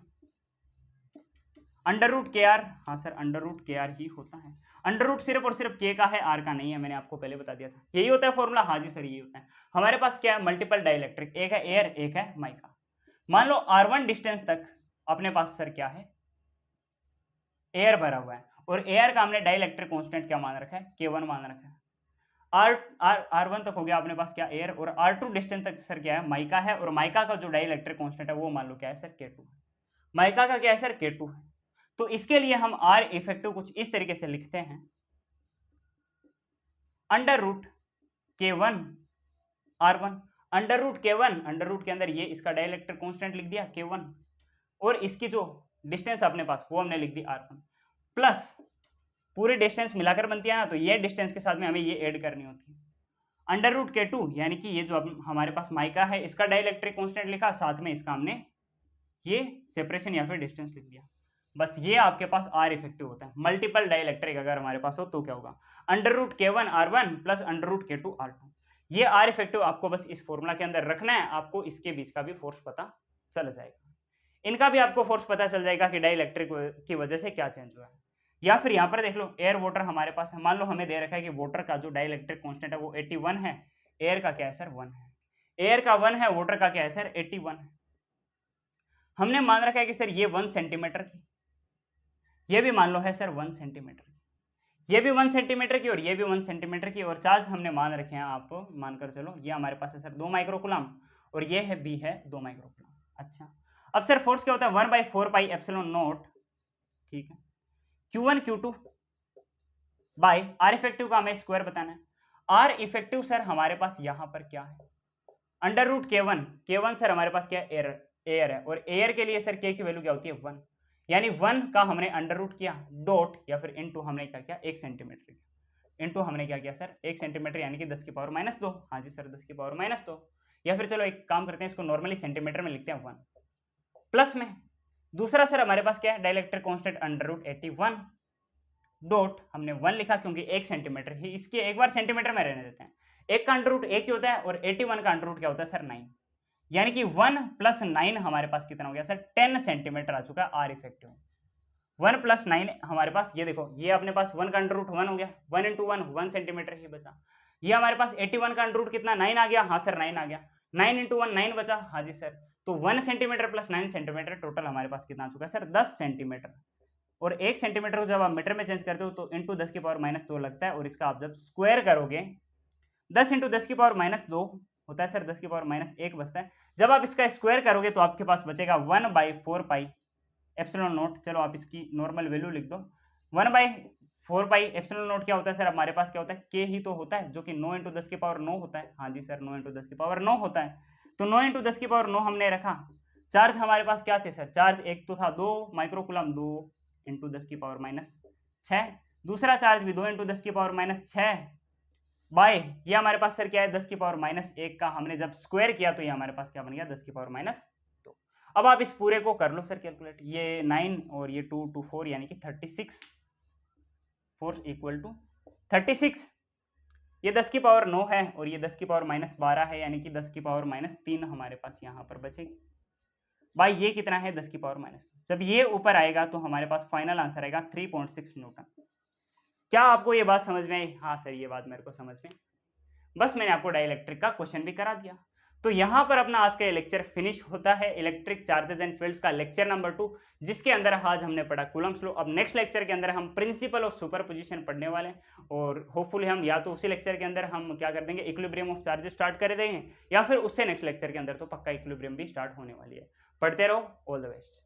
[SPEAKER 1] √KR, हाँ सर √KR ही होता है। अंडर सिर्फ और सिर्फ K का है, R का नहीं है, मैंने आपको पहले बता दिया था। यही होता है फॉर्मूला, हाँ जी सर यही होता है। हमारे पास क्या है, मल्टीपल डाइइलेक्ट्रिक, एक है एयर एक है माइका। मान लो R1 डिस्टेंस तक अपने पास सर क्या है, एयर भरा हुआ है, और एयर का हमने डाइइलेक्ट्रिक कांस्टेंट क्या मान रखा है, K1 मान रखा है। R1 तक हो गया अपने पास क्या, एयर, और R2 डिस्टेंस तक सर क्या है, माइका है, और माइका का जो डाइइलेक्ट्रिक कांस्टेंट है वो मान लो क्या है सर, K2 है। माइका का क्या है सर, K2 है। तो इसके लिए हम R इफेक्टिव कुछ इस तरीके से लिखते हैं, √K1 R1, √K1, under root के अंदर ये इसका डाइइलेक्ट्रिक कांस्टेंट लिख दिया K1, और इसकी जो डिस्टेंस अपने पास वो हमने लिख दी R1, प्लस पूरी डिस्टेंस मिलाकर बनती है ना, तो ये डिस्टेंस के साथ में हमें ये ऐड करनी होती है, √K2, यानी कि ये जो हमारे पास माइका है इसका डाइइलेक्ट्रिक कांस्टेंट लिखा, साथ में इसका हमने ये सेपरेशन या फिर डिस्टेंस लिख दिया। बस ये आपके पास आर इफेक्टिव होता है। मल्टीपल डाइइलेक्ट्रिक अगर हमारे पास हो तो क्या होगा, √K1 R1 plus √K2 R2। ये आर इफेक्टिव आपको बस इस फॉर्मूला के अंदर रखना है, आपको इसके बीच का भी फोर्स पता चल जाएगा, इनका भी आपको फोर्स पता चल जाएगा कि डाइइलेक्ट्रिक की वजह से क्या चेंज हुआ है। या फिर यहाँ पर देख लो, एयर वाटर हमारे पास है, मान लो हमें दे रखा है कि वाटर का जो डाइइलेक्ट्रिक कांस्टेंट है वो 81 है, एयर का क्या है सर 1 है, एयर का 1 है, वाटर का क्या है सर 81 है। हमने मान रखा है कि सर ये 1 सेंटीमीटर की, ये भी मान लो है सर 1 सेंटीमीटर, ये भी 1 सेंटीमीटर की और ये भी 1 सेंटीमीटर की, और चार्ज हमने मान रखे हैं, आप मानकर चलो ये हमारे पास है सर 2 माइक्रोकूलम, और ये है बी है 2 माइक्रोकूलम। अच्छा, अब सर फोर्स क्या होता है, 1/4 पाई एप्सिलॉन नॉट, ठीक है, Q1 Q2 bye are effective का हमें स्क्वायर बताना है। आर इफेक्टिव सर हमारे पास यहां पर क्या है, √K1, K1 सर हमारे पास क्या है, एयर है, और एयर के लिए सर K की वैल्यू क्या होती है 1, यानी 1 का हमने अंडर रूट किया, डॉट या फिर इनटू हमने क्या किया 1 सेंटीमीटर, इनटू हमने क्या किया सर 1 सेंटीमीटर, यानी कि 10 की पावर -2, हाँ जी सर 10 की पावर -2, या फिर चलो एक काम करते हैं, इसको नॉर्मली सेंटीमीटर में लिखते हैं 1, प्लस में दूसरा सर हमारे पास क्या है, डाइइलेक्ट्रिक कांस्टेंट √81, डॉट हमने 1 लिखा क्योंकि 1 सेंटीमीटर ही, इसके एक बार सेंटीमीटर में रहने देते हैं, एक का अंडर रूट 1 ही होता है, और 81 का अंडर रूट क्या होता है सर 9, यानी कि 1 + 9 हमारे पास कितना हो गया सर 10 सेंटीमीटर आ चुका है आर इफेक्टिव। 1 + 9 हमारे पास, ये देखो ये अपने पास 1 का अंडर रूट 1 हो गया, 1 × 1 1 सेंटीमीटर ही बचा। ये हमारे पास 81 का अंडर रूट कितना 9 आ गया, हाँ सर 9 आ गया, 9 × 1 9 बचा, हाँ जी सर, तो 1 सेंटीमीटर + 9 सेंटीमीटर टोटल हमारे पास कितना आ चुका है सर 10 सेंटीमीटर। और 1 सेंटीमीटर को जब आप मीटर में चेंज करते हो तो इंटू 10 की पावर -2 लगता है, और इसका आप जब स्क्वायर करोगे 10 × 10 की पावर -2 होता है सर 10 की पावर -1 बचता है। जब आप इसका स्क्वायर करोगे तो आपके पास बचेगा 1/4 पाई एप्सिलॉन नॉट, चलो आप इसकी नॉर्मल वैल्यू लिख दो, 1/4 पाई एप्सिलॉन नॉट क्या होता है सर हमारे पास, क्या होता है के ही तो होता है, जो कि 9 × 10 की पावर 9 होता है, हाँ जी सर 9 × 10 की पावर 9 होता है, तो 9 × 10 की पावर 9 हमने रखा। चार्ज हमारे पास क्या थे सर, चार्ज एक तो था 2 माइक्रोकूलम, 2 × 10 की पावर -6, दूसरा चार्ज भी 2 × 10 की पावर -6 बाय ये हमारे पास सर क्या है 10 की पावर -1 का हमने जब स्क्वायर किया तो ये हमारे पास क्या बन गया 10 की पावर -2। अब आप इस पूरे को कर लो सर कैलकुलेट, ये 9 और ये 2 2 4 यानी कि 36, 4 = 36, ये 10 की पावर 9 है और ये 10 की पावर -12 है, यानी कि 10 की पावर -3 हमारे पास यहाँ पर बचेगी। भाई ये कितना है 10 की पावर -2, जब ये ऊपर आएगा तो हमारे पास फाइनल आंसर आएगा 3.6 न्यूटन। क्या आपको ये बात समझ में आई? हाँ सर ये बात मेरे को समझ में, बस मैंने आपको डाइइलेक्ट्रिक का क्वेश्चन भी करा दिया। तो यहाँ पर अपना आज का ये लेक्चर फिनिश होता है, इलेक्ट्रिक चार्जेस एंड फील्ड्स का लेक्चर नंबर 2, जिसके अंदर आज हमने पढ़ा कूलम्ब्स लॉ। अब नेक्स्ट लेक्चर के अंदर हम प्रिंसिपल ऑफ सुपरपोजिशन पढ़ने वाले हैं, और होपफुली हम या तो उसी लेक्चर के अंदर हम क्या कर देंगे इक्विलिब्रियम ऑफ चार्जेस स्टार्ट कर देंगे, या फिर उससे नेक्स्ट लेक्चर के अंदर तो पक्का इक्विलिब्रियम भी स्टार्ट होने वाली है। पढ़ते रहो, ऑल द बेस्ट।